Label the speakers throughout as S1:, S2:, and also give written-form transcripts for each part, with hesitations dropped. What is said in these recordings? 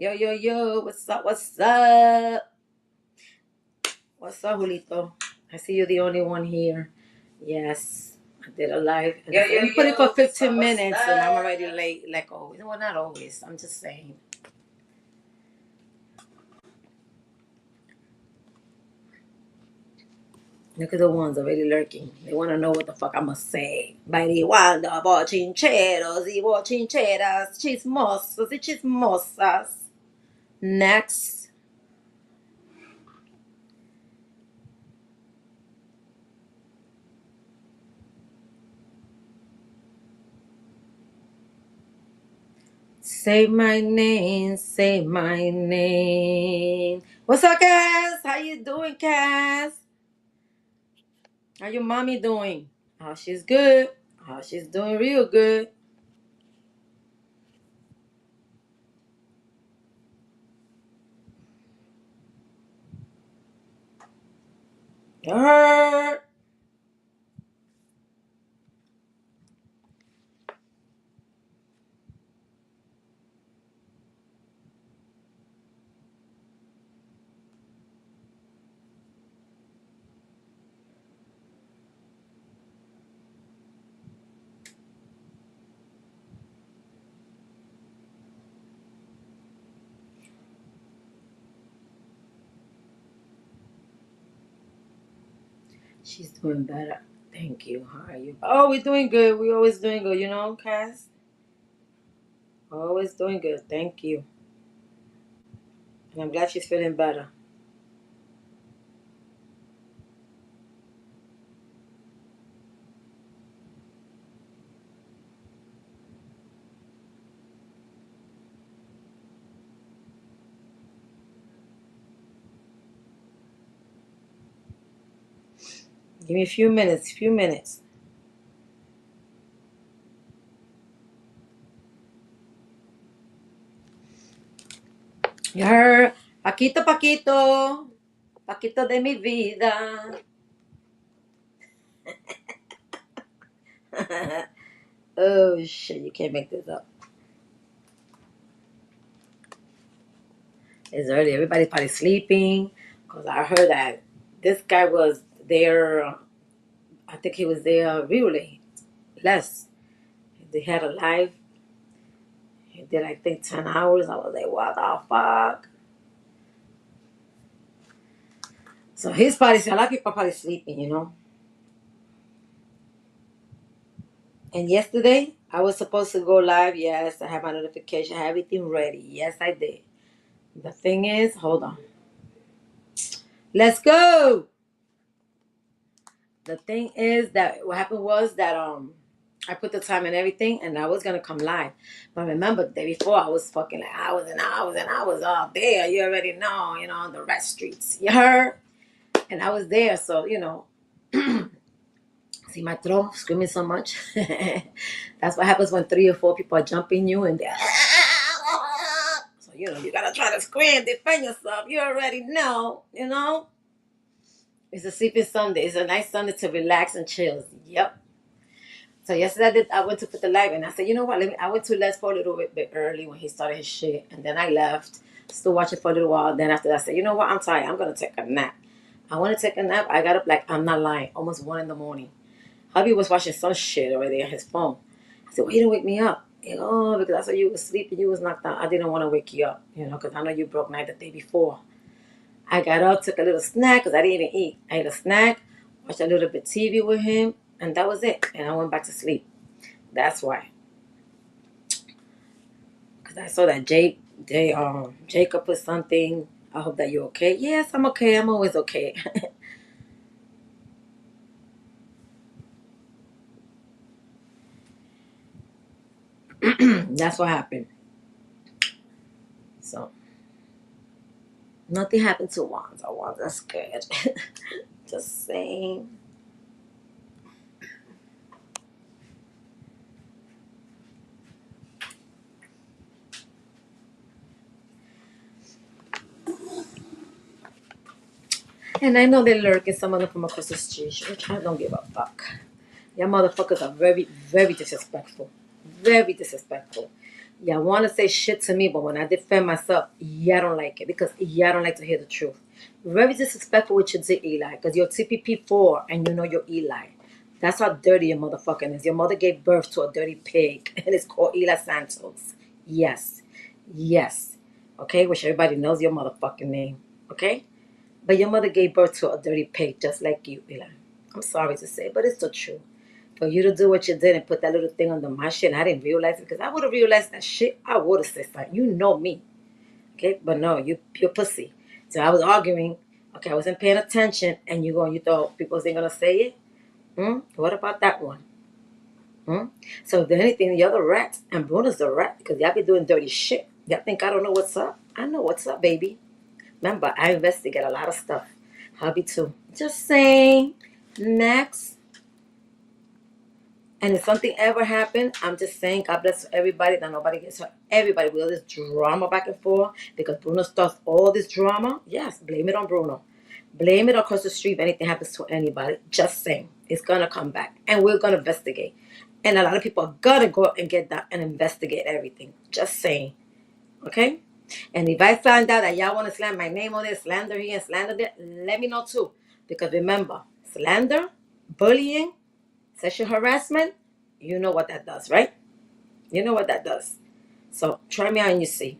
S1: Yo, yo, yo, what's up, what's up? What's up, Julito? I see you're the only one here. Yes, I did a live. And I said, let me put it for 15 minutes and I'm already late, like always. Well, not always, I'm just saying. Look at the ones already lurking. They want to know what the fuck I'm going to say. By the wonderful chincheros y chincheras, chismosos y chismosas. Next. Say my name, say my name. What's up, Cass? How you doing, Cass? How your mommy doing? Oh, she's good. Oh, she's doing real good. Her. She's doing better. Thank you. How are you? Oh, we're doing good. We're always doing good, you know, Cass? Always doing good. Thank you. And I'm glad she's feeling better. Give me a few minutes, few minutes. You heard? Paquito, Paquito. Paquito de mi vida. Oh, shit. You can't make this up. It's early. Everybody's probably sleeping. Because I heard that this guy was there. I think he was there really less. They had a live. He did, I think, 10 hours. I was like, what the fuck? So his probably, a lot of people are probably sleeping, you know. And yesterday, I was supposed to go live. Yes, I have my notification. I have everything ready. Yes, I did. The thing is, hold on. Let's go. The thing is that what happened was that I put the time and everything and I was gonna come live. But remember the day before I was fucking like hours and hours and hours up there. You already know, on the red streets. You heard? And I was there, so see my throat screaming so much. That's what happens when 3 or 4 people are jumping you and they're so you gotta try to scream, defend yourself. You already know. It's a sleeping Sunday. It's a nice Sunday to relax and chill. Yep. So yesterday I went to put the live and I said, you know what? I went to Les for a little bit early when he started his shit, and then I left. Still watching for a little while. Then after that, I said, you know what? I'm tired. I'm gonna take a nap. I want to take a nap. I got up like I'm not lying, almost 1 in the morning. Hubby was watching some shit already on his phone. I said, well, you didn't wake me up. Because I saw you was sleeping. You was knocked out. I didn't want to wake you up, because I know you broke night the day before. I got up, took a little snack because I didn't even eat. I ate a snack, watched a little bit TV with him, and that was it. And I went back to sleep. That's why. Because I saw that Jacob put something. I hope that you're okay. Yes, I'm okay. I'm always okay. That's what happened. So, nothing happened to Wanda. Wanda's good. Just saying. And I know they're lurking, some of them from across the street, which I don't give a fuck. Y'all motherfuckers are very, very disrespectful. Very disrespectful. Y'all want to say shit to me, but when I defend myself, y'all don't like it because y'all don't like to hear the truth. Very disrespectful with your to Eli because you're TPP4 and you know you're Eli. That's how dirty your motherfucking is. Your mother gave birth to a dirty pig and it's called Eli Santos. Yes. Yes. Okay, which everybody knows your motherfucking name. Okay? But your mother gave birth to a dirty pig just like you, Eli. I'm sorry to say, but it's the truth. For you to do what you did and put that little thing under my shit, and I didn't realize it because I would have realized that shit. I would have said something. You know me, okay? But no, you're pussy. So I was arguing. Okay, I wasn't paying attention, and you thought people ain't gonna say it. What about that one? So if there's anything, the other rats and Bruno's the rat because y'all be doing dirty shit. Y'all think I don't know what's up? I know what's up, baby. Remember, I investigate a lot of stuff. Hubby too. Just saying. Next. And if something ever happened, I'm just saying, God bless everybody, that nobody gets hurt. Everybody with all this drama back and forth because Bruno starts all this drama. Yes, blame it on Bruno. Blame it across the street if anything happens to anybody. Just saying, it's gonna come back, and we're gonna investigate. And a lot of people are gonna go and get that and investigate everything. Just saying, okay? And if I find out that y'all want to slam my name on there, slander here and slander there, let me know too. Because remember, slander, bullying, sexual harassment, you know what that does, right? You know what that does. So try me out and you see.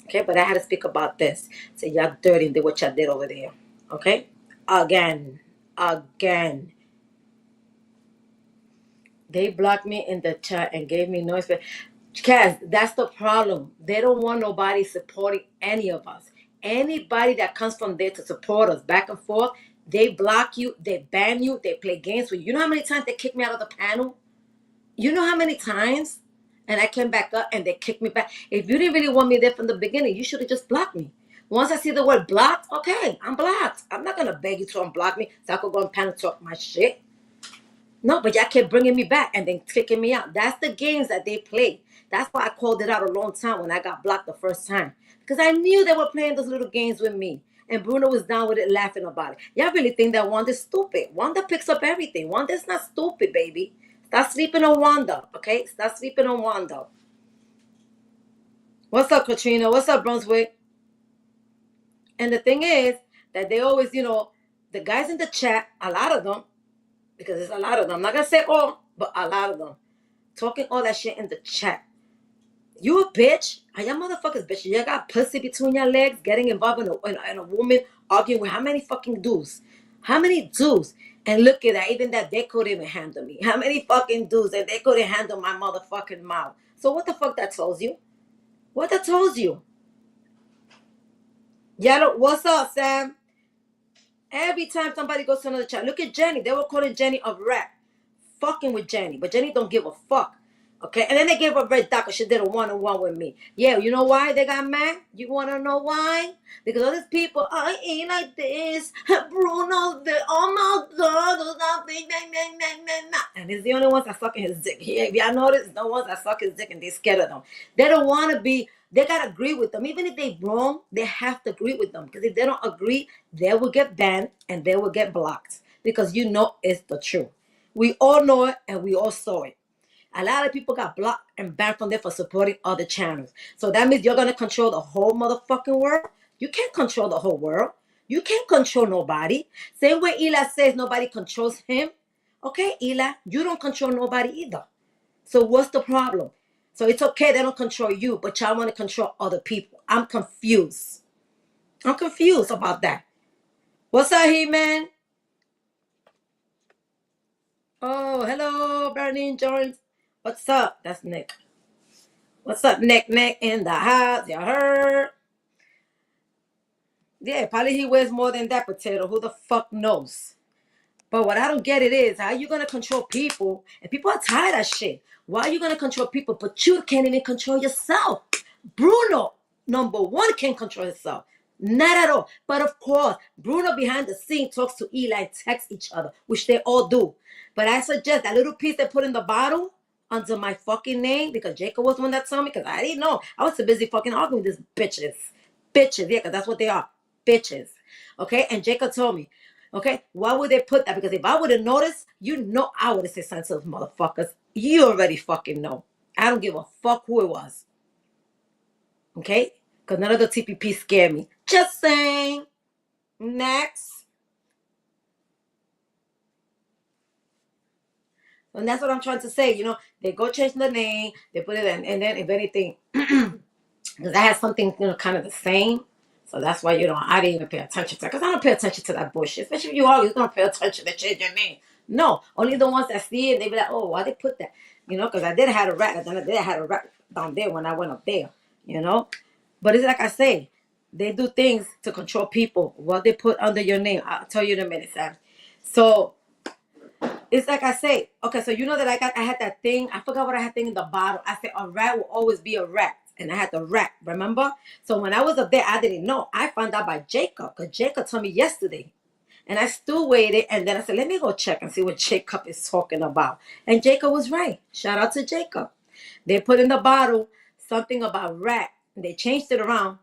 S1: Okay, but I had to speak about this. So y'all dirty and did what y'all did over there. Okay? Again. They blocked me in the chat and gave me noise. Kaz, that's the problem. They don't want nobody supporting any of us. Anybody that comes from there to support us back and forth, they block you, they ban you, they play games with you. You know how many times they kicked me out of the panel? You know how many times? And I came back up and they kicked me back. If you didn't really want me there from the beginning, you should have just blocked me. Once I see the word blocked, okay, I'm blocked. I'm not going to beg you to unblock me so I could go and panel talk my shit. No, but y'all kept bringing me back and then kicking me out. That's the games that they play. That's why I called it out a long time when I got blocked the first time. Because I knew they were playing those little games with me. And Bruno was down with it, laughing about it. Y'all really think that Wanda's stupid. Wanda picks up everything. Wanda's not stupid, baby. Stop sleeping on Wanda, okay? Stop sleeping on Wanda. What's up, Katrina? What's up, Brunswick? And the thing is that they always, the guys in the chat, a lot of them, because there's a lot of them. I'm not going to say all, but a lot of them. Talking all that shit in the chat. You a bitch? Are y'all motherfuckers bitches? You got pussy between your legs, getting involved in a woman arguing with how many fucking dudes? How many dudes? And look at that, even that they couldn't even handle me. How many fucking dudes and they couldn't handle my motherfucking mouth? So what the fuck that tells you? What that tells you? Y'all, what's up, Sam? Every time somebody goes to another chat, look at Jenny. They were calling Jenny a rat. Fucking with Jenny. But Jenny don't give a fuck. Okay? And then they gave her red dot because she did a one-on-one with me. Yeah, you know why they got mad? You want to know why? Because all these people, I ain't like this. Bruno, oh my God. And he's the only ones that sucking his dick. Yeah, if y'all notice, the ones that suck his dick and they scared of them. They don't want to be... They got to agree with them. Even if they're wrong, they have to agree with them. Because if they don't agree, they will get banned and they will get blocked. Because you know it's the truth. We all know it and we all saw it. A lot of people got blocked and banned from there for supporting other channels. So that means you're going to control the whole motherfucking world? You can't control the whole world. You can't control nobody. Same way Eli says nobody controls him. Okay, Eli, you don't control nobody either. So what's the problem? So it's okay they don't control you, but y'all want to control other people. I'm confused. I'm confused about that. What's up, He-Man? Oh, hello, Bernie Jones. What's up? That's Nick. What's up, Nick in the house? You heard? Yeah, probably he weighs more than that potato. Who the fuck knows? But what I don't get it is, how you going to control people? And people are tired of shit. Why are you going to control people, but you can't even control yourself? Bruno, number one, can't control himself. Not at all. But of course, Bruno behind the scene talks to Eli, texts each other, which they all do. But I suggest that little piece they put in the bottle under my fucking name, because Jacob was the one that told me, because I didn't know. I was too busy fucking arguing with these bitches. Bitches, yeah, because that's what they are. Bitches. Okay? And Jacob told me, okay, why would they put that? Because if I would have noticed, you know I would have said something to those motherfuckers. You already fucking know. I don't give a fuck who it was. Okay? Because none of the TPP scare me. Just saying. Next. And that's what I'm trying to say. You know, they go change the name, they put it in, and then if anything, because I had something, you know, kind of the same. So that's why, you know, I didn't even pay attention to it. Because I don't pay attention to that bullshit. Especially if you always don't pay attention to change your name. No. Only the ones that see it, they be like, oh, why they put that? You know, because I did have a rat. And then I did have a rat down there when I went up there. You know? But it's like I say, they do things to control people. What they put under your name. I'll tell you in a minute, Sam. So it's like I say, okay, so you know that I had that thing. I forgot what I had thing in the bottle. I said a rat will always be a rat. And I had the rat, remember? So when I was up there, I didn't know. I found out by Jacob, because Jacob told me yesterday. And I still waited, and then I said, let me go check and see what Jacob is talking about. And Jacob was right. Shout out to Jacob. They put in the bottle something about rat. And they changed it around,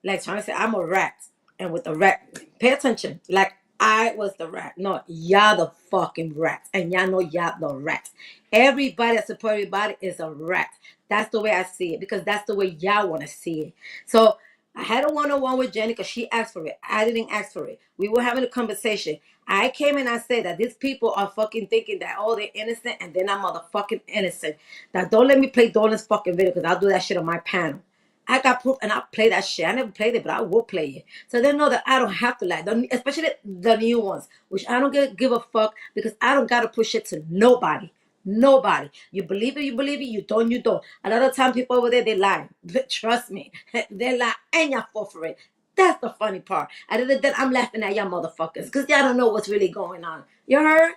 S1: like trying to say, I'm a rat. And with the rat, pay attention. Like I was the rat. No, y'all the fucking rat. And y'all know y'all the rat. Everybody that support everybody is a rat. That's the way I see it. Because that's the way y'all want to see it. So I had a one-on-one with Jenny because she asked for it. I didn't ask for it. We were having a conversation. I came and I said that these people are fucking thinking that, oh, they're innocent and they're not motherfucking innocent. Now, don't let me play Dolan's fucking video because I'll do that shit on my panel. I got proof and I'll play that shit. I never played it, but I will play it. So they know that I don't have to lie. Especially the new ones, which I don't give a fuck because I don't got to push it to nobody. Nobody. You believe it, you believe it. You don't, you don't. A lot of time people over there, they lie. But trust me, they lie and y'all fall for it. That's the funny part. Other than that, I'm laughing at y'all motherfuckers because y'all don't know what's really going on. You heard?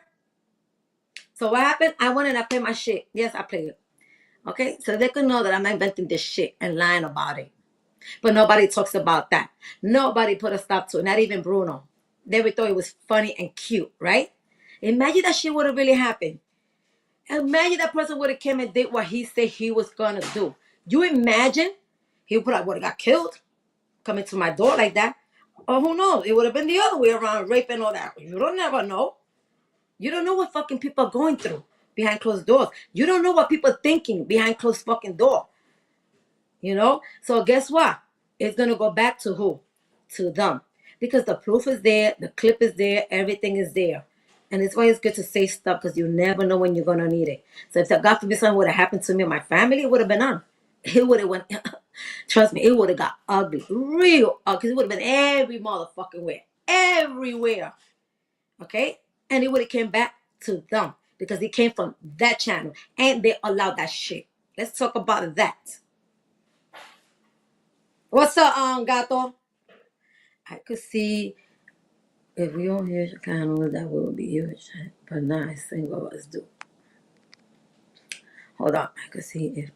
S1: So what happened? I went and I played my shit. Yes, I played it. Okay? So they could know that I'm inventing this shit and lying about it. But nobody talks about that. Nobody put a stop to it. Not even Bruno. They would thought it was funny and cute, right? Imagine that shit would have really happened. Imagine that person would have came and did what he said he was gonna do. You imagine he would have got killed coming to my door like that. Or who knows? It would have been the other way around, rape and all that. You don't never know. You don't know what fucking people are going through behind closed doors. You don't know what people are thinking behind closed fucking door. You know? So guess what? It's gonna go back to who? To them. Because the proof is there, the clip is there, everything is there. And it's why it's good to say stuff because you never know when you're gonna need it. So if God forbid something would have happened to me and my family, it would have been on. It would have went trust me, it would have got ugly. Real ugly. Because it would have been every motherfucking way. Everywhere. Okay? And it would have came back to them. Because it came from that channel. And they allowed that shit. Let's talk about that. What's up, Gato? I could see if we don't hear Chicano, that will be huge. But not a single of us do. Hold on. I could see if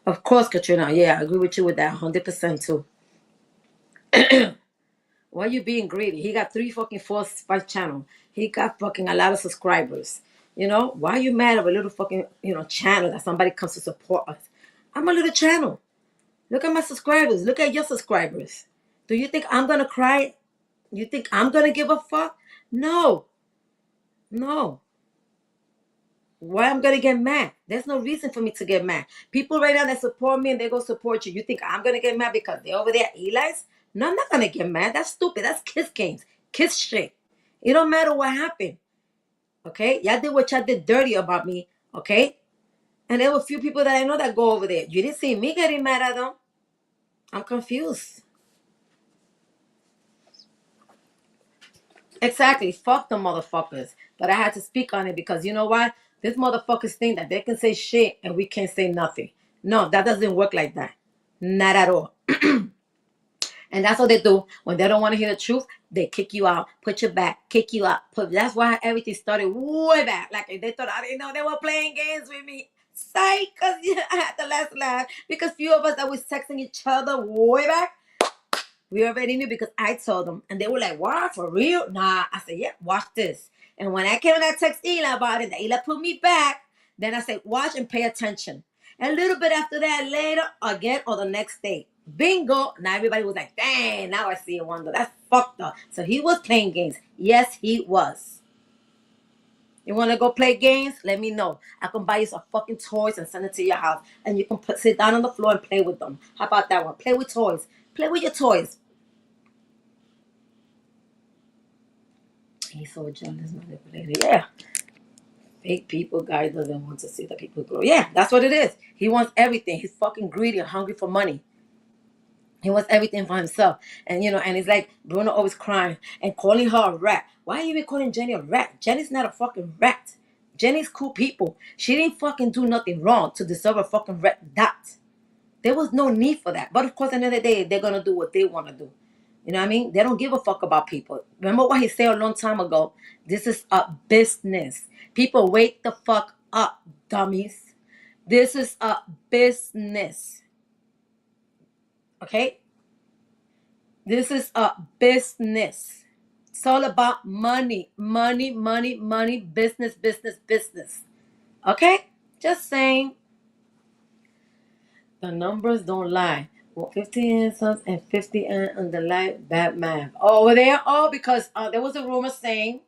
S1: of course, Katrina. Yeah, I agree with you with that 100% too. Why you being greedy? He got 3 fucking 4-5 channel. He got fucking a lot of subscribers. You know, why are you mad at a little fucking, channel that somebody comes to support us? I'm a little channel. Look at my subscribers. Look at your subscribers. Do you think I'm gonna cry? You think I'm gonna give a fuck? No. No. Why I'm gonna get mad? There's no reason for me to get mad. People right now that support me and they go support you. You think I'm gonna get mad because they're over there at Eli's? No, I'm not gonna get mad. That's stupid. That's kiss games. Kiss shit. It don't matter what happened. Okay? Y'all did what y'all did dirty about me. Okay? And there were a few people that I know that go over there. You didn't see me getting mad at them. I'm confused. Exactly. Fuck the motherfuckers. But I had to speak on it because you know what? This motherfuckers think that they can say shit and we can't say nothing. No, that doesn't work like that. Not at all. And that's what they do. When they don't want to hear the truth, they kick you out, put you back, kick you out. That's why everything started way back. Like they thought I didn't know they were playing games with me. Psych, because I had the last laugh. Because few of us that was texting each other way back, we already knew because I told them. And they were like, what? For real? Nah. I said, yeah, watch this. And when I came and I text Ela about it, Ela put me back. Then I said, watch and pay attention. And a little bit after that, later, again, or the next day. Bingo. Now everybody was like, dang, now I see a wonder. That's fucked up. So he was playing games. Yes, he was. You want to go play games? Let me know. I can buy you some fucking toys and send it to your house. And you can sit down on the floor and play with them. How about that one? Play with toys. Play with your toys. He's so jealous, manipulated. Yeah. Fake people, guy doesn't want to see the people grow. Yeah, that's what it is. He wants everything. He's fucking greedy and hungry for money. He wants everything for himself. And and it's like Bruno always crying and calling her a rat. Why are you even calling Jenny a rat? Jenny's not a fucking rat. Jenny's cool people. She didn't fucking do nothing wrong to deserve a fucking rat that. There was no need for that. But of course, at the end of the day, they're gonna do what they wanna do. You know what I mean? They don't give a fuck about people. Remember what he said a long time ago? This is a business. People, wake the fuck up, dummies. This is a business. Okay? This is a business. It's all about money. Money, money, money, business, business, business. Okay? Just saying. The numbers don't lie. Well, 50 sons and 50 on the light, bad math. Oh, over there? Oh, because there was a rumor saying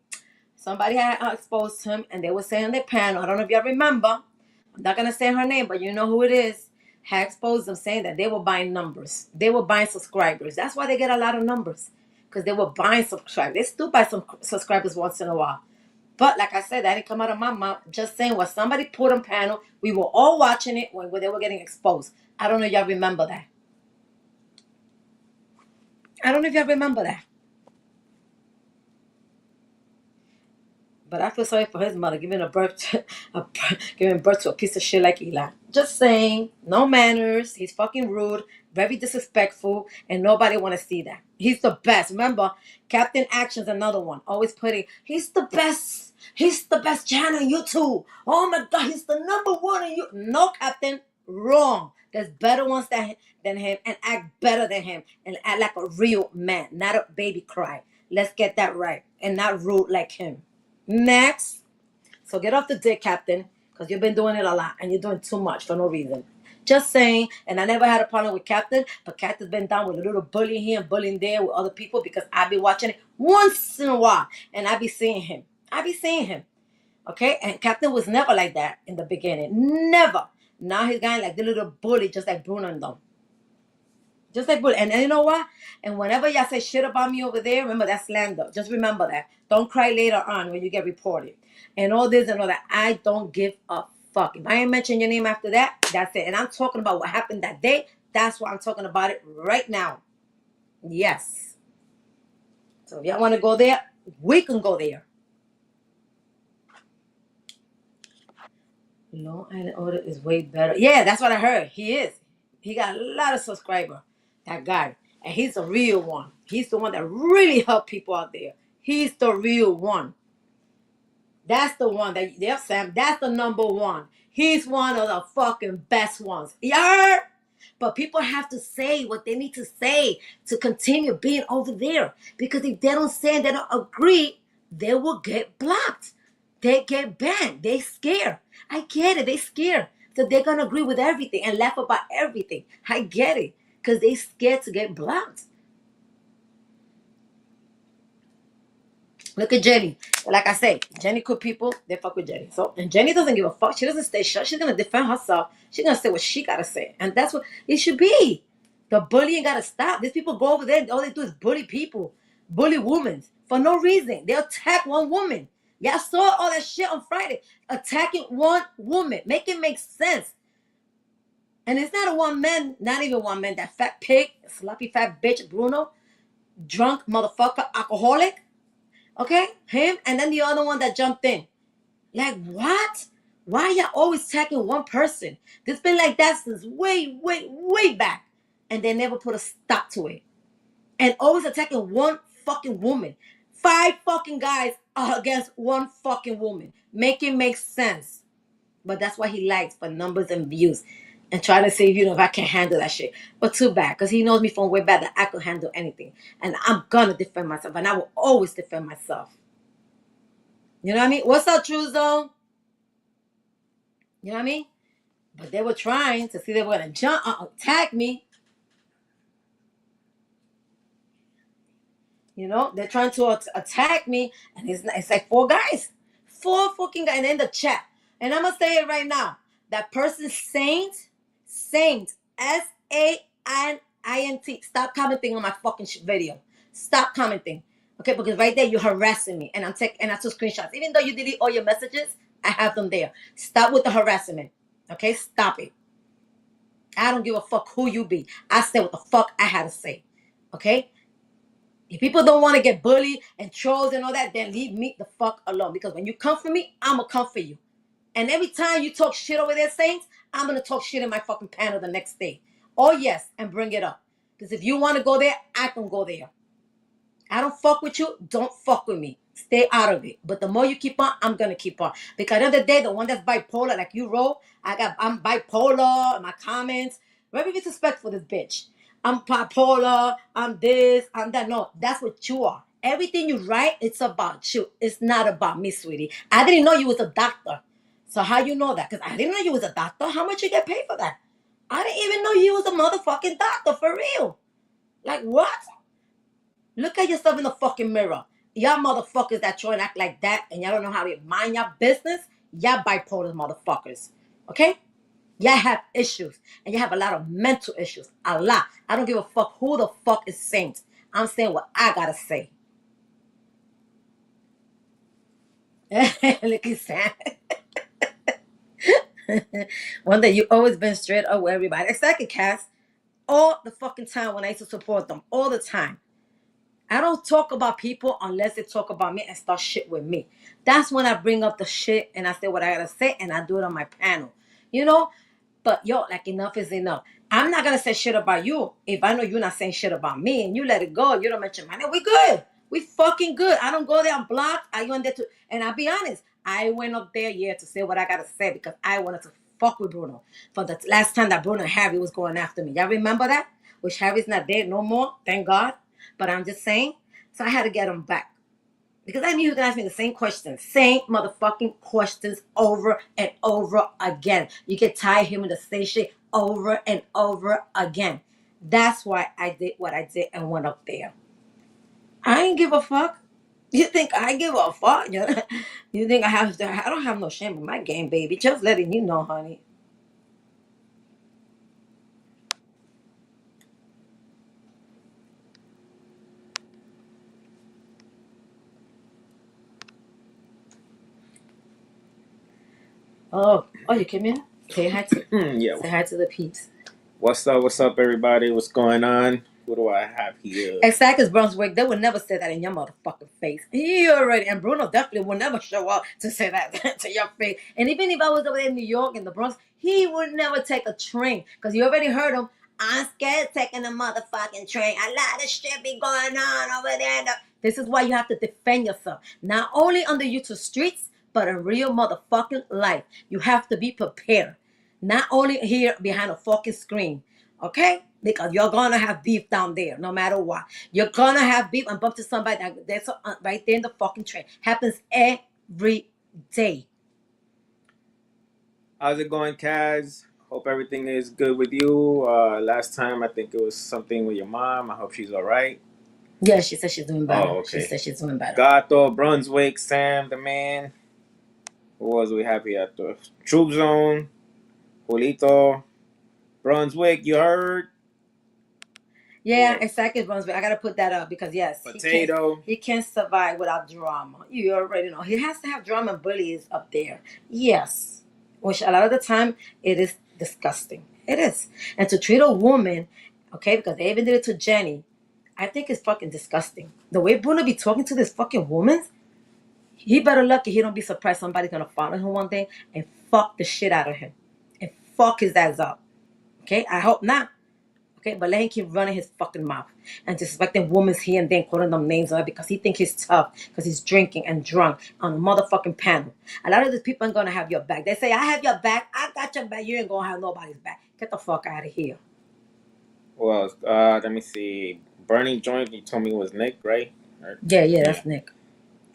S1: somebody had exposed him and they were saying on their panel, I don't know if y'all remember, I'm not going to say her name, but you know who it is, had exposed them saying that they were buying numbers. They were buying subscribers. That's why they get a lot of numbers, because they were buying subscribers. They still buy some subscribers once in a while. But like I said, that didn't come out of my mouth. Just saying what somebody put on panel. We were all watching it when they were getting exposed. I don't know if y'all remember that. I don't know if y'all remember that. But I feel sorry for his mother giving birth to a piece of shit like Eli. Just saying, no manners. He's fucking rude, very disrespectful, and nobody want to see that. He's the best. Remember, Captain Action's another one. Always putting, he's the best. He's the best channel on YouTube. Oh my God, he's the number one on YouTube. No, Captain, wrong. There's better ones than him, and act better than him, and act like a real man, not a baby cry. Let's get that right, and not rude like him. Next. So get off the dick, Captain, because you've been doing it a lot and you're doing too much for no reason. Just saying. And I never had a problem with Captain, but Captain's been down with a little bullying here and bullying there with other people, because I be watching it once in a while and I be seeing him. Okay? And Captain was never like that in the beginning. Never. Now he's gotten like the little bully, just like Bruno and them. Just like bully. And you know what? And whenever y'all say shit about me over there, remember, that's slander. Just remember that. Don't cry later on when you get reported. And all this and all that. I don't give a fuck. If I ain't mention your name after that, that's it. And I'm talking about what happened that day. That's why I'm talking about it right now. Yes. So if y'all want to go there, we can go there. Long Island order is way better. Yeah, that's what I heard. He is. He got a lot of subscribers. That guy. And he's the real one. He's the one that really helped people out there. He's the real one. That's the one that, yeah, Sam, that's the number one. He's one of the fucking best ones. Yeah. But people have to say what they need to say to continue being over there. Because if they don't say and they don't agree, they will get blocked. They get banned. They scared. I get it. They scared. So they're going to agree with everything and laugh about everything. I get it. Because they scared to get blocked. Look at Jenny. Like I say, Jenny cool people, they fuck with Jenny. So, and Jenny doesn't give a fuck. She doesn't stay shut. She's going to defend herself. She's going to say what she got to say. And that's what it should be. The bullying got to stop. These people go over there, all they do is bully people. Bully women. For no reason. They attack one woman. Y'all saw all that shit on Friday. Attacking one woman. Make it make sense. And it's not a one man, not even one man. That fat pig, sloppy fat bitch, Bruno. Drunk motherfucker, alcoholic. Okay? Him, and then the other one that jumped in. Like, what? Why are y'all always attacking one person? It's been like that since way, way, way back. And they never put a stop to it. And always attacking one fucking woman. 5 fucking guys against one fucking woman. Make it make sense. But that's what he likes, for numbers and views. And try to say, if I can't handle that shit. But too bad, because he knows me from way back that I could handle anything. And I'm going to defend myself. And I will always defend myself. You know what I mean? What's up, True Zone? You know what I mean? But they were trying to see they were going to jump, attack me. You know, they're trying to attack me. And it's like 4 guys. 4 fucking guys, and in the chat. And I'm gonna say it right now. That person Saint, SAININT. Stop commenting on my fucking video. Stop commenting. Okay, because right there you're harassing me, and I took screenshots. Even though you delete all your messages, I have them there. Stop with the harassment. Okay, stop it. I don't give a fuck who you be. I said what the fuck I had to say. Okay? If people don't want to get bullied and trolls and all that, then leave me the fuck alone. Because when you come for me, I'm going to come for you. And every time you talk shit over there, Saints, I'm going to talk shit in my fucking panel the next day. Oh, yes, and bring it up. Because if you want to go there, I can go there. I don't fuck with you. Don't fuck with me. Stay out of it. But the more you keep on, I'm gonna keep on. Because at the end of the day, the one that's bipolar, like you wrote, I'm bipolar. My comments, very disrespectful. This bitch. I'm bipolar. I'm this. I'm that. No, that's what you are. Everything you write, it's about you. It's not about me, sweetie. I didn't know you was a doctor. So how you know that? Because I didn't know you was a doctor. How much you get paid for that? I didn't even know you was a motherfucking doctor for real. Like what? Look at yourself in the fucking mirror. Y'all motherfuckers that try and act like that and y'all don't know how to mind your business, y'all bipolar motherfuckers. Okay? Y'all have issues. And you have a lot of mental issues. A lot. I don't give a fuck who the fuck is Saint. I'm saying what I gotta say. Look at Sam. One day you always been straight up with everybody. Exactly, Cass. All the fucking time when I used to support them. All the time. I don't talk about people unless they talk about me and start shit with me. That's when I bring up the shit and I say what I gotta say and I do it on my panel. You know? But yo, like enough is enough. I'm not gonna say shit about you if I know you're not saying shit about me and you let it go. You don't mention my name. We good. We fucking good. I don't go there. I'm blocked. I went there to, and I'll be honest. I went up there, to say what I gotta say because I wanted to fuck with Bruno. For the last time that Bruno and Harry was going after me. Y'all remember that? Which Harry's not dead no more. Thank God. But I'm just saying. So I had to get him back. Because I knew he was going to ask me the same questions. Same motherfucking questions over and over again. You get tired of hearing the same shit over and over again. That's why I did what I did and went up there. I ain't give a fuck. You think I give a fuck? You think I don't have no shame in my game, baby. Just letting you know, honey. Oh, you came in? Say hi to
S2: Yeah.
S1: Say hi to the peeps.
S2: What's up, everybody? What's going on? What do I have here?
S1: Exactly, Brunswick. They would never say that in your motherfucking face. You already, and Bruno definitely would never show up to say that to your face. And even if I was over there in New York in the Bronx, he would never take a train because you already heard him. I'm scared of taking a motherfucking train. A lot of shit be going on over there. This is why you have to defend yourself, not only on the YouTube streets, but in real motherfucking life. You have to be prepared, not only here behind a fucking screen. Okay? Because you're gonna have beef down there, no matter what. You're gonna have beef and bump to somebody that's right there in the fucking train. Happens every day.
S2: How's it going, Kaz? Hope everything is good with you. Last time I think it was something with your mom. I hope she's all right.
S1: Yeah, she said she's doing better.
S2: Oh, okay.
S1: She said she's doing better.
S2: Gato, Brunswick, Sam, the man. Who was we happy at the Troop Zone? Julito, Brunswick, you heard?
S1: Yeah, exactly, Brunswick. I gotta put that up because yes,
S2: Potato.
S1: He can't survive without drama. You already know he has to have drama and bullies up there. Yes, which a lot of the time it is disgusting. It is, and to treat a woman, okay, because they even did it to Jenny. I think it's fucking disgusting. The way Bruno be talking to this fucking woman, he better lucky he don't be surprised somebody's gonna follow him one day and fuck the shit out of him and fuck his ass up. Okay, I hope not. Okay, but let him keep running his fucking mouth and disrespecting women here and then calling them names on it because he think he's tough because he's drinking and drunk on a motherfucking panel. A lot of these people ain't gonna have your back. They say, I have your back, I got your back, you ain't gonna have nobody's back. Get the fuck out of here.
S2: Well, let me see. Burning Joint, you told me it was Nick, right?
S1: Yeah, that's Nick.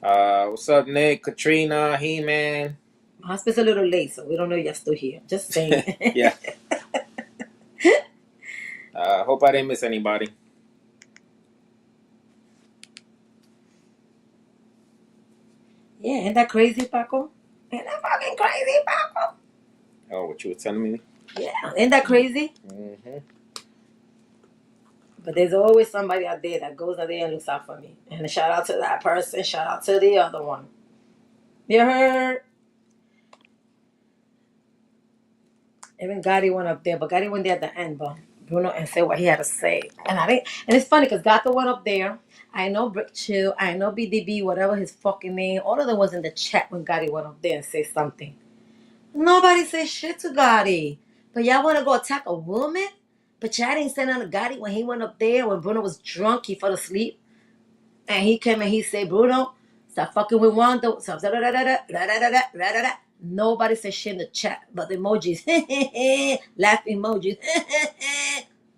S2: What's up, Nick? Katrina, He-Man.
S1: Hospital's a little late, so we don't know you're still here. Just saying.
S2: Yeah. Hope I didn't miss anybody.
S1: Yeah, ain't that crazy, Paco? Ain't that fucking crazy, Paco?
S2: Oh, what you were telling me?
S1: Yeah, ain't that crazy?
S2: Mm-hmm.
S1: But there's always somebody out there that goes out there and looks out for me. And shout out to that person, shout out to the other one. You heard? Even Gotti went up there, but Gotti went there at the end, but Bruno and said what he had to say. And I think, and it's funny because Gato went up there. I know Brick Chill, I know BDB, whatever his fucking name. All of them was in the chat when Gotti went up there and said something. Nobody said shit to Gotti. But y'all want to go attack a woman? But y'all didn't say nothing to Gotti when he went up there. When Bruno was drunk, he fell asleep. And he came and he said, Bruno, stop fucking with Wanda. Stop, da, da, da, da, da, da, da, da, da, da, da. Nobody said shit in the chat but the emojis. Laughing emojis.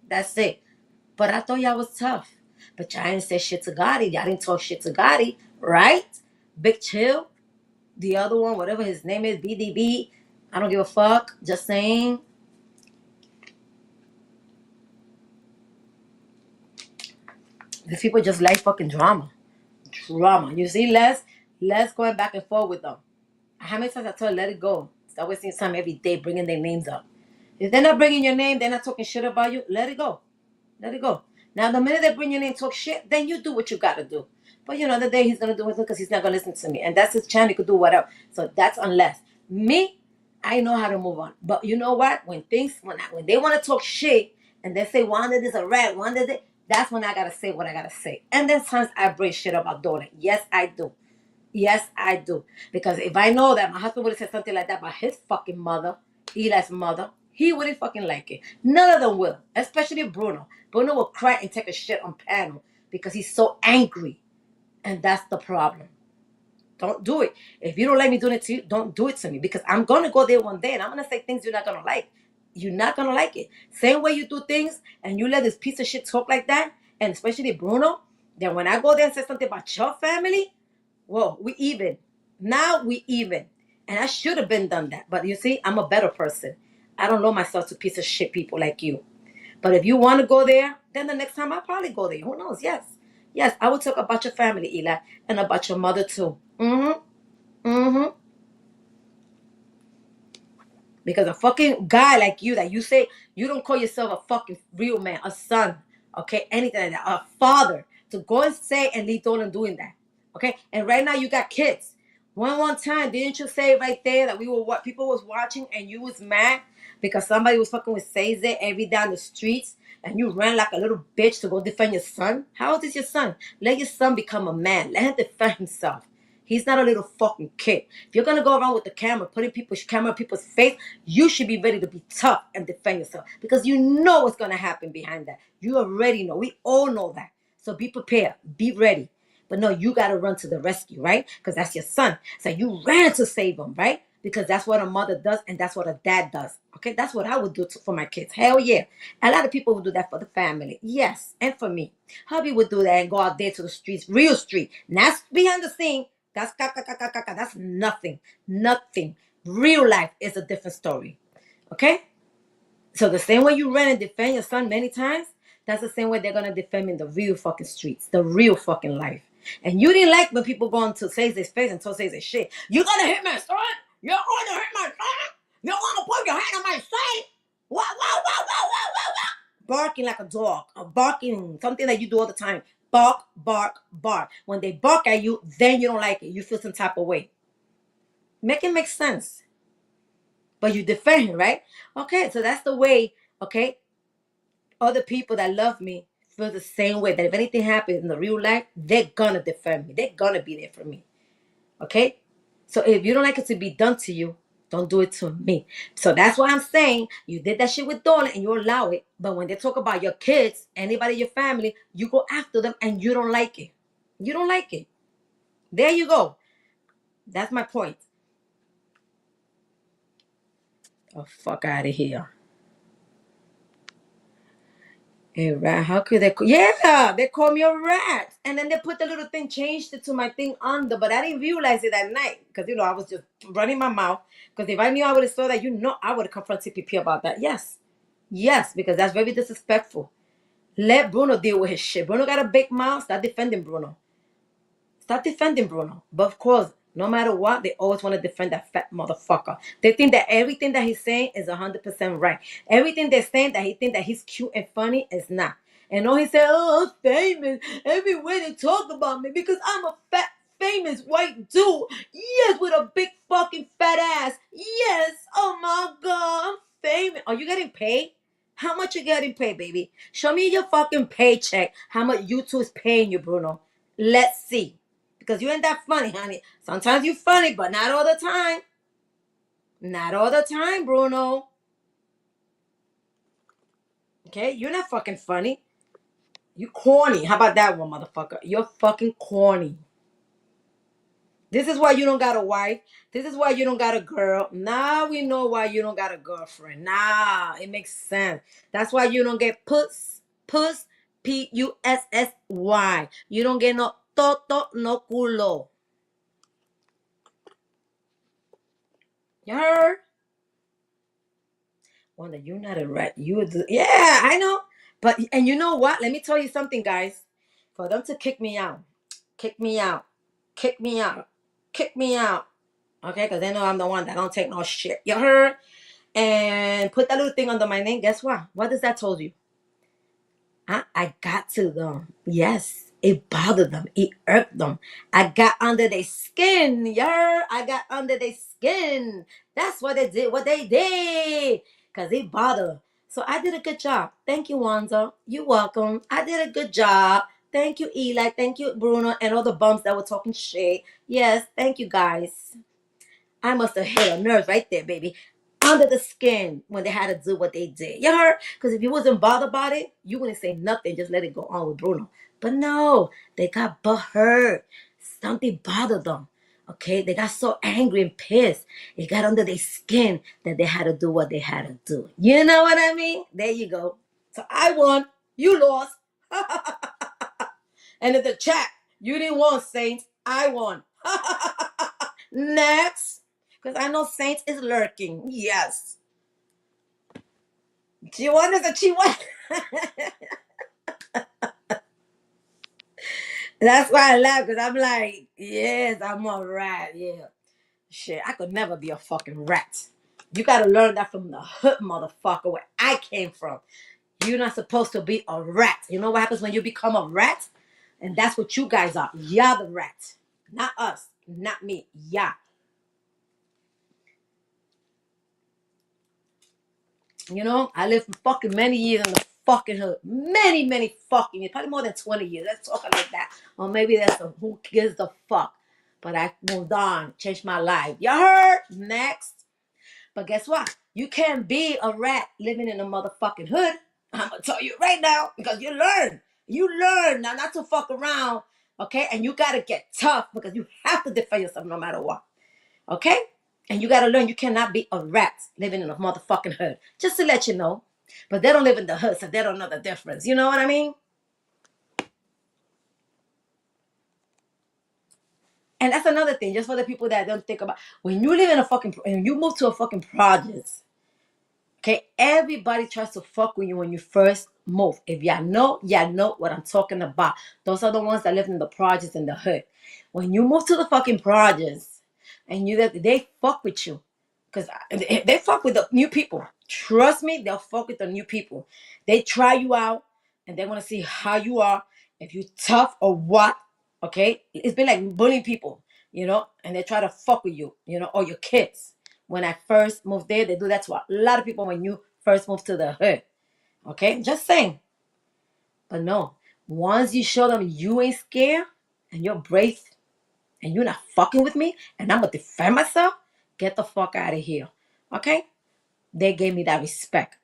S1: That's it. But I thought y'all was tough. But y'all didn't say shit to Gotti. Y'all didn't talk shit to Gotti, right? Big Chill, the other one, whatever his name is, BDB. I don't give a fuck. Just saying. These people just like fucking drama. Drama. You see, Les going back and forth with them. How many times I told her, let it go? Stop wasting time every day bringing their names up. If they're not bringing your name, they're not talking shit about you, let it go. Let it go. Now, the minute they bring your name, talk shit, then you do what you got to do. But you know, the day he's going to do it because he's not going to listen to me. And that's his chance. He could do whatever. So that's unless. Me, I know how to move on. But you know what? When they want to talk shit and they say, Wanda is a rat, Wanda this, that's when I got to say what I got to say. And then sometimes I bring shit about daughter. Yes, I do. Yes, I do. Because if I know that my husband would have said something like that about his fucking mother, Eli's mother, he wouldn't fucking like it. None of them will. Especially Bruno. Bruno will cry and take a shit on panel because he's so angry. And that's the problem. Don't do it. If you don't like me doing it to you, don't do it to me. Because I'm going to go there one day and I'm going to say things you're not going to like. You're not going to like it. Same way you do things and you let this piece of shit talk like that, and especially Bruno, then when I go there and say something about your family, whoa, we even. Now we even. And I should have been done that. But you see, I'm a better person. I don't know myself to piece of shit people like you. But if you want to go there, then the next time I'll probably go there. Who knows? Yes. Yes, I will talk about your family, Eli, and about your mother too. Mm-hmm. Mm-hmm. Because a fucking guy like you that you say you don't call yourself a fucking real man, a son, okay, anything like that, a father, to go and say and leave Dolan doing that. Okay? And right now you got kids. One time, didn't you say right there that we were what people was watching and you was mad because somebody was fucking with Cesar every down the streets and you ran like a little bitch to go defend your son? How old is your son? Let your son become a man. Let him defend himself. He's not a little fucking kid. If you're gonna go around with the camera, putting people's camera in people's face, you should be ready to be tough and defend yourself because you know what's gonna happen behind that. You already know. We all know that. So be prepared. Be ready. But no, you gotta run to the rescue, right? Because that's your son. So you ran to save him, right? Because that's what a mother does and that's what a dad does. Okay, that's what I would do for my kids. Hell yeah. A lot of people would do that for the family. Yes, and for me. Hubby would do that and go out there to the streets, real street. Not behind the scene. That's nothing. Nothing. Real life is a different story. Okay? So the same way you ran and defend your son many times, that's the same way they're gonna defend me in the real fucking streets, the real fucking life. And you didn't like when people going to say this face and to say this shit. You gonna hit my son? You're gonna hit my son? You're gonna put your hand on my son? What? Barking like a dog, or barking, something that you do all the time. Bark, bark, bark. When they bark at you, then you don't like it. You feel some type of way. Make it make sense. But you defend him, right? Okay, so that's the way, okay? Other people that love me feel the same way, that if anything happens in the real life, they're gonna defend me. They're gonna be there for me. Okay? So if you don't like it to be done to you, don't do it to me. So that's why I'm saying you did that shit with Dawn and you allow it. But when they talk about your kids, anybody in your family, you go after them and you don't like it. You don't like it. There you go. That's my point. Oh, fuck out of here. A rat? How could they? Yeah, they call me a rat. And then they put the little thing, changed it to my thing under, but I didn't realize it that night because I was just running my mouth. Because if I knew I would have saw that, I would have confronted CPP about that. Yes, yes, because that's very disrespectful. Let Bruno deal with his shit. Bruno got a big mouth. Start defending Bruno. Start defending Bruno. But of course, No matter what, they always want to defend that fat motherfucker. They think that everything that he's saying is 100% right. Everything they're saying that he think that he's cute and funny is not. And all he said, oh, I'm famous. Everywhere they talk about me because I'm a fat, famous white dude. Yes, with a big fucking fat ass. Yes. Oh my God, I'm famous. Are you getting paid? How much you getting paid, baby? Show me your fucking paycheck. How much YouTube is paying you, Bruno? Let's see. Because you ain't that funny, honey. Sometimes you funny, but not all the time. Not all the time, Bruno. Okay? You're not fucking funny. You corny. How about that one, motherfucker? You're fucking corny. This is why you don't got a wife. This is why you don't got a girl. Now we know why you don't got a girlfriend. Nah, it makes sense. That's why you don't get puss. Puss. Pussy. You don't get no toto, no culo. You heard? Wonder, you're not a rat. Yeah, I know. But and you know what? Let me tell you something, guys. For them to kick me out, kick me out, kick me out, kick me out. Okay, because they know I'm the one that don't take no shit. You heard? And put that little thing under my name. Guess what? What does that told you? I got to them. Yes, it bothered them. It irked them. I got under their skin. Yeah, I got under their skin. That's what they did. What they did. Because it bothered them. So I did a good job. Thank you, Wanda. You're welcome. I did a good job. Thank you, Eli. Thank you, Bruno, and all the bums that were talking shit. Yes, thank you, guys. I must have hit a nerve right there, baby. Under the skin when they had to do what they did. You heard? Because if you wasn't bothered about it, you wouldn't say nothing. Just let it go on with Bruno. But no, they got butthurt. Something bothered them. Okay? They got so angry and pissed. It got under their skin that they had to do what they had to do. You know what I mean? There you go. So I won. You lost. And in the chat, you didn't won, Saints. I won. Next. Because I know Saints is lurking. Yes. Chihuahua is a chihuahua. That's why I laugh. Because I'm like, yes, I'm a rat. Yeah. Shit, I could never be a fucking rat. You got to learn that from the hood, motherfucker, where I came from. You're not supposed to be a rat. You know what happens when you become a rat? And that's what you guys are. You're the rat. Not us. Not me. Yeah. You know, I lived for fucking many years in the fucking hood. Many, many fucking years. Probably more than 20 years. Let's talk like that. Or maybe that's a who gives the fuck. But I moved on. Changed my life. You heard? Next. But guess what? You can't be a rat living in a motherfucking hood. I'm going to tell you right now. Because you learn. You learn now not to fuck around. Okay? And you got to get tough. Because you have to defend yourself no matter what. Okay? And you gotta learn you cannot be a rat living in a motherfucking hood. Just to let you know. But they don't live in the hood, so they don't know the difference. You know what I mean? And that's another thing, just for the people that don't think about when you live in a fucking when you move to a fucking projects, okay, everybody tries to fuck with you when you first move. If y'all know what I'm talking about. Those are the ones that live in the projects in the hood. When you move to the fucking projects and they fuck with you. Because they fuck with the new people. Trust me, they'll fuck with the new people. They try you out and they want to see how you are, if you tough or what. Okay? It's been like bullying people, you know, and they try to fuck with you, you know, or your kids. When I first moved there, they do that to a lot of people when you first move to the hood. Okay? Just saying. But no, once you show them you ain't scared and you're brave and you're not fucking with me and I'm gonna defend myself, get the fuck out of here. Okay? They gave me that respect.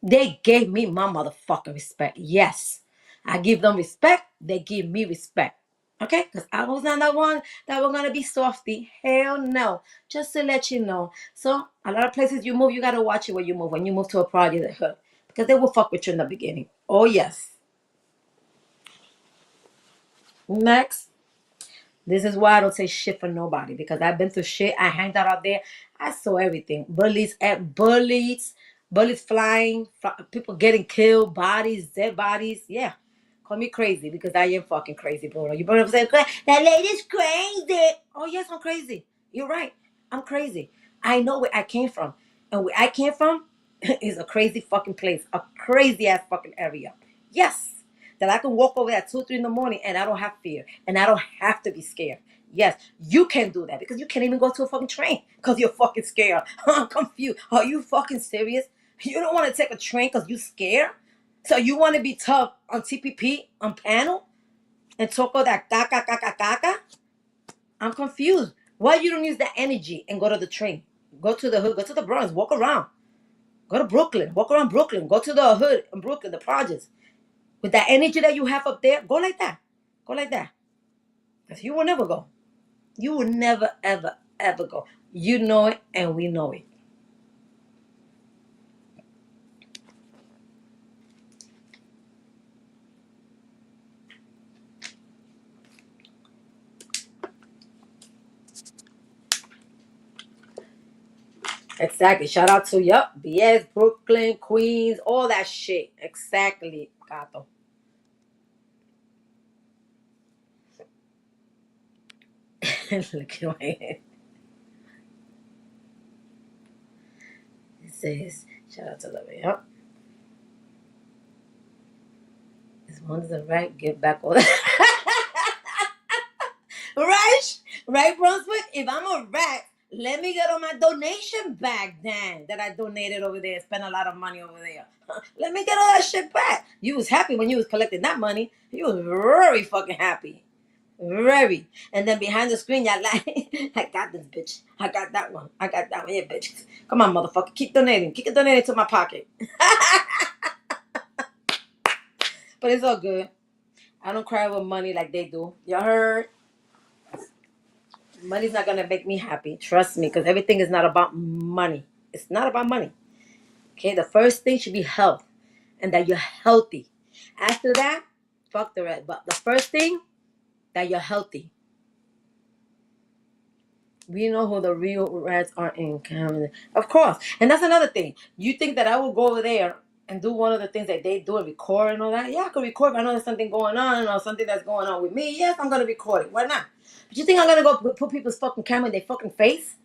S1: They gave me my motherfucking respect. Yes. I give them respect. They give me respect. Okay? Because I was not the one that was gonna be softy. Hell no. Just to let you know. So a lot of places you move, you gotta watch it where you move. When you move to a project that hurt. Because they will fuck with you in the beginning. Oh yes. Next. This is why I don't say shit for nobody because I've been through shit. I hanged out there. I saw everything. Bullets flying, people getting killed, bodies, dead bodies. Yeah. Call me crazy because I am fucking crazy, Bruno. You better say that lady's crazy. Oh yes, I'm crazy. You're right. I'm crazy. I know where I came from, and where I came from is a crazy fucking place, a crazy ass fucking area. Yes, that I can walk over at 2, 3 in the morning and I don't have fear and I don't have to be scared. Yes, you can do that because you can't even go to a fucking train because you're fucking scared. I'm confused. Are you fucking serious? You don't want to take a train because you scared? So you want to be tough on TPP, on panel, and talk all that caca, caca, caca? I'm confused. Why you don't use that energy and go to the train? Go to the hood, go to the Bronx, walk around. Go to Brooklyn, walk around Brooklyn. Go to the hood in Brooklyn, the projects. With that energy that you have up there, go like that. Go like that. Because you will never go. You will never, ever, ever go. You know it and we know it. Exactly. Shout out to BS, Brooklyn, Queens, all that shit. Exactly, Gato. Look at my head. It says, shout out to the yep. This one's the right. Get back all right, right, Brunswick. If I'm a rat, let me get on my donation back then that I donated over there. Spent a lot of money over there. Let me get all that shit back. You was happy when you was collecting that money. You was very fucking happy. Very. And then behind the screen, y'all like, I got this bitch. I got that one. I got that one. Yeah, bitch. Come on, motherfucker. Keep donating. Keep donating to my pocket. But it's all good. I don't cry with money like they do. Y'all heard? Money's not gonna make me happy. Trust me, because everything is not about money. It's not about money. Okay, the first thing should be health and that you're healthy. After that, fuck the rest. But the first thing, that you're healthy. We know who the real rats are in Canada. Of course. And that's another thing. You think that I will go over there and do one of the things that they do and record and all that? Yeah, I can record if I know there's something going on or something that's going on with me. Yes, I'm going to record it. Why not? But you think I'm going to go put people's fucking camera in their fucking face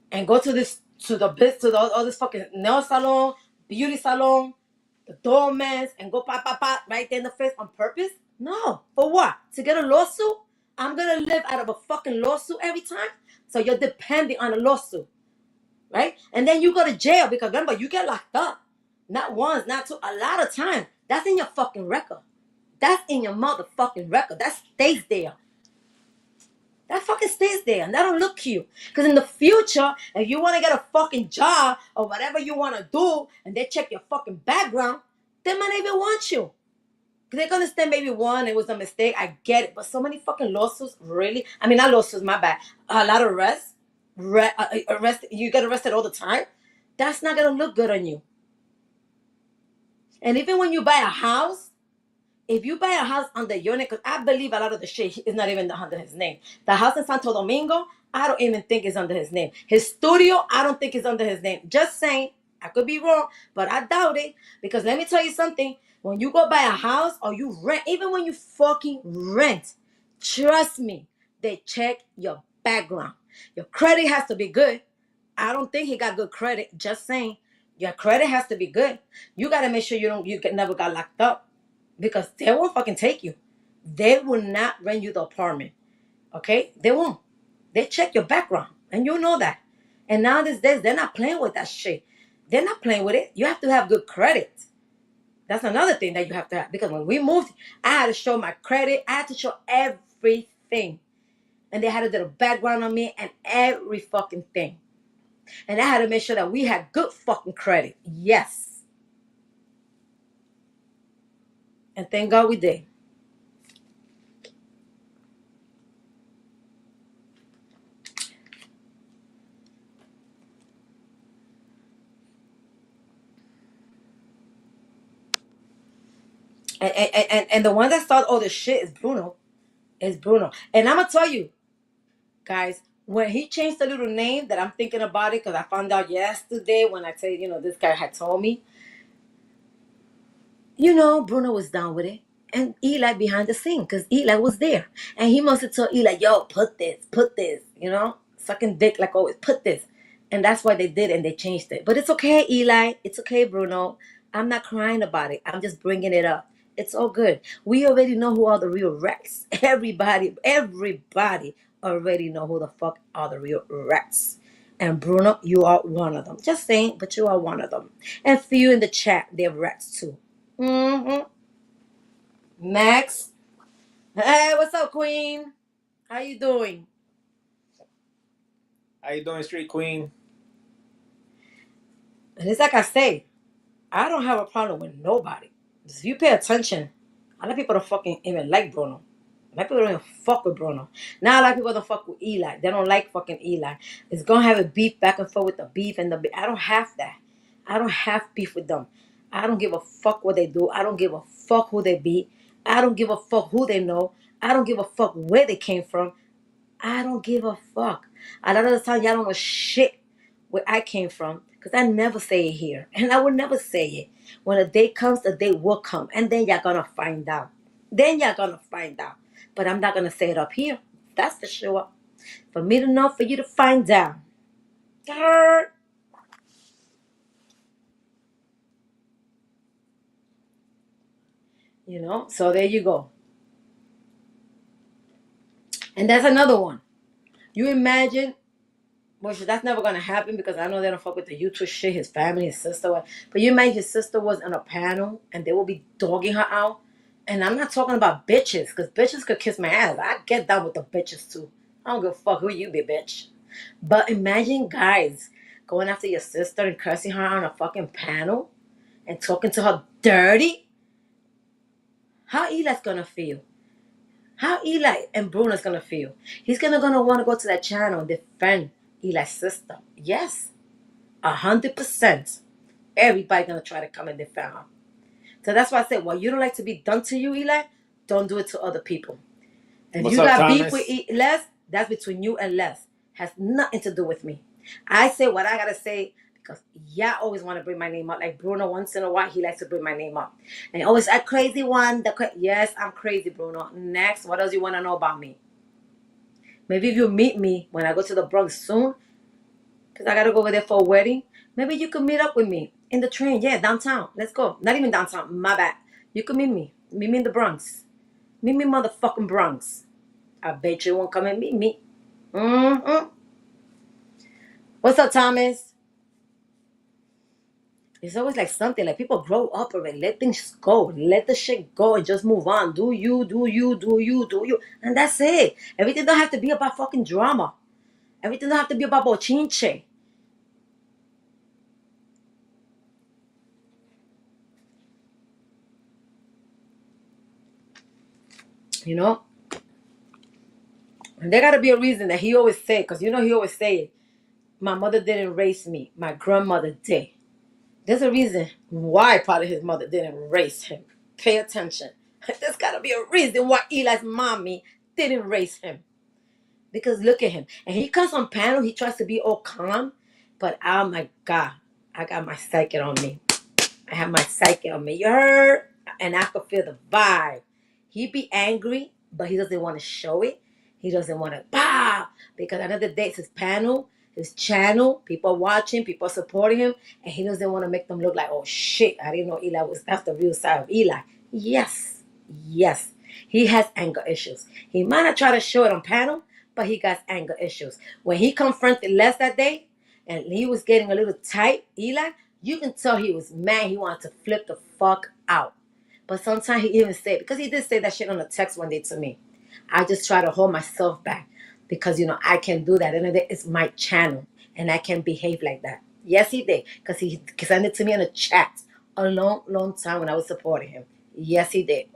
S1: and go to this, to the bit, to the, all this fucking nail salon, beauty salon, the doormans, and go pop, pop, pop right there in the face on purpose? No. For what? To get a lawsuit? I'm going to live out of a fucking lawsuit every time? So you're depending on a lawsuit, right? And then you go to jail because remember, you get locked up. Not once, not two, a lot of times. That's in your fucking record. That's in your motherfucking record. That stays there. That fucking stays there. And that don't look cute. Because in the future, if you want to get a fucking job or whatever you want to do, and they check your fucking background, they might not even want you. Because they're going to say maybe one, it was a mistake. I get it. But so many fucking lawsuits, really? I mean, not lawsuits, my bad. A lot of arrests. You get arrested all the time. That's not going to look good on you. And even when you buy a house, if you buy a house under your name, because I believe a lot of the shit is not even under his name. The house in Santo Domingo, I don't even think is under his name. His studio, I don't think is under his name. Just saying, I could be wrong, but I doubt it. Because let me tell you something. When you go buy a house or you rent, even when you fucking rent, trust me, they check your background. Your credit has to be good. I don't think he got good credit. Just saying, your credit has to be good. You got to make sure you never got locked up because they won't fucking take you. They will not rent you the apartment. Okay? They won't. They check your background. And you know that. And now these days, they're not playing with that shit. They're not playing with it. You have to have good credit. That's another thing that you have to have. Because when we moved, I had to show my credit. I had to show everything. And they had to do a background on me and every fucking thing. And I had to make sure that we had good fucking credit. Yes. And thank God we did. And the one that started all this shit is Bruno. It's Bruno. And I'm going to tell you, guys, when he changed the little name that I'm thinking about it, because I found out yesterday when I tell you, this guy had told me, Bruno was down with it. and Eli behind the scene because Eli was there. And he must have told Eli, yo, put this, sucking dick like always, put this. And that's why they did and they changed it. But it's okay, Eli. It's okay, Bruno. I'm not crying about it. I'm just bringing it up. It's all good. We already know who are the real Rex. Everybody already know who the fuck are the real Rex. And Bruno, you are one of them. Just saying, but you are one of them. And for you in the chat, they're Rex too. Mm-hmm. Next. Hey, what's up, Queen? How you doing?
S2: How you doing, Street Queen?
S1: And it's like I say, I don't have a problem with nobody. If you pay attention, a lot of people don't fucking even like Bruno. A lot of people don't even fuck with Bruno. Now a lot of people don't fuck with Eli. They don't like fucking Eli. It's gonna have a beef back and forth with the beef and the beef. I don't have that. I don't have beef with them. I don't give a fuck what they do. I don't give a fuck who they be. I don't give a fuck who they know. I don't give a fuck where they came from. I don't give a fuck. A lot of the time, y'all don't know shit where I came from because I never say it here. And I will never say it. When the day comes, the day will come. And then y'all gonna find out. Then y'all gonna find out. But I'm not gonna say it up here. That's for sure. For me to know, for you to find out. Grr. So there you go. And that's another one. You imagine. Well, that's never gonna happen because I know they don't fuck with the YouTube shit. His family, his sister. But you imagine his sister was on a panel and they will be dogging her out. And I'm not talking about bitches because bitches could kiss my ass. I get down with the bitches too. I don't give a fuck who you be, bitch. But imagine guys going after your sister and cursing her on a fucking panel and talking to her dirty. How Eli's gonna feel? How Eli and Bruno's gonna feel? He's gonna want to go to that channel and defend Eli's sister. Yes. 100%. Everybody gonna try to come and defend her. So that's why I said, well, you don't like to be done to you, Eli, don't do it to other people. If
S2: What's
S1: you
S2: up,
S1: got beef
S2: Thomas?
S1: with Les, that's between you and Les. Has nothing to do with me. I say what I gotta say because y'all always want to bring my name up. Like Bruno, once in a while, he likes to bring my name up. And always a crazy one. Yes, I'm crazy, Bruno. Next, what else you want to know about me? Maybe if you meet me when I go to the Bronx soon, because I gotta go over there for a wedding. Maybe you could meet up with me in the train. Yeah, downtown. Let's go. Not even downtown. My bad. You could meet me. Meet me in the Bronx. Meet me motherfucking Bronx. I bet you won't come and meet me. Mm-hmm. What's up, Thomas? It's always like something like people grow up already. Let things go. Let the shit go and just move on. Do you, do you, do you, do you. And that's it. Everything don't have to be about fucking drama. Everything don't have to be about bochinche. You know? And there gotta be a reason that he always say, because he always say it. My mother didn't raise me. My grandmother did. There's a reason why probably his mother didn't raise him. Pay attention. There's gotta be a reason why Eli's mommy didn't raise him. Because look at him. And he comes on panel, he tries to be all calm. But oh my God, I got my psyche on me. I have my psyche on me. You heard? And I could feel the vibe. He be angry, but he doesn't want to show it. He doesn't want to because another day it's his panel, his channel. People are watching, people are supporting him, and he doesn't want to make them look like, oh shit, I didn't know Eli was. That's the real side of Eli. Yes, yes, he has anger issues. He might not try to show it on panel, but he got anger issues. When he confronted Les that day, and he was getting a little tight, Eli, you can tell he was mad. He wanted to flip the fuck out. But sometimes he even said, because he did say that shit on a text one day to me. I just try to hold myself back because, I can do that. And it's my channel and I can behave like that. Yes, he did. Because he sent it to me in a chat a long, long time when I was supporting him. Yes, he did.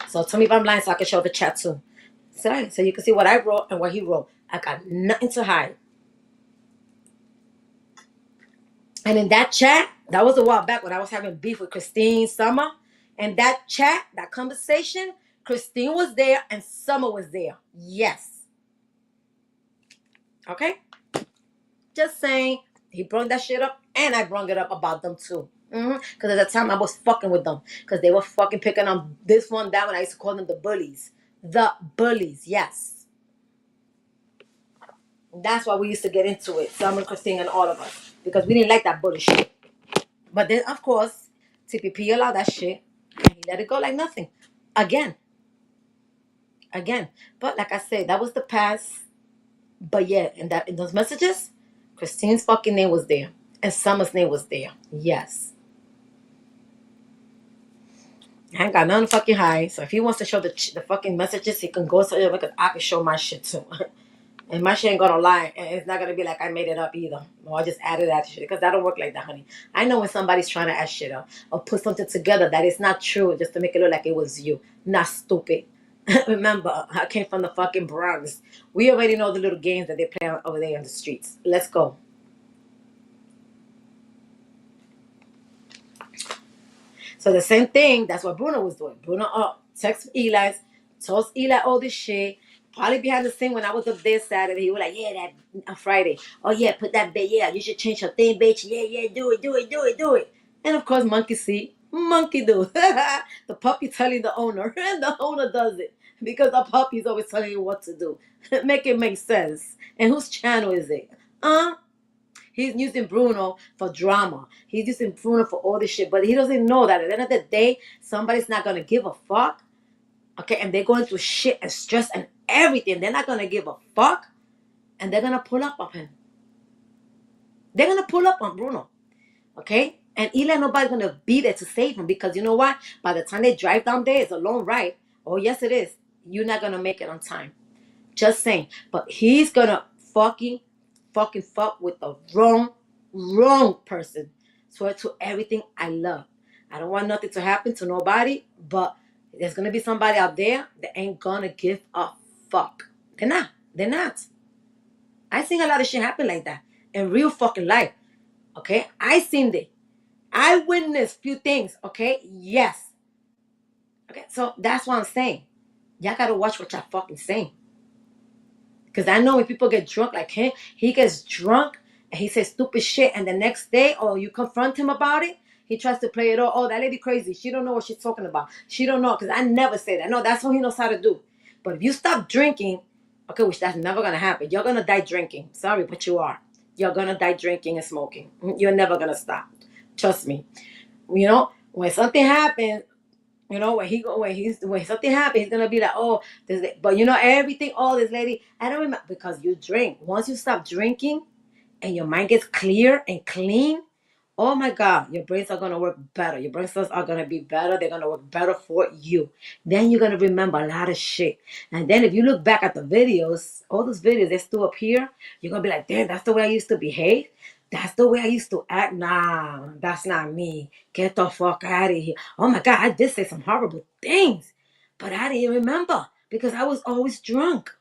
S1: So tell me if I'm lying so I can show the chat too. So you can see what I wrote and what he wrote. I got nothing to hide. And in that chat, that was a while back when I was having beef with Christine Summer. And that chat, that conversation, Christine was there and Summer was there. Yes. Okay? Just saying, he brought that shit up and I brought it up about them too. Because at the time I was fucking with them. Because they were fucking picking on this one, that one. I used to call them the bullies. The bullies, yes. That's why we used to get into it. Summer, Christine, and all of us. Because we didn't like that bully shit. But then, of course, TPP allowed that shit. And he let it go like nothing. Again. But like I said, that was the past. But yeah, in those messages, Christine's fucking name was there. And Summer's name was there. Yes. I ain't got none fucking high. So if he wants to show the fucking messages, he can go so because I can show my shit too. And my shit ain't gonna lie. And it's not gonna be like I made it up either. No, I just added that shit. Because that don't work like that, honey. I know when somebody's trying to add shit up or put something together that is not true just to make it look like it was you. Not stupid. Remember, I came from the fucking Bronx. We already know the little games that they play over there in the streets. Let's go. So the same thing, that's what Bruno was doing. Bruno text Eli, told Eli all this shit. Probably behind the scene when I was up there Saturday, he was like, yeah, that Friday. Oh yeah, put that bitch. Yeah, you should change your thing, bitch. Yeah, do it. And of course, monkey see, monkey do. The puppy telling the owner, and the owner does it because the puppy's always telling you what to do. Make it make sense. And whose channel is it? He's using Bruno for drama. He's using Bruno for all this shit. But he doesn't know that at the end of the day, somebody's not going to give a fuck. Okay? And they're going through shit and stress and everything. They're not going to give a fuck. And they're going to pull up on him. They're going to pull up on Bruno. Okay? And Eli, nobody's going to be there to save him. Because you know what? By the time they drive down there, it's a long ride. Oh, yes, it is. You're not going to make it on time. Just saying. But he's going to fucking fuck with the wrong person. Swear to everything I love. I don't want nothing to happen to nobody, but there's gonna be somebody out there that ain't gonna give a fuck. They're not. I seen a lot of shit happen like that in real fucking life. Okay? I seen it. I witnessed few things. Okay? Yes. Okay, so that's what I'm saying. Y'all gotta watch what y'all fucking saying. Because I know when people get drunk like him, he gets drunk and he says stupid shit. And the next day, you confront him about it, he tries to play it all. Oh, that lady crazy. She don't know what she's talking about. She don't know. Because I never say that. No, that's what he knows how to do. But if you stop drinking, okay, which that's never going to happen. You're going to die drinking. Sorry, but you are. You're going to die drinking and smoking. You're never going to stop. Trust me. You know, when something happens, you know, when something happens, he's gonna be like, oh, but you know everything. Oh, this lady, I don't remember because you drink. Once you stop drinking, and your mind gets clear and clean, oh my God, your brains are gonna work better. Your brain cells are gonna be better. They're gonna work better for you. Then you're gonna remember a lot of shit. And then if you look back at the videos, all those videos they're still up here, you're gonna be like, damn, that's the way I used to behave. That's the way I used to act. Nah, that's not me. Get the fuck out of here. Oh my God, I did say some horrible things, but I didn't remember because I was always drunk.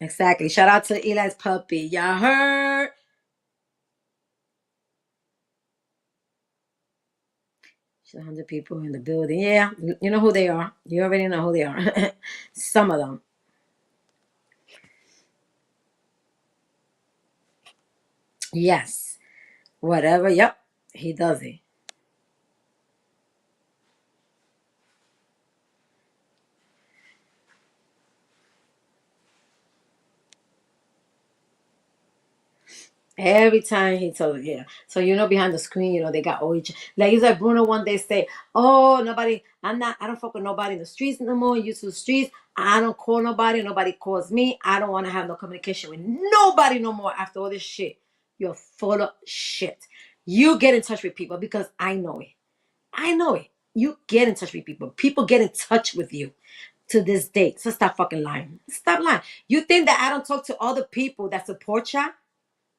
S1: Exactly. Shout out to Eli's puppy. Y'all heard? She's 100 people in the building. Yeah, you know who they are. You already know who they are. Some of them. Yes. Whatever. Yep. He does it. Every time he told it, yeah. So you know, behind the screen, you know, they got all each like it's like Bruno one day say, oh, nobody, I don't fuck with nobody in the streets no more. You to the streets, I don't call nobody calls me. I don't want to have no communication with nobody no more after all this shit. You're full of shit. You get in touch with people because I know it. I know it. You get in touch with people. People get in touch with you to this day. So stop fucking lying. Stop lying. You think that I don't talk to other people that support you?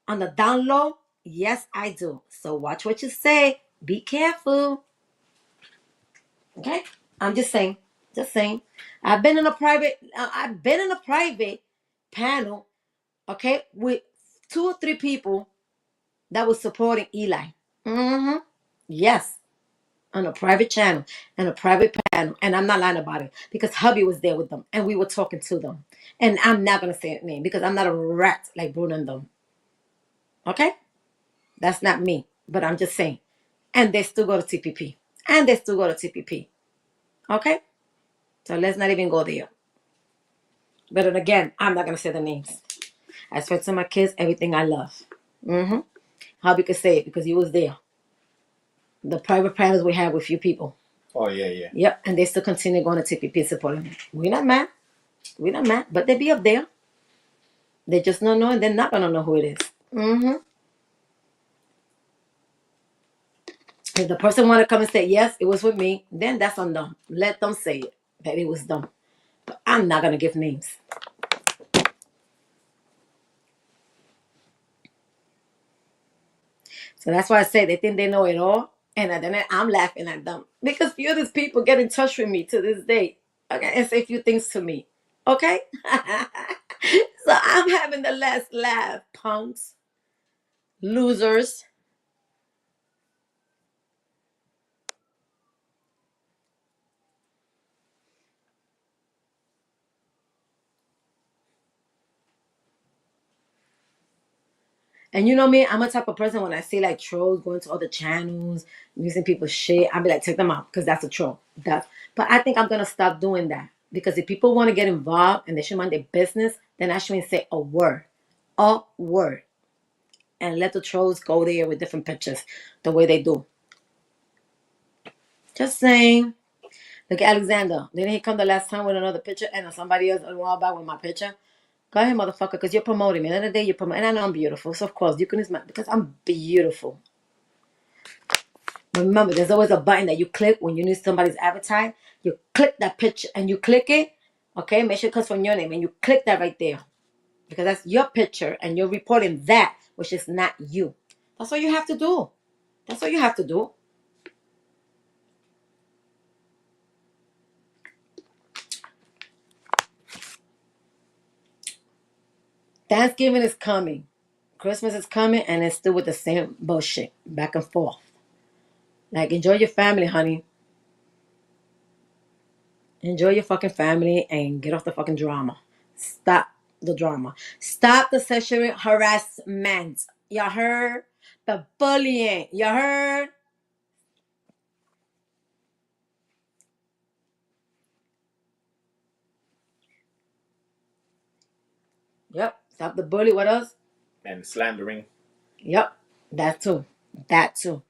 S1: On the down low, yes, I do. So watch what you say. Be careful. Okay? I'm just saying. Just saying. I've been in a private panel, okay, with 2 or 3 people that was supporting Eli. Mm-hmm. Yes. on a private channel and a private panel, and I'm not lying about it because hubby was there with them and we were talking to them. And I'm not gonna say a name because I'm not a rat like Bruno and them. Okay? That's not me. But I'm just saying. And they still go to TPP. And they still go to TPP. Okay? So let's not even go there. But then again, I'm not gonna say the names. I swear to my kids, everything I love. Mm-hmm. Hubby could say it because he was there. The private panels we had with few people.
S2: Oh, yeah, yeah.
S1: Yep, and they still continue going to TPP supporting them. We're not mad. We're not mad. But they be up there. They just don't know and they're not gonna know who it is. Mm-hmm. If the person want to come and say, yes, it was with me, then that's on them. Let them say it, that it was them. But I'm not going to give names. So that's why I say they think they know it all. And then I'm laughing at them. Because few of these people get in touch with me to this day. Okay, and say a few things to me. Okay? So I'm having the last laugh, punks, losers. And you know me, I'm a type of person when I see like trolls going to other channels, using people's shit, I'll be like, take them out because that's a troll. But I think I'm gonna stop doing that because if people want to get involved and they should mind their business, then I shouldn't say a word, and let the trolls go there with different pictures the way they do. Just saying. Look at Alexander. Didn't he come the last time with another picture and somebody else a while back with my picture? Go ahead, motherfucker, because you're promoting me. At the end of the day, you're promoting, and I know I'm beautiful, so of course you can use my because I'm beautiful. Remember, there's always a button that you click when you need somebody's avatar. You click that picture and you click it. Okay, make sure it comes from your name and you click that right there. Because that's your picture and you're reporting that, which is not you. That's all you have to do. That's all you have to do. Thanksgiving is coming. Christmas is coming and it's still with the same bullshit. Back and forth. Like, enjoy your family, honey. Enjoy your fucking family and get off the fucking drama. Stop the drama. Stop the sexual harassment. You heard? The bullying. You heard? Yep. Stop the bully. What else?
S2: And slandering.
S1: Yep. That too. That too.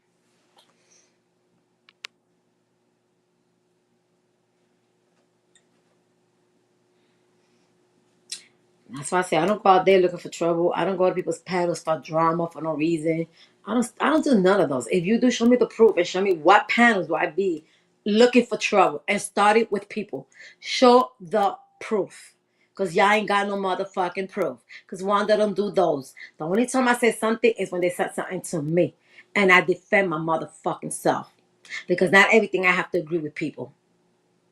S1: That's why I say I don't go out there looking for trouble. I don't go to people's panels start drama for no reason. I don't do none of those. If you do, show me the proof and show me what panels do I be looking for trouble and start it with people. Show the proof. Cause y'all ain't got no motherfucking proof. Cause Wanda don't do those. The only time I say something is when they said something to me. And I defend my motherfucking self. Because not everything I have to agree with people.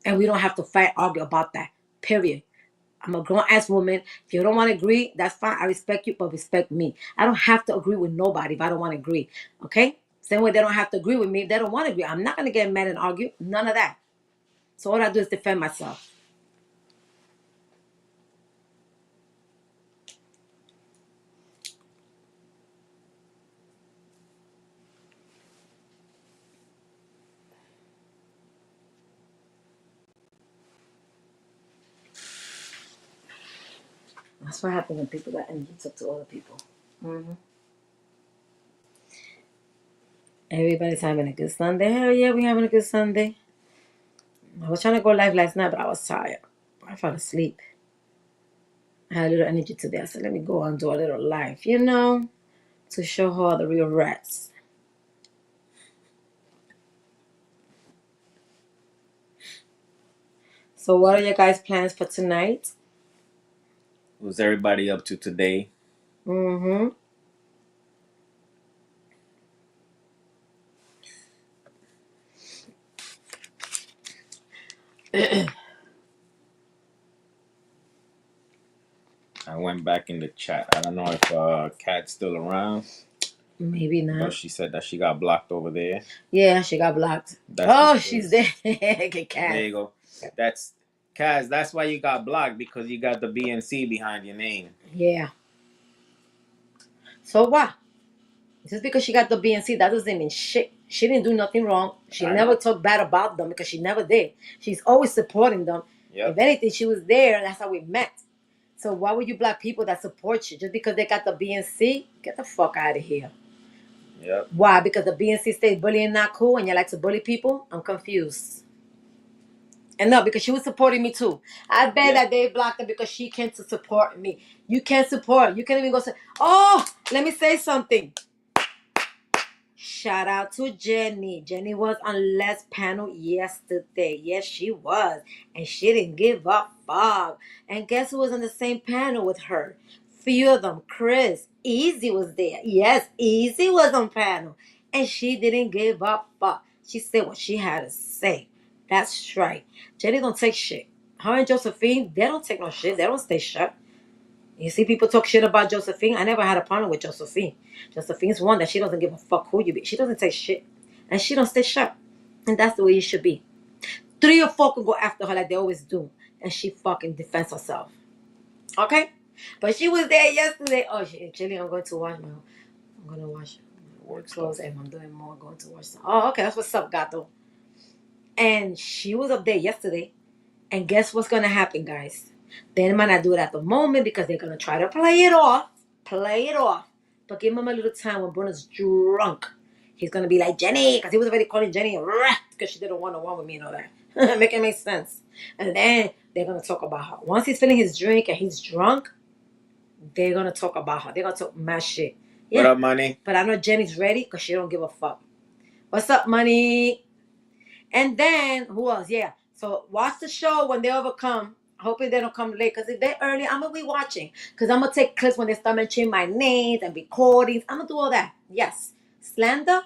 S1: And we don't have to fight, argue about that. Period. I'm a grown ass woman. If you don't want to agree, that's fine. I respect you, but respect me. I don't have to agree with nobody if I don't want to agree. Okay? Same way they don't have to agree with me if they don't want to agree. I'm not going to get mad and argue. None of that. So all I do is defend myself. That's what happens when people got energy to talk to other people. Mm-hmm. Everybody's having a good Sunday. Hell yeah, we having a good Sunday. I was trying to go live last night, but I was tired. I fell asleep. I had a little energy today. I said, let me go and do a little live, to show her the real rats. So what are your guys' plans for tonight?
S2: What's everybody up to today?
S1: Mm-hmm.
S2: I went back in the chat. I don't know if Cat's still around.
S1: Maybe
S2: But
S1: not.
S2: she said that she got blocked over there.
S1: Yeah, she got blocked.
S2: That's
S1: Oh, she's
S2: because
S1: there. Get
S2: there
S1: cat.
S2: you go. That's Kaz. That's why you got blocked, because you got the BNC behind your name.
S1: Yeah. So what? Just because she got the BNC, that doesn't mean shit. She didn't do nothing wrong. She
S2: I
S1: never
S2: know.
S1: talked bad about them because she never did. She's always supporting them. If
S2: Yep.
S1: anything, she was there, and that's how we met. So why would you block people that support you just because they got the BNC? Get the fuck out of here.
S2: Yep.
S1: Why? Because the BNC states bullying not cool and you like to bully people? I'm confused. And no, because she was supporting me too. I bet
S2: Yeah.
S1: that they blocked her because she came to support me. You can't support. You can't even go say, oh, let me say something. Shout out to Jenny. Jenny was on Les panel yesterday. Yes, she was. And she didn't give up fuck. And guess who was on the same panel with her? Few of them. Chris. Easy was there. Yes, Easy was on panel. And she didn't give up fuck. She said what she had to say. That's right. Jenny don't take shit. Her and Josephine, they don't take no shit. They don't stay shut. You see people talk shit about Josephine. I never had a problem with Josephine. Josephine's one that she doesn't give a fuck who you be. She doesn't take shit. And she don't stay shut. And that's the way you should be. 3 or 4 could go after her like they always do. And she fucking defends herself. Okay? But she was there yesterday. Oh shit, Chili, I'm going to watch my I'm gonna watch
S2: Work
S1: clothes
S2: stuff.
S1: and I'm doing more. I'm going to watch some. Oh, okay, that's what's up, Gato. And she was up there yesterday. And guess what's gonna happen, guys? They might not do it at the moment because they're gonna try to play it off. Play it off. But give him a little time when Bruno's drunk. He's gonna be like Jenny, because he was already calling Jenny a rat because she did a one-on-one with me and all that. Make it make sense. And then they're gonna talk about her. Once he's feeling his drink and he's drunk, they're gonna talk about her. They're gonna talk mad shit.
S2: What
S1: Yeah.
S2: up, money?
S1: But I know Jenny's ready because she don't give a fuck. What's up, money? And then who else? Yeah. So watch the show when they overcome. Hoping they don't come late. Because if they're early, I'm gonna be watching. Because I'm gonna take clips when they start mentioning my names and recordings. I'm gonna do all that. Yes. Slander?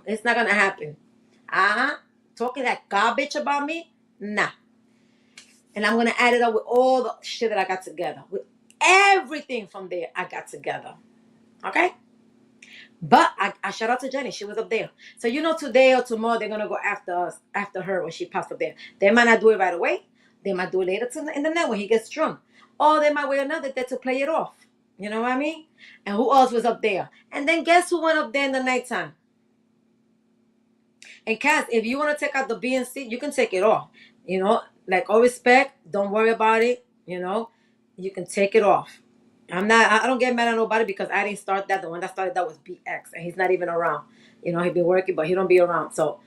S1: It's not gonna happen. Talking that garbage about me? Nah. And I'm gonna add it up with all the shit that I got together. With everything from there I got together. Okay? But I shout out to Jenny. She was up there. So today or tomorrow they're gonna go after us, after her when she passed up there. They might not do it right away. They might do it later in the night when he gets drunk. Or they might wait another day to play it off. You know what I mean? And who else was up there? And then guess who went up there in the nighttime? And Cass, if you want to take out the BNC, you can take it off. Like all respect, don't worry about it. You can take it off. I don't get mad at nobody because I didn't start that. The one that started that was BX, and he's not even around. He been working, but he don't be around. So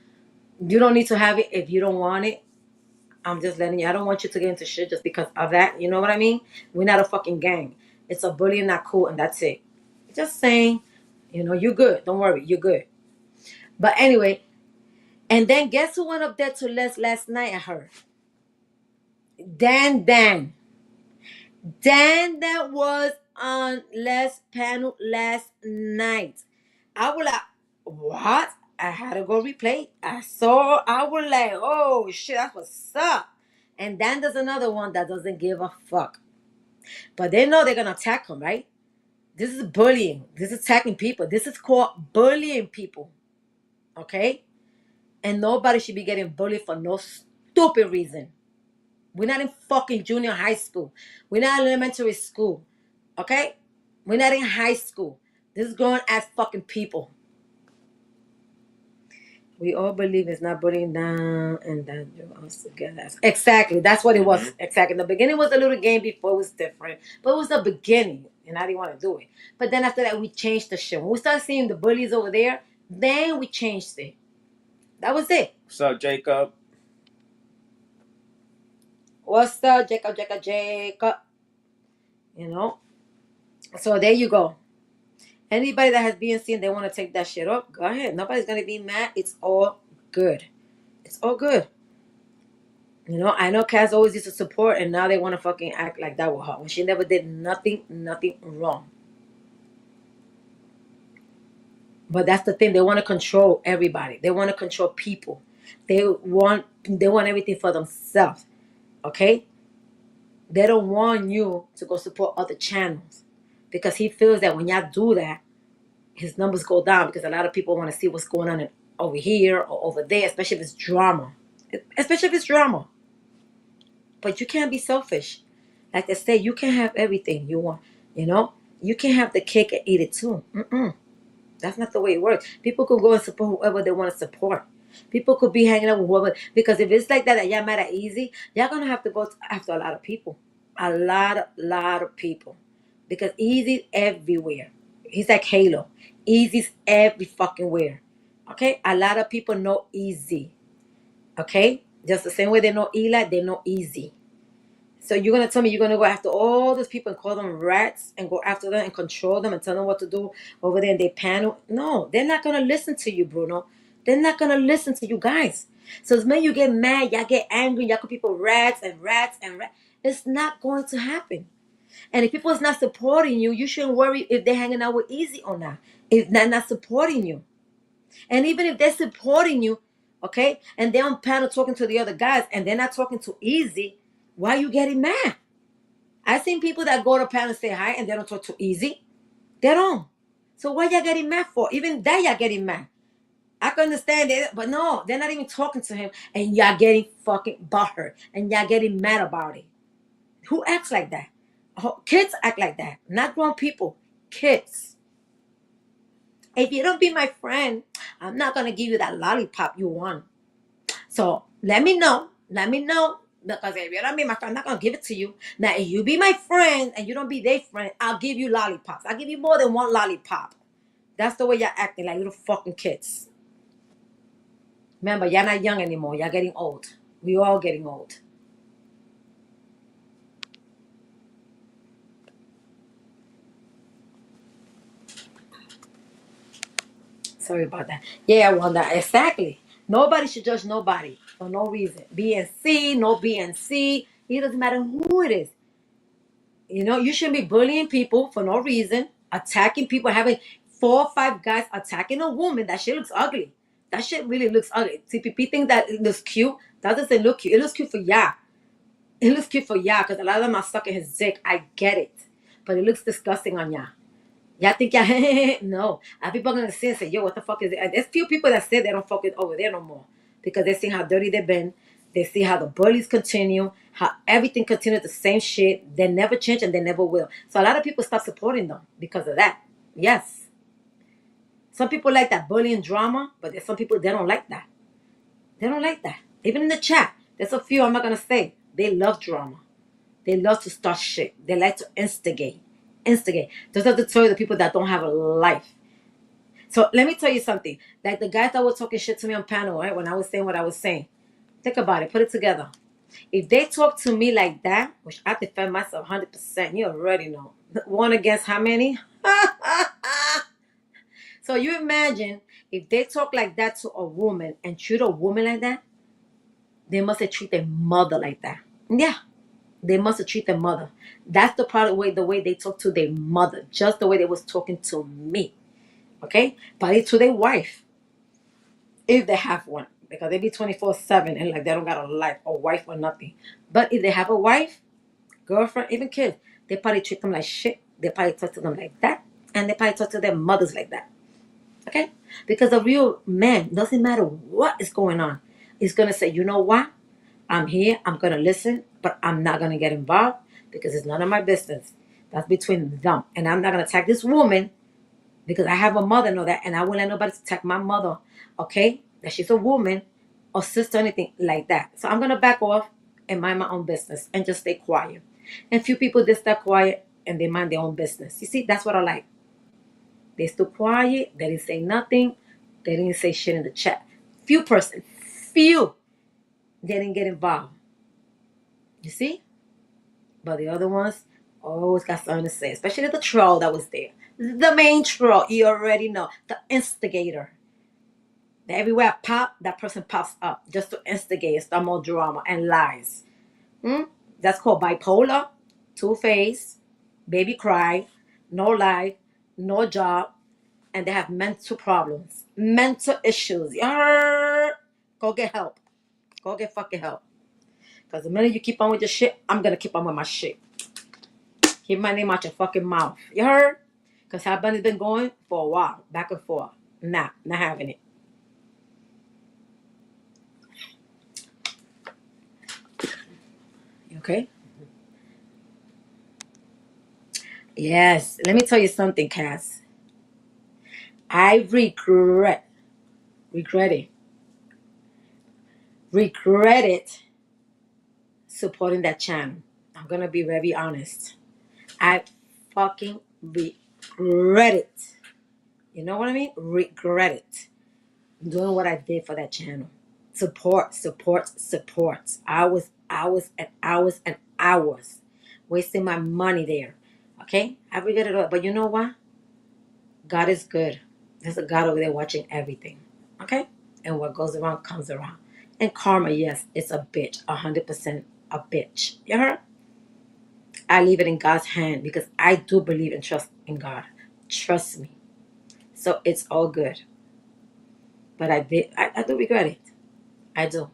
S1: you don't need to have it if you don't want it. I'm just letting you. I don't want you to get into shit just because of that. You know what I mean? We're not a fucking gang. It's a bullying, not cool, and that's it. Just saying. You're good. Don't worry, you're good. But anyway, and then guess who went up there to Les last night? I heard Dan. Dan that was on Les panel last night. I was like, what? I had to go replay. I was like, oh shit, that's what's up. And then there's another one that doesn't give a fuck. But they know they're gonna attack him, right? This is bullying. This is attacking people. This is called bullying people. Okay? And nobody should be getting bullied for no stupid reason. We're not in fucking junior high school. We're not in elementary school. Okay? We're not in high school. This is grown ass fucking people. We all believe it's not bullying down and that drew us together. Exactly. That's what it was. Exactly. The beginning was a little game before it was different. But it was the beginning. And I didn't want to do it. But then after that, we changed the shit. When we started seeing the bullies over there, then we changed it. That was it.
S2: What's up, Jacob?
S1: What's up, Jacob? So there you go. Anybody that has BNC and they want to take that shit up, go ahead. Nobody's going to be mad. It's all good. It's all good. I know Cass always used to support and now they want to fucking act like that with her when she never did nothing wrong. But that's the thing. They want to control everybody. They want to control people. They want everything for themselves. Okay? They don't want you to go support other channels because he feels that when y'all do that, his numbers go down because a lot of people want to see what's going on over here or over there, especially if it's drama. Especially if it's drama. But you can't be selfish. Like they say, you can have everything you want. You know, you can have the cake and eat it too. That's not the way it works. People could go and support whoever they want to support. People could be hanging out with whoever. Because if it's like that y'all mad at Easy, y'all gonna have to go after a lot of people. A lot of people. Because Easy's everywhere. He's like Halo. Easy's every fucking where. Okay? A lot of people know Easy. Okay? Just the same way they know Eli, they know Easy. So you're gonna tell me you're gonna go after all those people and call them rats and go after them and control them and tell them what to do over there in their panel? No, they're not gonna listen to you, Bruno. They're not gonna listen to you guys. So it's when you get mad, y'all get angry, y'all call people rats and rats and rats. It's not going to happen. And if people is not supporting you, you shouldn't worry if they're hanging out with Easy or not. If they're not supporting you. And even if they're supporting you, okay, and they're on panel talking to the other guys and they're not talking to Easy, why are you getting mad? I've seen people that go to panel and say hi and they don't talk to Easy. They don't. So why y'all getting mad for? Even that y'all getting mad. I can understand it, but no, they're not even talking to him and y'all getting fucking butthurt and y'all getting mad about it. Who acts like that? Kids act like that, not grown people. Kids. If you don't be my friend, I'm not gonna give you that lollipop you want. So let me know. Let me know. Because if you don't be my friend, I'm not gonna give it to you. Now, if you be my friend and you don't be their friend, I'll give you lollipops. I'll give you more than one lollipop. That's the way you're acting, like little fucking kids. Remember, you're not young anymore. You're getting old. We all getting old. Sorry about that. Yeah, Wanda. Exactly. Nobody should judge nobody for no reason. BNC, no BNC. It doesn't matter who it is. You know, you shouldn't be bullying people for no reason, attacking people, having 4 or 5 guys attacking a woman. That shit looks ugly. That shit really looks ugly. CPP thinks that it looks cute. That doesn't look cute. It looks cute for ya. It looks cute for ya because a lot of them are sucking his dick. I get it. But it looks disgusting on ya. Y'all think y'all, no. And people are going to say and say, yo, what the fuck is it? And there's few people that say they don't fuck it over there no more because they see how dirty they've been. They see how the bullies continue, how everything continues the same shit. They never change and they never will. So a lot of people stop supporting them because of that. Yes. Some people like that bullying drama, but there's some people they don't like that. They don't like that. Even in the chat, there's a few I'm not going to say. They love drama. They love to start shit. They like to instigate. Those are the people that don't have a life. So let me tell you something. Like the guys that were talking shit to me on panel, right? When I was saying what I was saying. Think about it. Put it together. If they talk to me like that, which I defend myself 100%, you already know. One against how many? So you imagine if they talk like that to a woman and treat a woman like that, they must have treated their mother like that. Yeah. They must have treated their mother. That's the part of the way they talk to their mother. Just the way they was talking to me. Okay? But it's to their wife. If they have one. Because they be 24/7 and like they don't got a life or wife or nothing. But if they have a wife, girlfriend, even kids, they probably treat them like shit. They probably talk to them like that. And they probably talk to their mothers like that. Okay? Because a real man, doesn't matter what is going on, is going to say, you know what? I'm here. I'm going to listen. But I'm not going to get involved because it's none of my business. That's between them. And I'm not going to attack this woman because I have a mother, know that. And I won't let nobody attack my mother. Okay? That she's a woman or sister, anything like that. So I'm going to back off and mind my own business and just stay quiet. And few people just stay quiet and they mind their own business. You see, that's what I like. They still quiet. They didn't say nothing. They didn't say shit in the chat. Few, they didn't get involved. You see? But the other ones always got something to say. Especially the troll that was there. The main troll, you already know. The instigator. Everywhere I pop, that person pops up just to instigate, start more drama and lies. That's called bipolar, two-faced, baby cry, no life, no job, and they have mental problems, mental issues. Go get help. Go get fucking help. Because the minute you keep on with your shit, I'm going to keep on with my shit. Keep my name out your fucking mouth. You heard? Because Hot Bunny's been going for a while, back and forth. Nah, not having it. Okay? Yes. Let me tell you something, Cass. I regret it, regretted supporting that channel. I'm gonna be very honest. I fucking regret it. You know what I mean? Regret it. Doing what I did for that channel. Support, support, support. Hours and hours and hours. Wasting my money there. Okay? I regret it all. But you know what? God is good. There's a God over there watching everything. Okay? And what goes around comes around. And karma, yes, it's a bitch. 100% a bitch. You heard? I leave it in God's hand because I do believe and trust in God. Trust me. So it's all good. But I do regret it. I do.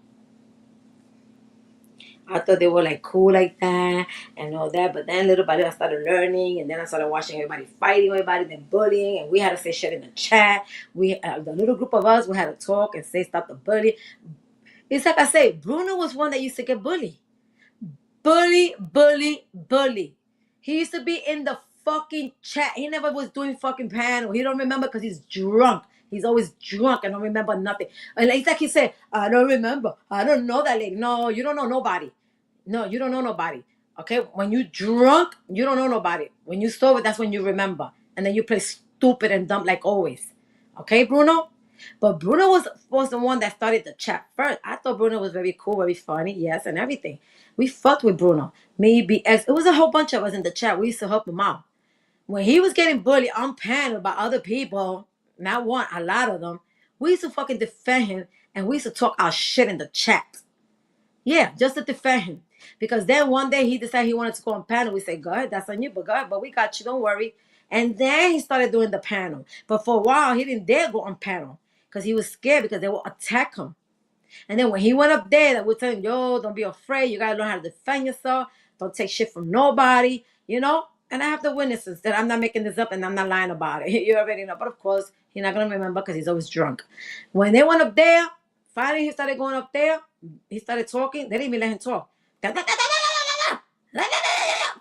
S1: I thought they were like cool like that and all that, but then little by little I started learning, and then I started watching everybody fighting everybody, then bullying, and we had to say shit in the chat. We the little group of us, we had to talk and say stop the bully. It's like I say, Bruno was one that used to get bullied. Bully, bully, bully. He used to be in the fucking chat. He never was doing fucking panel. He don't remember because he's drunk. He's always drunk and don't remember nothing. And it's like he said, I don't remember. I don't know that lady. No, you don't know nobody. No, you don't know nobody. Okay? When you drunk, you don't know nobody. When you sober, that's when you remember. And then you play stupid and dumb like always. Okay, Bruno? But Bruno was the one that started the chat first. I thought Bruno was very cool, very funny, yes, and everything. We fucked with Bruno. Me, BX. It was a whole bunch of us in the chat. We used to help him out. When he was getting bullied on panel by other people, not one, a lot of them, we used to fucking defend him, and we used to talk our shit in the chat. Yeah, just to defend him. Because then one day he decided he wanted to go on panel. We said, go ahead, that's on you, but go ahead, but we got you, don't worry. And then he started doing the panel. But for a while, he didn't dare go on panel because he was scared because they would attack him. And then when he went up there, that we're telling him, yo, don't be afraid. You got to learn how to defend yourself. Don't take shit from nobody, you know? And I have the witnesses that I'm not making this up and I'm not lying about it. You already know. But of course, he's not going to remember because he's always drunk. When they went up there, finally he started going up there. He started talking. They didn't even let him talk.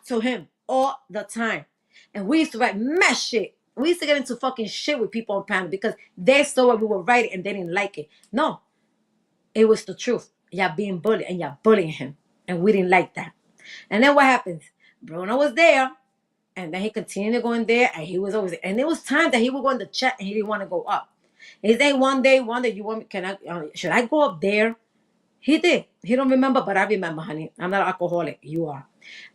S1: To him all the time. And we used to write mess shit. We used to get into fucking shit with people on panel because they saw what we were writing and they didn't like it. No, it was the truth. Y'all being bullied and y'all bullying him. And we didn't like that. And then what happens? Bruno was there. And then he continued going there. And he was always there. And there was time that he would go in the chat and he didn't want to go up. He said one day, you want me, should I go up there? He did. He don't remember, but I remember, honey. I'm not an alcoholic. You are.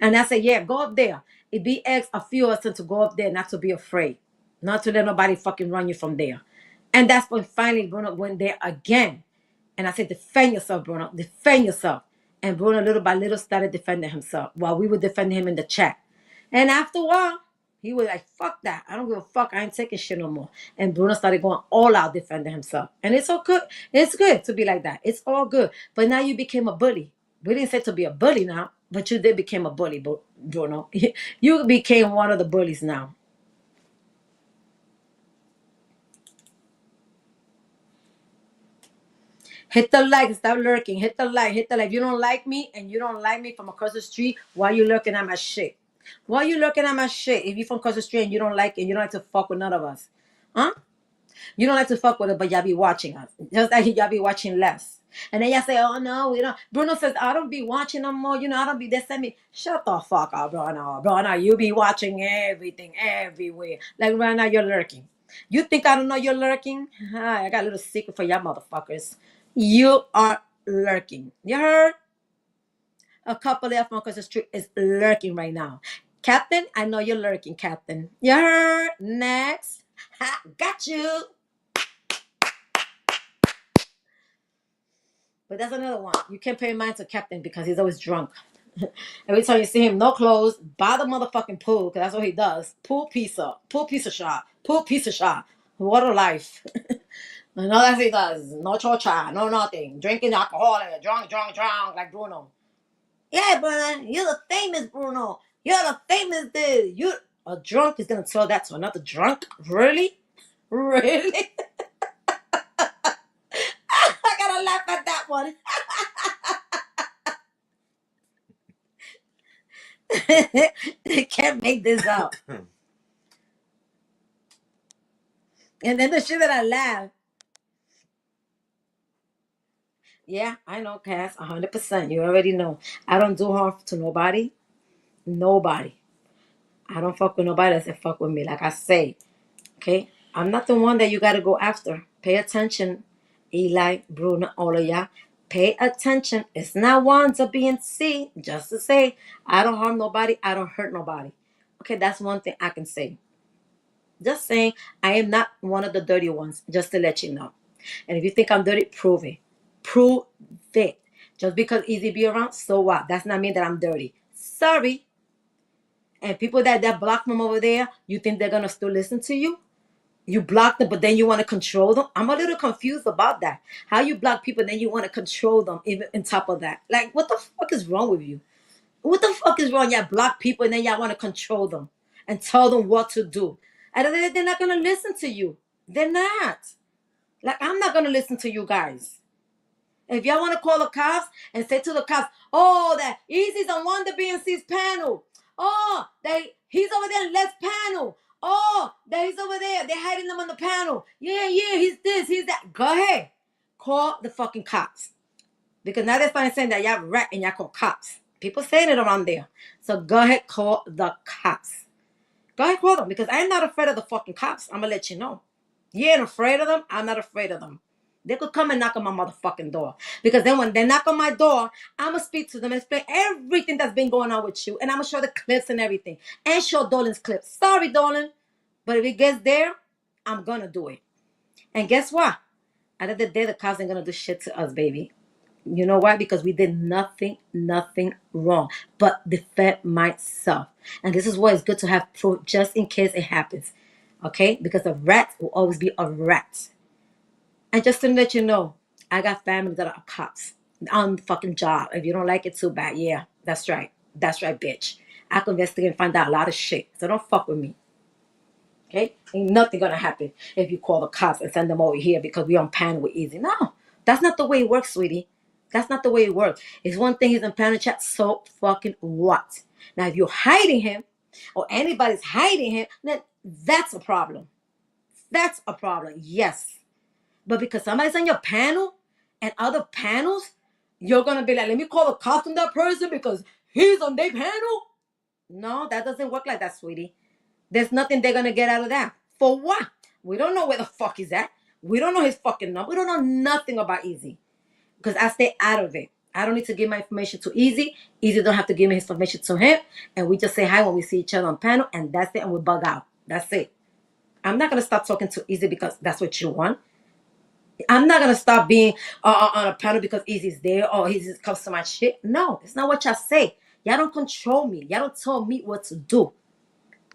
S1: And I said, yeah, go up there. It be asked a few of us to go up there, not to be afraid. Not to let nobody fucking run you from there. And that's when finally Bruno went there again. And I said, defend yourself, Bruno. Defend yourself. And Bruno, little by little, started defending himself while we were defending him in the chat. And after a while, he was like, fuck that. I don't give a fuck. I ain't taking shit no more. And Bruno started going all out defending himself. And it's all good. It's good to be like that. It's all good. But now you became a bully. We didn't say to be a bully now, but you did become a bully, Bruno. You became one of the bullies now. Hit the like, stop lurking. Hit the like, hit the like. If you don't like me and you don't like me from across the street, why you looking at my shit? Why you looking at my shit? If you from across the street and you don't like it, you don't like to fuck with none of us. Huh? You don't like to fuck with it, but y'all be watching us. Just like y'all be watching less. And then y'all say, oh no, we don't. Bruno says, I don't be watching no more. You know, I don't be, they send me. Shut the fuck up, Bruno. Bruno, you be watching everything, everywhere. Like right now, you're lurking. You think I don't know you're lurking? I got a little secret for y'all motherfuckers. You are lurking. You heard? A couple left on the street is lurking right now. Captain, I know you're lurking, Captain. You heard? Next. Ha, got you. But that's another one. You can't pay mind to Captain because he's always drunk. Every time you see him, no clothes, by the motherfucking pool, because that's what he does. Pool pizza, pool pizza shot, pool pizza shot. What a life. No, that's what he does. No chocha, no nothing. Drinking alcohol, drunk, like Bruno. Yeah, Bruno, you're the famous Bruno. You're the famous dude. A drunk is gonna tell that to another drunk? Really? Really? I gotta laugh at that one. They can't make this up. And then the shit that I laugh. Yeah, I know, Cass, 100%. You already know. I don't do harm to nobody. Nobody. I don't fuck with nobody that say fuck with me. Like I say, okay? I'm not the one that you gotta go after. Pay attention, Eli, Bruno, all of y'all. Pay attention. It's not one to B and C. Just to say, I don't harm nobody. I don't hurt nobody. Okay, that's one thing I can say. Just saying, I am not one of the dirty ones. Just to let you know. And if you think I'm dirty, prove it. Prove it. Just because Easy be around, so what? That's not mean that I'm dirty. Sorry. And people that block them over there, you think they're gonna still listen to you? You block them, but then you want to control them. I'm a little confused about that. How you block people, then you want to control them, even on top of that. Like, what the fuck is wrong with you? What the fuck is wrong? Y'all block people, and then y'all want to control them and tell them what to do. And they're not gonna listen to you. They're not. Like, I'm not gonna listen to you guys. If y'all want to call the cops and say to the cops, "Oh, that Easy's on one of the BNC's panel. Oh, he's over there in Les panel. Oh, that he's over there. They're hiding them on the panel. Yeah, he's this, he's that." Go ahead. Call the fucking cops. Because now they're starting saying that y'all rat and y'all call cops. People saying it around there. So go ahead, call the cops. Go ahead, call them. Because I'm not afraid of the fucking cops. I'm going to let you know. You ain't afraid of them. I'm not afraid of them. They could come and knock on my motherfucking door. Because then when they knock on my door, I'm going to speak to them and explain everything that's been going on with you. And I'm going to show the clips and everything. And show Dolan's clips. Sorry, Dolan. But if it gets there, I'm going to do it. And guess what? At the end of the day, the cops ain't going to do shit to us, baby. You know why? Because we did nothing wrong but defend myself. And this is why it's good to have proof just in case it happens. Okay? Because a rat will always be a rat. And just to let you know, I got family that are cops on the fucking job. If you don't like it, too bad. Yeah, that's right. That's right, bitch. I can investigate and find out a lot of shit. So don't fuck with me. Okay? Ain't nothing gonna happen if you call the cops and send them over here because we on panel with Easy. No, that's not the way it works, sweetie. That's not the way it works. It's one thing he's in panel chat, so fucking what? Now, if you're hiding him or anybody's hiding him, then that's a problem. That's a problem, yes. But because somebody's on your panel and other panels, you're gonna be like, let me call the cops on that person because he's on their panel? No, that doesn't work like that, sweetie. There's nothing they're gonna get out of that. For what? We don't know where the fuck he's at. We don't know his fucking number. We don't know nothing about Easy. Because I stay out of it. I don't need to give my information to Easy. Easy don't have to give me his information to him. And we just say hi when we see each other on panel, and that's it, and we bug out. That's it. I'm not gonna stop talking to Easy because that's what you want. I'm not gonna stop being on a panel because Easy's there or Easy comes to my shit. No, it's not what y'all say. Y'all don't control me. Y'all don't tell me what to do.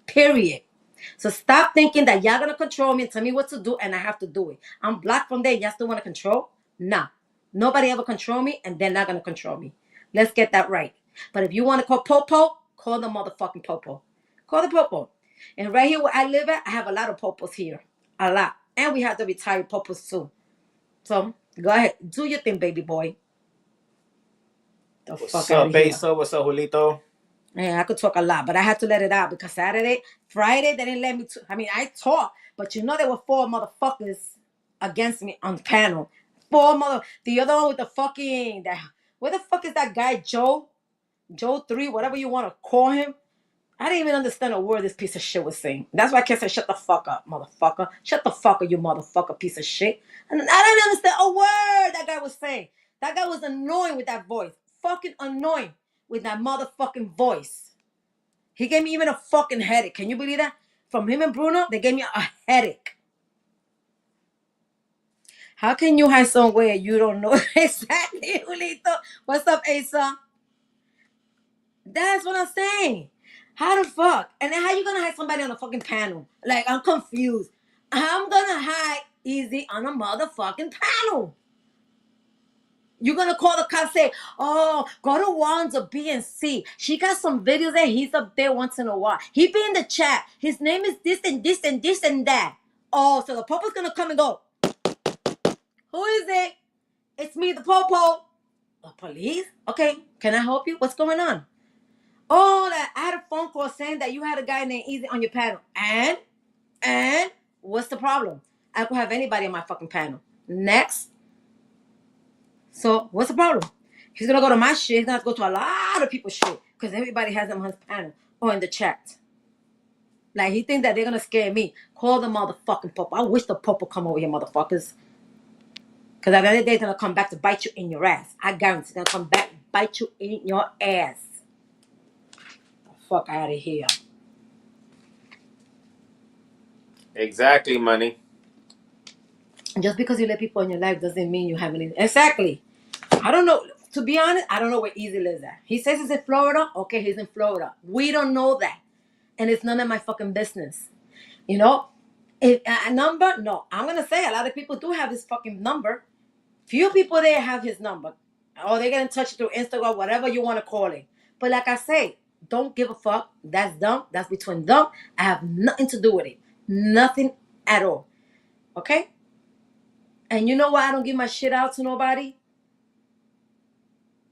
S1: Period. So stop thinking that y'all gonna control me and tell me what to do and I have to do it. I'm blocked from there. Y'all still wanna control? Nah. Nobody ever control me and they're not gonna control me. Let's get that right. But if you wanna call Popo, call the motherfucking Popo. Call the Popo. And right here where I live at, I have a lot of Popos here. A lot. And we have the retired Popos too. So go ahead. Do your thing, baby boy. The
S2: What's
S1: fuck out
S2: up,
S1: of here.
S2: Besa? What's up, Julito?
S1: Yeah, I could talk a lot, but I had to let it out because Friday, they didn't let me. I talk, but you know there were 4 motherfuckers against me on the panel. The other one with the fucking. Where the fuck is that guy, Joe? Joe 3, whatever you want to call him. I didn't even understand a word this piece of shit was saying. That's why I kept saying, "Shut the fuck up, motherfucker. Shut the fuck up, you motherfucker piece of shit." And I didn't understand a word that guy was saying. That guy was annoying with that voice. Fucking annoying with that motherfucking voice. He gave me even a fucking headache. Can you believe that? From him and Bruno, they gave me a headache. How can you hide somewhere you don't know exactly, Julito? What's up, Asa? That's what I'm saying. How the fuck? And then how you gonna hide somebody on a fucking panel? Like, I'm confused. I'm gonna hide Easy on a motherfucking panel. You're gonna call the cops, say, oh, go to Juan's or B and C. She got some videos there. He's up there once in a while. He be in the chat. His name is this and this and this and that. Oh, so the popo's gonna come and go. Who is it? It's me, the popo. The police? Okay, can I help you? What's going on? Oh, that I had a phone call saying that you had a guy named Easy on your panel. And what's the problem? I could have anybody on my fucking panel. Next. So what's the problem? He's gonna go to my shit. He's gonna have to go to a lot of people's shit because everybody has them on his panel or in the chat. Like he thinks that they're gonna scare me. Call the motherfucking popo. I wish the popo come over here, motherfuckers. Because at the end of the day, it's gonna come back to bite you in your ass. I guarantee it's gonna come back and bite you in your ass. The fuck out of here.
S2: Exactly, money.
S1: Just because you let people in your life doesn't mean you have any. Exactly. I don't know. To be honest, I don't know where Easy lives at. He says he's in Florida. Okay, he's in Florida. We don't know that. And it's none of my fucking business. You know? If a number, no. I'm going to say a lot of people do have his fucking number. Few people there have his number. Or they get in touch through Instagram, whatever you want to call it. But like I say, don't give a fuck. That's dumb. That's between them. I have nothing to do with it. Nothing at all. Okay? And you know why I don't give my shit out to nobody?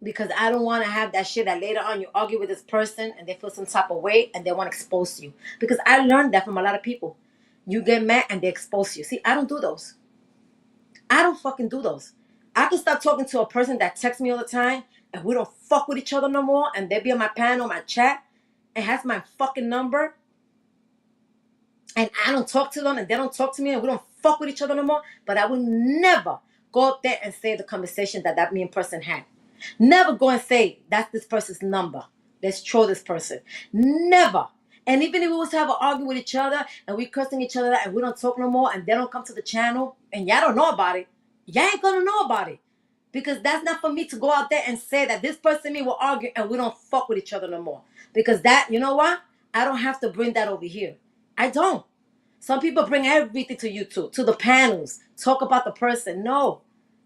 S1: Because I don't want to have that shit that later on you argue with this person and they feel some type of way and they want to expose you. Because I learned that from a lot of people. You get mad and they expose you. See, I don't do those. I don't fucking do those. I can start talking to a person that texts me all the time and we don't fuck with each other no more and they be on my panel, my chat, and has my fucking number. And I don't talk to them and they don't talk to me and we don't fuck with each other no more. But I will never go up there and say the conversation that me and person had. Never go and say, that's this person's number. Let's troll this person. Never. And even if we was to have an argument with each other and we cursing each other and we don't talk no more and they don't come to the channel and y'all don't know about it, y'all ain't gonna know about it. Because that's not for me to go out there and say that this person and me will argue and we don't fuck with each other no more. Because that, you know what? I don't have to bring that over here. I don't. Some people bring everything to YouTube, to the panels, talk about the person. No.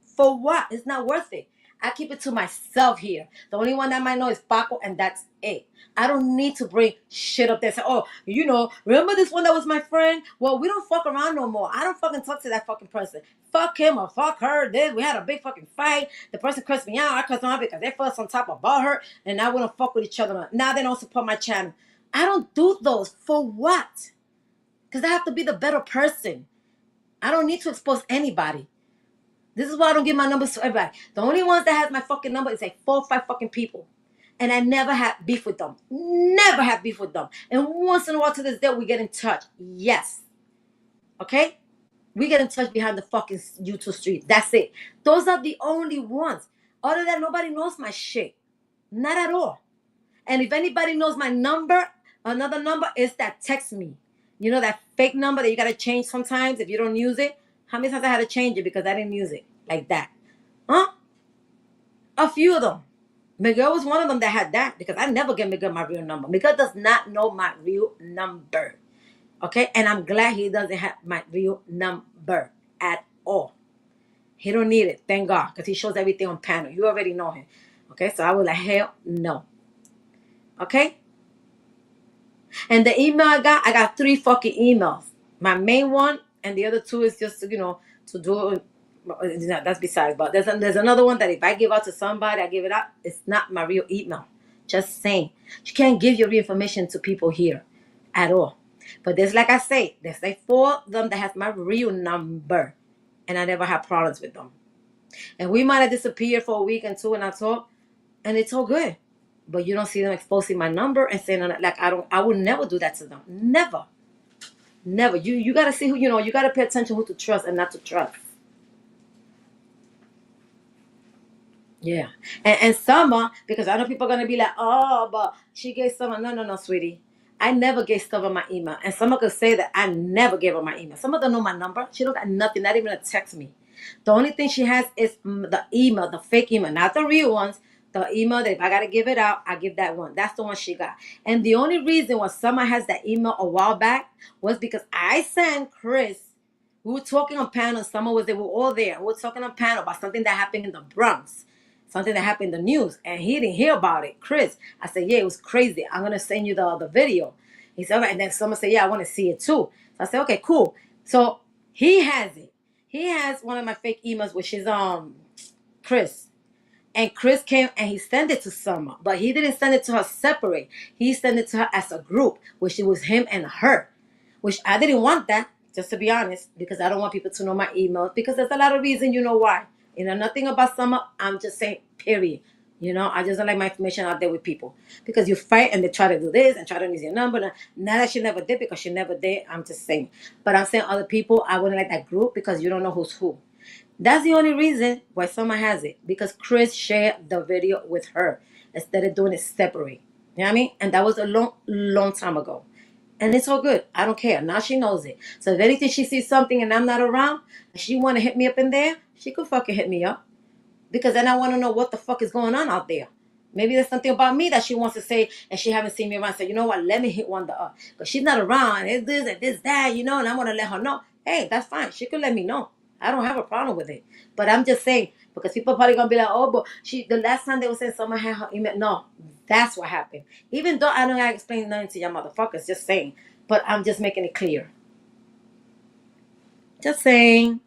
S1: For what? It's not worth it. I keep it to myself here. The only one that might know is Paco, and that's it. I don't need to bring shit up there and say, oh, you know, remember this one that was my friend? Well, we don't fuck around no more. I don't fucking talk to that fucking person. Fuck him or fuck her. We had a big fucking fight. The person cursed me out. I cursed them out because they fussed on top about her, and now we don't fuck with each other. Now they don't support my channel. I don't do those. For what? Because I have to be the better person. I don't need to expose anybody. This is why I don't give my numbers to everybody. The only ones that has my fucking number is like 4 or 5 fucking people. And I never had beef with them. Never had beef with them. And once in a while to this day, we get in touch. Yes. Okay? We get in touch behind the fucking YouTube street. That's it. Those are the only ones. Other than that, nobody knows my shit. Not at all. And if anybody knows my number, another number is that text me. You know that fake number that you got to change sometimes if you don't use it? How many times I had to change it because I didn't use it like that? Huh? A few of them. Miguel was one of them that had that because I never get Miguel my real number. Miguel does not know my real number. Okay? And I'm glad he doesn't have my real number at all. He don't need it. Thank God. Because he shows everything on panel. You already know him. Okay? So I was like, hell no. Okay? And the email I got 3 fucking emails. My main one and the other 2 is just, you know, to do, that's besides. But there's another one that if I give out to somebody, I give it out. It's not my real email. Just saying. You can't give your real information to people here at all. But there's, like I say, there's like 4 of them that has my real number. And I never have problems with them. And we might have disappeared for a week and 2 and I talk. And it's all good. But you don't see them exposing my number and saying, like, I would never do that to them. Never. Never. You got to see who, you know, you got to pay attention who to trust and not to trust. Yeah. And Summer, because I know people are going to be like, oh, but she gave Summer. No, sweetie. I never gave Summer my email. And Summer could say that I never gave her my email. Summer don't know my number. She don't got nothing, not even a text me. The only thing she has is the email, the fake email, not the real ones. The email that if I got to give it out, I give that one. That's the one she got. And the only reason why Summer has that email a while back was because I sent Chris. We were talking on panel. Summer was there. We were all there. We were talking on panel about something that happened in the Bronx. something that happened in the news, and he didn't hear about it. Chris, I said, yeah, it was crazy. I'm gonna send you the video. He said, all right. And then someone said, yeah, I want to see it too. So I said, okay, cool. So he has it. He has one of my fake emails, which is Chris. And Chris came and he sent it to Summer, but he didn't send it to her separate. He sent it to her as a group, which it was him and her, which I didn't want that, just to be honest, because I don't want people to know my emails, because there's a lot of reason, you know why. You know, nothing about Summer. I'm just saying, period. You know, I just don't like my information out there with people, because you fight and they try to do this and try to use your number. Not that she never did, because she never did. I'm just saying. But I'm saying other people, I wouldn't like that group, because you don't know who's who. That's the only reason why Summer has it, because Chris shared the video with her instead of doing it separate. You know what I mean? And that was a long, long time ago. And it's all good. I don't care. Now she knows it. So if anything, she sees something and I'm not around, and she want to hit me up in there, she could fucking hit me up. Because then I want to know what the fuck is going on out there. Maybe there's something about me that she wants to say and she haven't seen me around. So you know what? Let me hit Wanda up. Because she's not around. It's this and this, that, you know, and I want to let her know. Hey, that's fine. She could let me know. I don't have a problem with it. But I'm just saying, because people probably going to be like, oh, but the last time they were saying someone had her email. No, that's what happened. Even though I don't have to explain nothing to y'all motherfuckers, just saying. But I'm just making it clear. Just saying.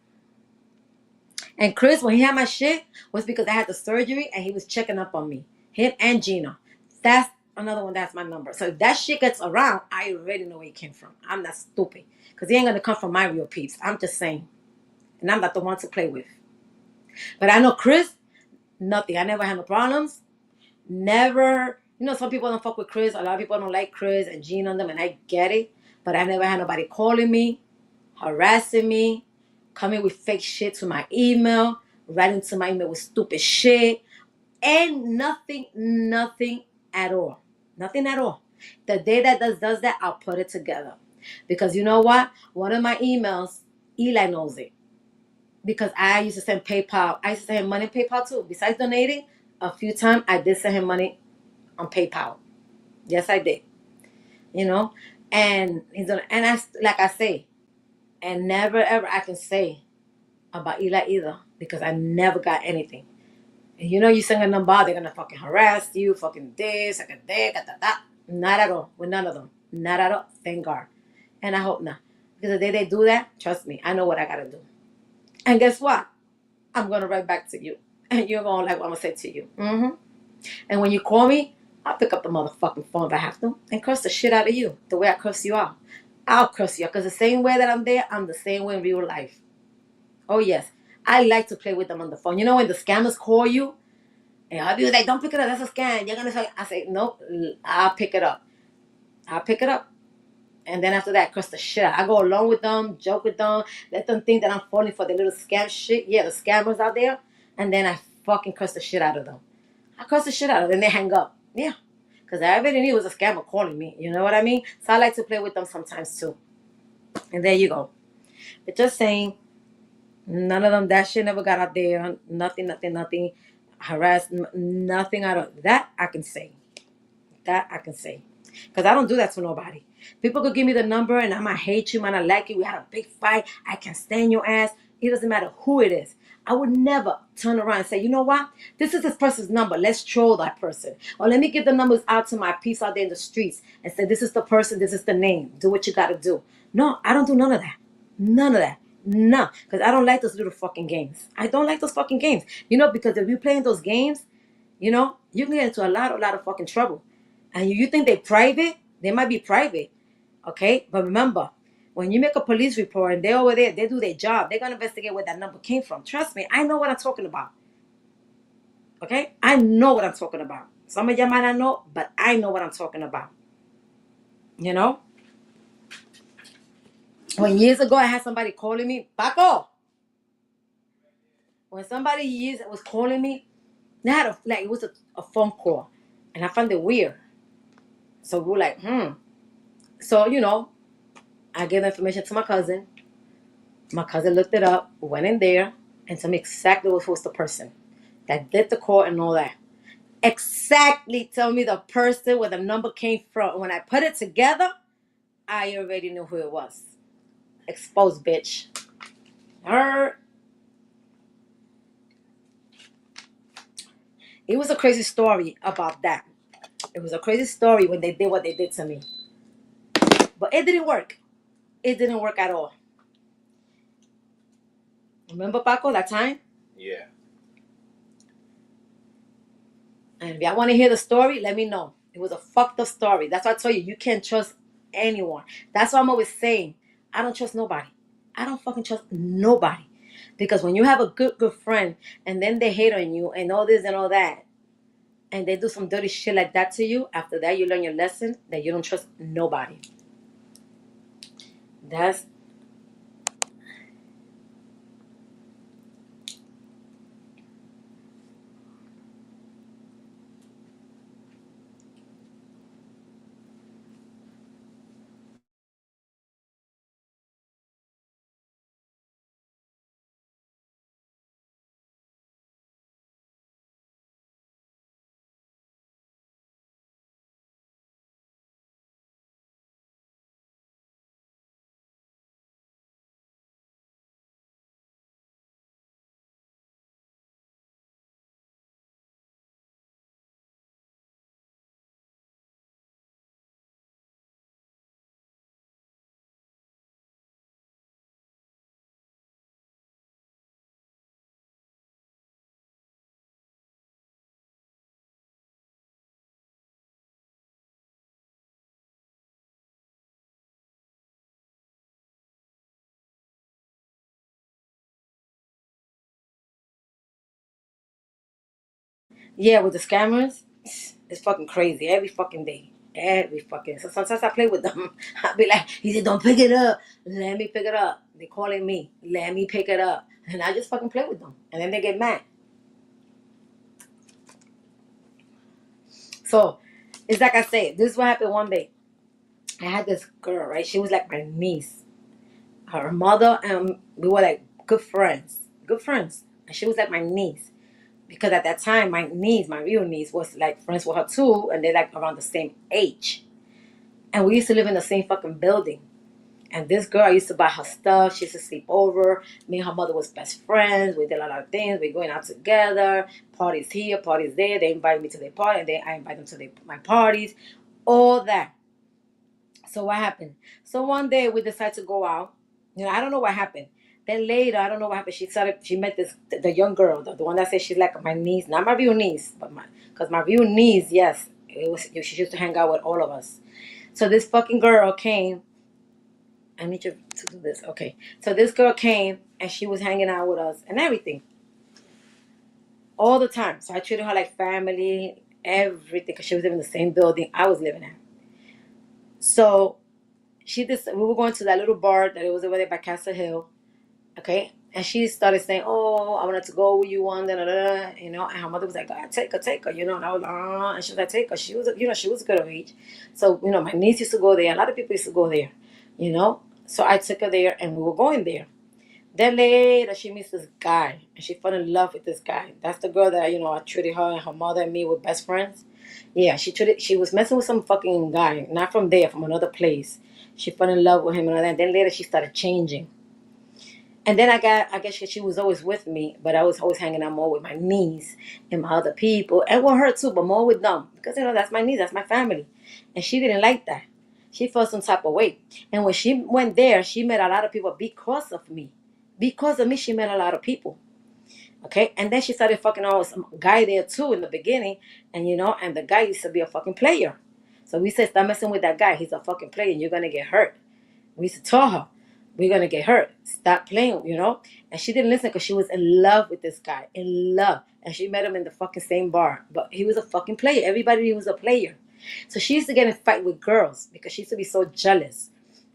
S1: And Chris, when he had my shit, was because I had the surgery and he was checking up on me. Him and Gina. That's another one that's my number. So if that shit gets around, I already know where it came from. I'm not stupid. Because he ain't going to come from my real peeps. I'm just saying. And I'm not the one to play with. But I know Chris, nothing. I never had no problems. Never. You know, some people don't fuck with Chris. A lot of people don't like Chris and Gina and them. And I get it. But I never had nobody calling me, harassing me, coming with fake shit to my email, writing to my email with stupid shit, and nothing at all. Nothing at all. The day that does that, I'll put it together. Because you know what? One of my emails, Eli knows it. Because I used to send PayPal. I used to send him money on PayPal too. Besides donating, a few times I did send him money on PayPal. Yes, I did. You know? And I, like I say, and never ever I can say about Eli either, because I never got anything. And you know, you send a number, they're gonna fucking harass you, fucking this, fucking that. Not at all. With none of them. Not at all. Thank God. And I hope not. Because the day they do that, trust me, I know what I gotta do. And guess what? I'm gonna write back to you. And you're gonna like what I'm gonna say to you. Mm-hmm. And when you call me, I'll pick up the motherfucking phone if I have to and curse the shit out of you the way I curse you out. I'll curse you out, because the same way that I'm there, I'm the same way in real life. Oh, yes. I like to play with them on the phone. You know when the scammers call you? And I'll be like, don't pick it up. That's a scam. You're going to... I say, nope. I'll pick it up. I'll pick it up. And then after that, curse the shit out. I go along with them, joke with them, let them think that I'm falling for the little scam shit. Yeah, the scammers out there. And then I fucking curse the shit out of them. I curse the shit out of them. Then they hang up. Yeah. Because I already knew it was a scammer calling me. You know what I mean? So I like to play with them sometimes too. And there you go. But just saying, none of them, that shit never got out there. Nothing. Harassed, nothing out of that I can say. That I can say. Because I don't do that to nobody. People could give me the number and I might hate you, might not like you. We had a big fight. I can't stand your ass. It doesn't matter who it is. I would never turn around and say, you know what? This is this person's number. Let's troll that person. Or let me give the numbers out to my peeps out there in the streets and say, this is the person, this is the name. Do what you got to do. No, I don't do none of that. None of that. No, because I don't like those little fucking games. I don't like those fucking games. You know, because if you're playing those games, you know, you can get into a lot of fucking trouble. And you think they're private, they might be private. Okay? But remember, when you make a police report and they're over there, they do their job. They're going to investigate where that number came from. Trust me, I know what I'm talking about. Okay? I know what I'm talking about. Some of y'all might not know, but I know what I'm talking about. You know? When years ago I had somebody calling me, Paco. When somebody years was calling me, they had it was a phone call. And I found it weird. So we were like, So, you know, I gave information to my cousin. My cousin looked it up, went in there, and told me exactly who was the person that did the call and all that. Exactly tell me the person where the number came from. When I put it together, I already knew who it was. Exposed, bitch. Her. It was a crazy story about that. It was a crazy story when they did what they did to me. But it didn't work. It didn't work at all. Remember, Paco, that time?
S2: Yeah.
S1: And if y'all want to hear the story, let me know. It was a fucked up story. That's why I tell you, you can't trust anyone. That's why I'm always saying, I don't trust nobody. I don't fucking trust nobody. Because when you have a good friend and then they hate on you and all this and all that, and they do some dirty shit like that to you, after that you learn your lesson that you don't trust nobody. That's yeah, with the scammers, it's fucking crazy every fucking day. Every fucking so sometimes I play with them. I'll be like, he said, don't pick it up. Let me pick it up. They calling me. Let me pick it up. And I just fucking play with them. And then they get mad. So it's like I said, this is what happened one day. I had this girl, right? She was like my niece. Her mother and we were like good friends. Good friends. And she was like my niece. Because at that time my niece, my real niece, was like friends with her too, and they're like around the same age. And we used to live in the same fucking building. And this girl, I used to buy her stuff. She used to sleep over. Me and her mother was best friends. We did a lot of things. We're going out together. Parties here, parties there. They invite me to their party, and then I invite them to my parties. All that. So what happened? So one day we decided to go out. I don't know what happened. Then later, I don't know what happened. She met the young girl, the one that said she's like my niece, not my real niece, but because my real niece, yes, it was. She used to hang out with all of us. So this fucking girl came. I need you to do this. Okay. So this girl came and she was hanging out with us and everything. All the time. So I treated her like family, everything, because she was living in the same building I was living in. So we were going to that little bar that it was over there by Castle Hill. Okay. And she started saying, oh, I wanted to go with you one, and her mother was like, God, take her, and I was like, and she was like, take her. She was, she was good of age. So, my niece used to go there. A lot of people used to go there, you know. So I took her there and we were going there. Then later she meets this guy and she fell in love with this guy. That's the girl that, I treated her and her mother and me were best friends. Yeah, she was messing with some fucking guy, not from there, from another place. She fell in love with him and all that. Then later she started changing. And then I guess she was always with me, but I was always hanging out more with my niece and my other people, and with her too, but more with them because that's my niece, that's my family, and she didn't like that. She felt some type of way, and when she went there, she met a lot of people because of me. Because of me, she met a lot of people. Okay, and then she started fucking on with some guy there too in the beginning, and the guy used to be a fucking player. So we said, stop messing with that guy. He's a fucking player, and you're gonna get hurt. We used to tell her, we're gonna get hurt. Stop playing. And she didn't listen because she was in love with this guy, in love. And she met him in the fucking same bar. But he was a fucking player. Everybody knew he was a player. So she used to get in fight with girls because she used to be so jealous.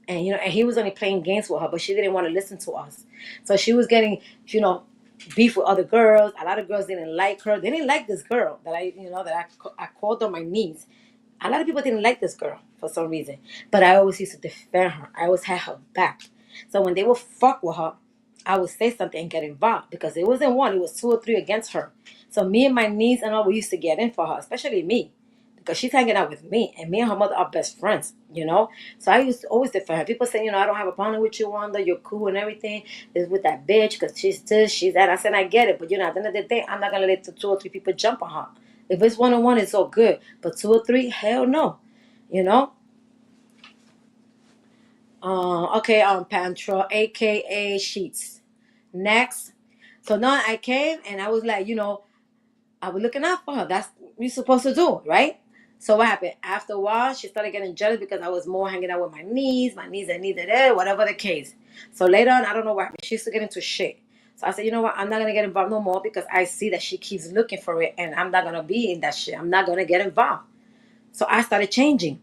S1: And he was only playing games with her, but she didn't want to listen to us. So she was getting, beef with other girls. A lot of girls didn't like her. They didn't like this girl that I called her my niece. A lot of people didn't like this girl for some reason, but I always used to defend her. I always had her back. So when they would fuck with her, I would say something and get involved because it wasn't one, it was two or three against her. So me and my niece and all, we used to get in for her, especially me, because she's hanging out with me, and me and her mother are best friends. So I used to always defend her. People say, I don't have a problem with you, Wanda. You're cool and everything. It's with that bitch because she's this, she's that. I said, I get it, but at the end of the day, I'm not gonna let the two or three people jump on her. If it's one-on-one, it's all good. But two or three, hell no. You know? Okay, Pantro, aka Sheets. Next. So now I came and I was like, I was looking out for her. That's what you're supposed to do, right? So what happened? After a while, she started getting jealous because I was more hanging out with my niece and needed it, whatever the case. So later on, I don't know what happened. She used to get into shit. So I said, you know what? I'm not gonna get involved no more because I see that she keeps looking for it, and I'm not gonna be in that shit. I'm not gonna get involved. So I started changing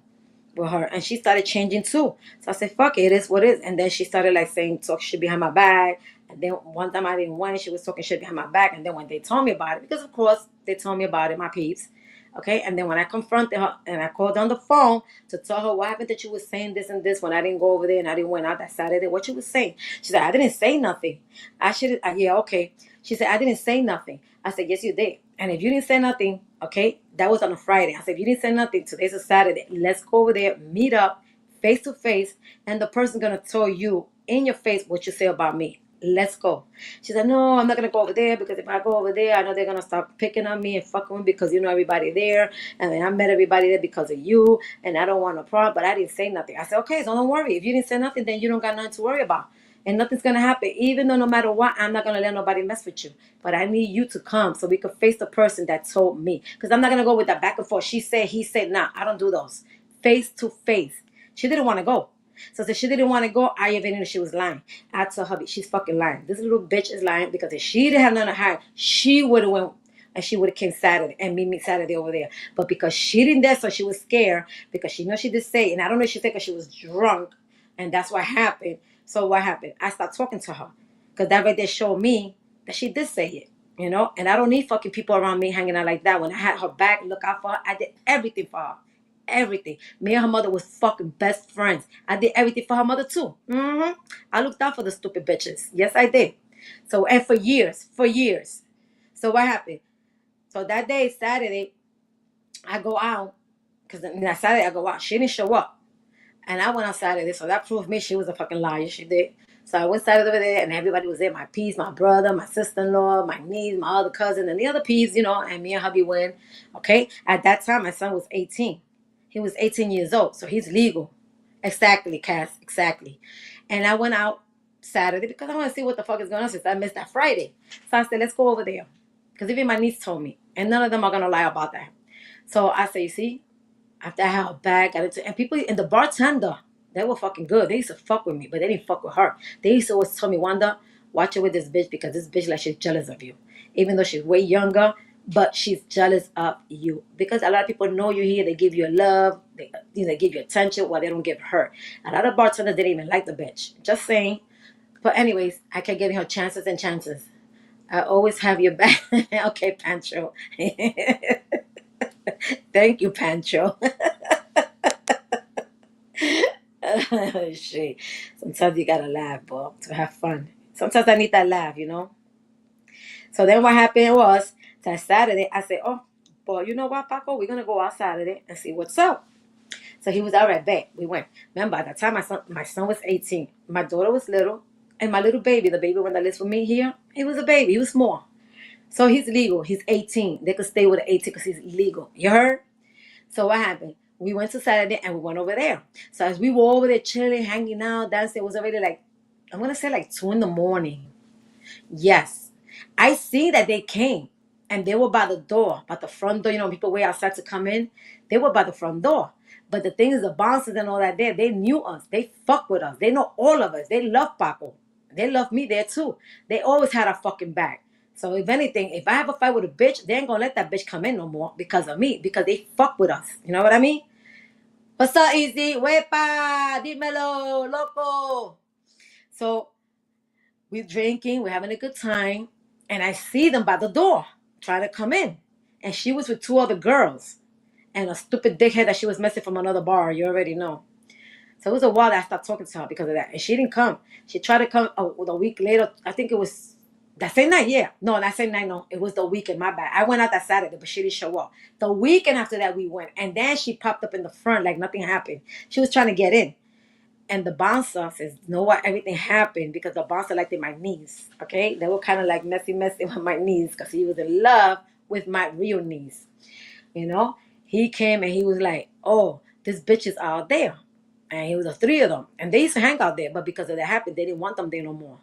S1: with her, and she started changing too. So I said, "Fuck it, it is what it is." And then she started like saying talk shit behind my back. And then one time I didn't want it, she was talking shit behind my back. And then when they told me about it, because of course they told me about it, my peeps. Okay, and then when I confronted her and I called on the phone to tell her what happened that you was saying this and this when I didn't go over there and I didn't went out that Saturday, what you was saying? She said, I didn't say nothing. I should yeah, okay. She said, I didn't say nothing. I said, yes, you did. And if you didn't say nothing, okay, that was on a Friday. I said, if you didn't say nothing, today's a Saturday. Let's go over there, meet up, face to face, and the person's gonna tell you in your face what you say about me. Let's go. She said, no, I'm not gonna go over there because if I go over there, I know they're gonna start picking on me and fucking with me because you know everybody there, and then I met everybody there because of you, and I don't want a problem. But I didn't say nothing. I said, okay, so don't worry. If you didn't say nothing, then you don't got nothing to worry about. And nothing's gonna happen. Even though no matter what, I'm not gonna let nobody mess with you. But I need you to come so we could face the person that told me. Because I'm not gonna go with that back and forth. She said, he said, nah, I don't do those. Face to face. She didn't want to go. So since she didn't want to go, I even knew she was lying. I told her, she's fucking lying. This little bitch is lying because if she didn't have none of her, she would have went and she would have came Saturday and meet me Saturday over there. But because she didn't dare, so she was scared because she know she did say, and I don't know if she said because she was drunk, and that's what happened. So what happened? I started talking to her because that right there showed me that she did say it. And I don't need fucking people around me hanging out like that. When I had her back, look out for her, I did everything for her. Everything. Me and her mother was fucking best friends. I did everything for her mother too. I looked out for the stupid bitches. Yes, I did. So, and for years. So what happened? So that day, Saturday, I go out. Because that Saturday I go out. She didn't show up. And I went on Saturday. So that proved me she was a fucking liar. She did. So I went Saturday over there and everybody was there. My peeps, my brother, my sister-in-law, my niece, my other cousin, and the other peeps, and me and hubby went. Okay? At that time, my son was 18. He was 18 years old. So he's legal. Exactly, Cass. Exactly. And I went out Saturday because I want to see what the fuck is going on since I missed that Friday. So I said, let's go over there. Because even my niece told me. And none of them are going to lie about that. So I say, you see, after I had a bag, got into, and people, and the bartender, they were fucking good. They used to fuck with me, but they didn't fuck with her. They used to always tell me, Wanda, watch it with this bitch because this bitch, like, she's jealous of you. Even though she's way younger, but she's jealous of you. Because a lot of people know you here, they give you a love, they give you attention, while they don't give her. A lot of bartenders didn't even like the bitch. Just saying. But anyways, I kept giving her chances and chances. I always have your back. Okay, Pancho. Thank you, Pancho. Shit. Sometimes you gotta laugh, Bob, to have fun. Sometimes I need that laugh. So then what happened was that Saturday, I said, oh, boy, you know what, Paco? We're gonna go out Saturday and see what's up. So he was all right, back. We went. Remember, at the time my son was 18. My daughter was little. And my little baby, the baby one that lives with me here, he was a baby. He was small. So he's legal. He's 18. They could stay with an 18 because he's legal. You heard? So what happened? We went to Saturday and we went over there. So as we were over there chilling, hanging out, dancing, it was already like, I'm going to say like 2 in the morning. Yes. I see that they came and they were by the door, by the front door. People wait outside to come in. They were by the front door. But the thing is, the bouncers and all that there, they knew us. They fuck with us. They know all of us. They love Paco. They love me there too. They always had our fucking back. So if anything, if I have a fight with a bitch, they ain't gonna let that bitch come in no more because of me. Because they fuck with us. You know what I mean? What's up, Easy? Wepa! Dímelo, loco! So we're drinking, we're having a good time, and I see them by the door trying to come in. And she was with 2 other girls and a stupid dickhead that she was messing from another bar. You already know. So it was a while that I stopped talking to her because of that. And she didn't come. She tried to come a week later. I think it was that same night. Yeah. No, that same night, no. It was the weekend. My bad. I went out that Saturday, but she didn't show up. The weekend after that, we went. And then she popped up in the front like nothing happened. She was trying to get in. And the bouncer says, know what, everything happened because the bouncer liked my niece. Okay? They were kind of like messy with my niece because he was in love with my real niece. You know, he came and he was like, "Oh, this bitch is out there," and it was the three of them, and they used to hang out there, but because of that happened, they didn't want them there no more.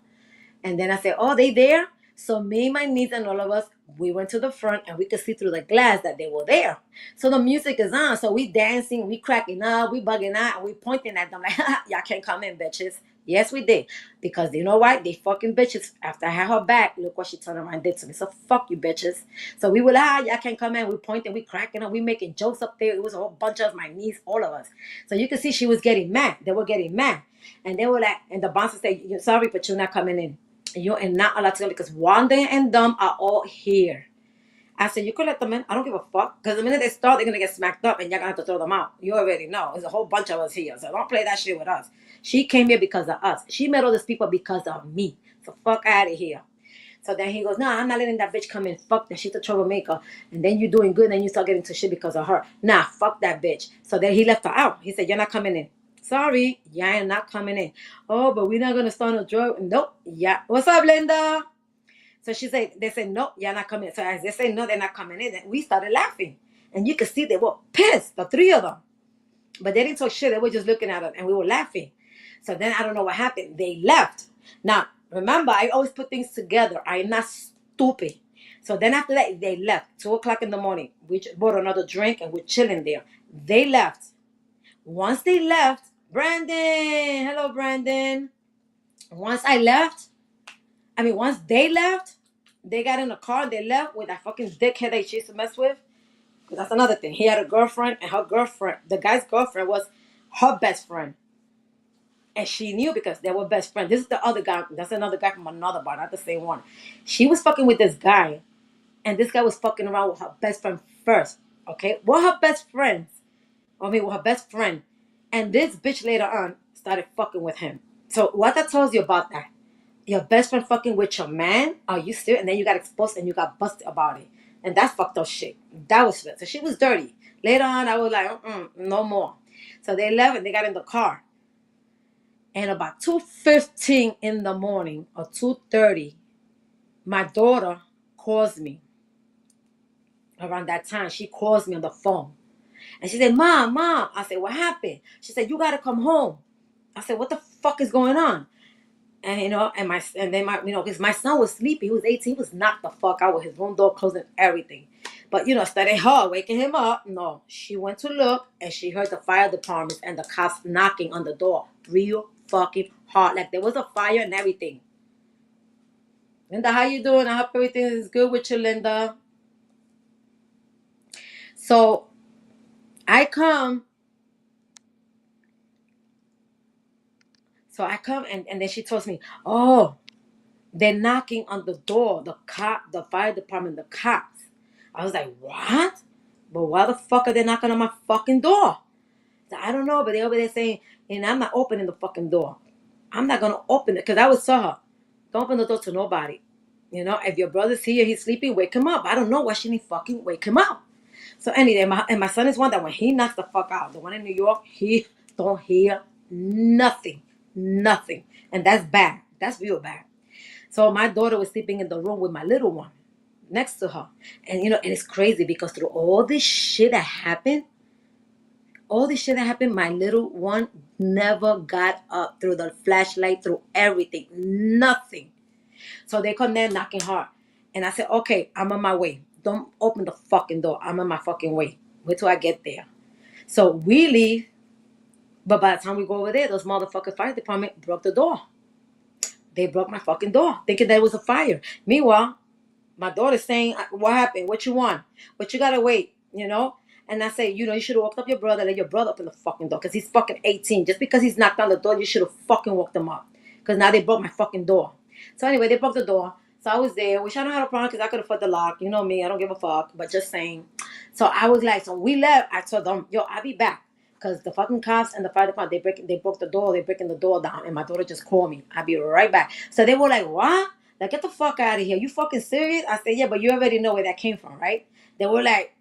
S1: And then I said, "Oh, they there?" So me, my niece, and all of us, we went to the front and we could see through the glass that they were there. So the music is on. So we dancing, we cracking up, we bugging out, and we pointing at them like, "Y'all can't come in, bitches." Yes, we did. Because you know what? They fucking bitches. After I had her back, look what she turned around and did to me. So fuck you, bitches. So we were like, y'all can't come in. We pointing, we cracking up, we making jokes up there. It was a whole bunch of my niece, all of us. So you can see she was getting mad. They were getting mad. And they were like, and the bouncer said, "Sorry, but you're not coming in. You're not allowed to come because Wanda and them are all here." I said, "You can let them in. I don't give a fuck. Because the minute they start, they're going to get smacked up and you're going to have to throw them out. You already know. There's a whole bunch of us here. So don't play that shit with us." She came here because of us. She met all these people because of me. So fuck out of here. So then he goes, "No, I'm not letting that bitch come in. Fuck that. She's a troublemaker. And then you're doing good and then you start getting to shit because of her. Nah, fuck that bitch." So then he left her out. He said, "You're not coming in." "Sorry, yeah, I'm not coming in." "Oh, but we're not going to start no drug." "Nope. Yeah. What's up, Linda?" So they said, "No, you're not coming in." So as they say, "No, they're not coming in," then we started laughing. And you could see they were pissed, the three of them. But they didn't talk shit. They were just looking at us and we were laughing. So then I don't know what happened. They left. Now, remember, I always put things together. I'm not stupid. So then after that, they left. 2 o'clock in the morning. We bought another drink and we're chilling there. They left. Once they left, Brandon. Hello, Brandon. Once they left, they got in a car. They left with that fucking dickhead they used to mess with. Because that's another thing. He had a girlfriend, and her girlfriend, the guy's girlfriend, was her best friend. And she knew because they were best friends. This is the other guy. That's another guy from another bar, not the same one. She was fucking with this guy, and this guy was fucking around with her best friend first. Okay? With her best friends. With her best friend. And this bitch later on started fucking with him. So what that tells you about that? Your best friend fucking with your man? Are you serious? And then you got exposed and you got busted about it. And that's fucked up shit. That was shit. So she was dirty. Later on, I was like, no more. So they left and they got in the car. And about 2:15 in the morning or 2:30, my daughter calls me. Around that time, she calls me on the phone. And she said, Mom. I said, "What happened?" She said, "You got to come home." I said, "What the fuck is going on?" And because my son was sleepy. He was 18. He was knocked the fuck out with his room door closed and everything. But instead of her waking him up, no, she went to look and she heard the fire department and the cops knocking on the door real fucking hard, like there was a fire and everything. Linda, how you doing? I hope everything is good with you, Linda. So I come. And then she tells me, "Oh, they're knocking on the door. The fire department, the cops." I was like, "What? But why the fuck are they knocking on my fucking door?" So I don't know, but they're over there saying, and I'm not opening the fucking door. I'm not gonna open it because I would saw her. Don't open the door to nobody. If your brother's here, he's sleeping, wake him up. I don't know why she didn't fucking wake him up. So anyway, my son is one that when he knocks the fuck out, the one in New York, he don't hear nothing. Nothing. And that's bad. That's real bad. So my daughter was sleeping in the room with my little one next to her. And it's crazy because through all this shit that happened, my little one never got up through the flashlight, through everything. Nothing. So they come there knocking hard. And I said, "Okay, I'm on my way. Don't open the fucking door. I'm on my fucking way. Wait till I get there." So we leave. But by the time we go over there, those motherfuckers fire department broke the door. They broke my fucking door, thinking there was a fire. Meanwhile, my daughter's saying, "What happened? What you want? But you gotta wait, And I say, you should have walked up your brother, let your brother open the fucking door. Because he's fucking 18. Just because he's knocked on the door, you should have fucking walked him up. Because now they broke my fucking door. So anyway, they broke the door. So I was there, which I don't have a problem because I could afford the lock. You know me, I don't give a fuck. But just saying. So I was like, so we left. I told them, "Yo, I'll be back." Because the fucking cops and the fire department, they broke the door. They're breaking the door down. And my daughter just called me. I'll be right back. So they were like, "What? Like, get the fuck out of here. You fucking serious?" I said, "Yeah, but you already know where that came from, right?" They were like,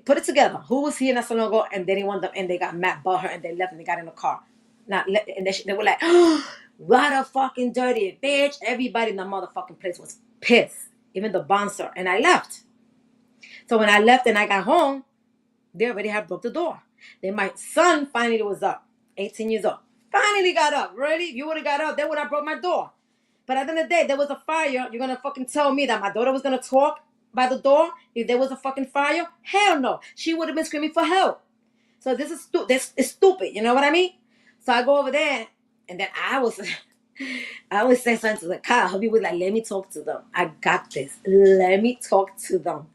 S1: put it together. Who was here not so long ago? And then he wanted them, and they got mad about her, and they left, and they got in the car. And they were like, "Oh, what a fucking dirty bitch." Everybody in the motherfucking place was pissed. Even the bouncer. And I left. So when I left and I got home, they already had broke the door. Then my son finally was up, 18 years old. Finally got up. Really? If you would have got up, they would have broke my door. But at the end of the day, there was a fire. You're gonna fucking tell me that my daughter was gonna talk by the door if there was a fucking fire? Hell no. She would have been screaming for help. So this is stupid. You know what I mean? So I go over there, and then I always say something to the car. Hubby was like, "Let me talk to them. I got this. Let me talk to them."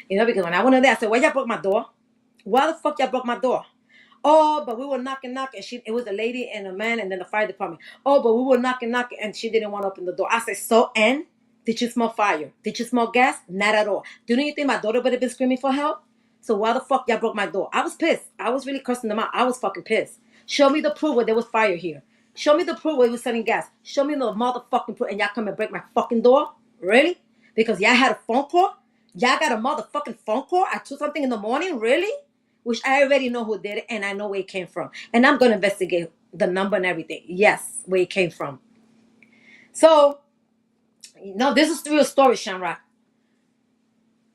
S1: You know, because when I went in there, I said, "Why y'all broke my door? Why the fuck y'all broke my door?" Oh, but we were knocking. It was a lady and a man, and then the fire department. Oh, but we were knocking, and she didn't want to open the door. I said, so, and did you smell fire? Did you smell gas? Not at all. Do you think my daughter would have been screaming for help? So why the fuck y'all broke my door? I was pissed. I was really cursing them out. I was fucking pissed. Show me the proof where there was fire here. Show me the proof where it was selling gas. Show me the motherfucking proof, and y'all come and break my fucking door? Really? Because y'all had a phone call? Y'all got a motherfucking phone call at 2 something in the morning? Really? Which I already know who did it, and I know where it came from. And I'm going to investigate the number and everything. Yes, where it came from. So, no, this is the real story, Shamrock.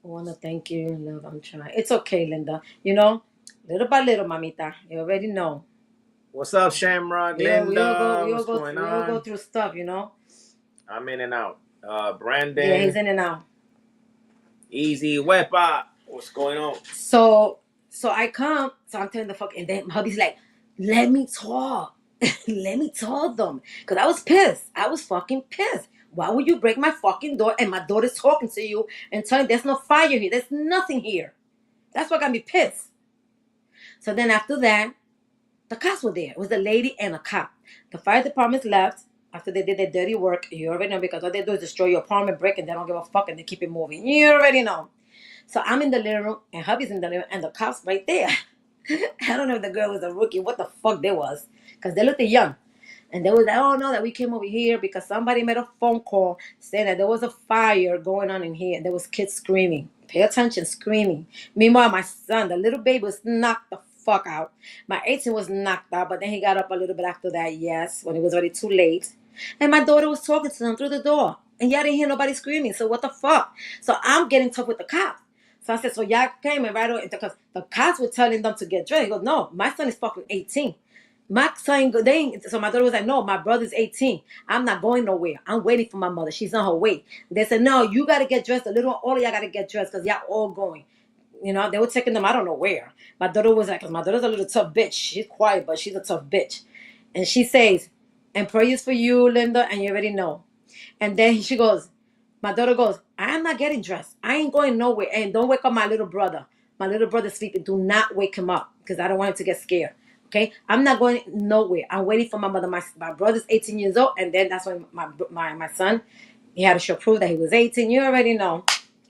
S1: I want to thank you, love. I'm trying. It's okay, Linda. You know, little by little, mamita. You already know.
S2: What's up, Shamrock? Linda, what's going
S1: we all go
S2: on?
S1: through stuff, you know.
S2: I'm in and out.
S1: Yeah, he's
S2: Brandon,
S1: in and out.
S2: Easy, Wepa. What's going on?
S1: So I come. So I'm telling the fuck, and then hubby's like, "Let me talk. Let me talk them." Cause I was pissed. I was fucking pissed. Why would you break my fucking door and my daughter's talking to you and telling there's no fire here? There's nothing here. That's what got me pissed. So then after that, the cops were there. It was a lady and a cop. The fire department left after they did their dirty work. You already know, because all they do is destroy your apartment, break, and they don't give a fuck, and they keep it moving. You already know. So I'm in the living room, and hubby's in the living room, and the cops right there. I don't know if the girl was a rookie, what the fuck they was, because they looked young. And they was like, "Oh no, that we came over here because somebody made a phone call saying that there was a fire going on in here, and there was kids screaming. Pay attention, screaming. Meanwhile, my son, the little baby, was knocked the fuck out. My 18 was knocked out, but then he got up a little bit after that, yes, when it was already too late. And my daughter was talking to them through the door. And y'all didn't hear nobody screaming. So what the fuck? So I'm getting tough with the cops. So I said, so y'all came and right away, because the cops were telling them to get dressed. He goes, no, my son is fucking 18. My son, so my daughter was like, no, my brother's 18. I'm not going nowhere. I'm waiting for my mother. She's on her way. They said, no, you got to get dressed. All of y'all got to get dressed because y'all all going. You know, they were taking them, I don't know where. My daughter was like, because my daughter's a little tough bitch. She's quiet, but she's a tough bitch. And she says, and prayers for you, Linda, and you already know. And then she goes, my daughter goes, I'm not getting dressed. I ain't going nowhere. And don't wake up my little brother. My little brother's sleeping. Do not wake him up because I don't want him to get scared. Okay? I'm not going nowhere. I'm waiting for my mother. My brother's 18 years old. And then that's when my son, he had to show proof that he was 18. You already know,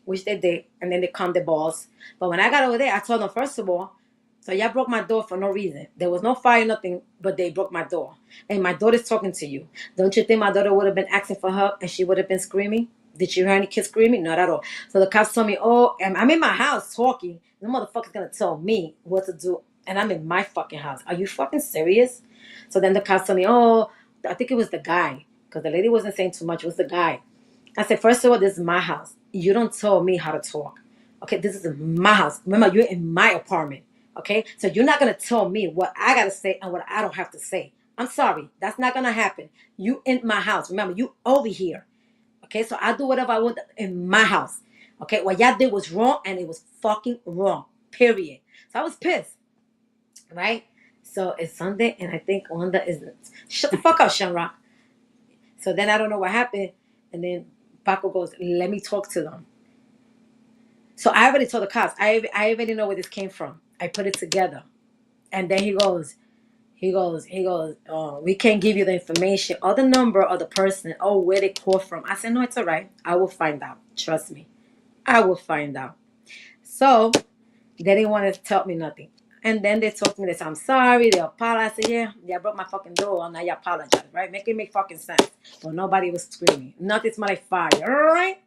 S1: which they did. And then they calmed their balls. But when I got over there, I told them, first of all, so y'all broke my door for no reason. There was no fire, nothing, but they broke my door. And my daughter's talking to you. Don't you think my daughter would have been asking for help and she would have been screaming? Did you hear any kids screaming? Not at all. So the cops told me, oh, and I'm in my house talking. The motherfucker's going to tell me what to do. And I'm in my fucking house. Are you fucking serious? So then the cops told me, oh, I think it was the guy. Because the lady wasn't saying too much. It was the guy. I said, first of all, this is my house. You don't tell me how to talk. Okay, this is my house. Remember, you're in my apartment. Okay, so you're not gonna tell me what I gotta say and what I don't have to say. I'm sorry, that's not gonna happen. You in my house. Remember, you over here. Okay, so I do whatever I want in my house. Okay, what y'all did was wrong, and it was fucking wrong. Period. So I was pissed, right? So it's Sunday, and I think Wanda is shut the fuck up, Shamrock. So then I don't know what happened, and then Paco goes, "Let me talk to them." So I already told the cops. I already know where this came from. I put it together. And then he goes, we can't give you the information or the number of the person or where they call from. I said, no, it's all right. I will find out. Trust me. I will find out. So they didn't want to tell me nothing. And then they told me this, I'm sorry, they apologized. I said, yeah, I broke my fucking door and I apologize, right? Make it make fucking sense. But nobody was screaming. Nothing smelled like fire, all right?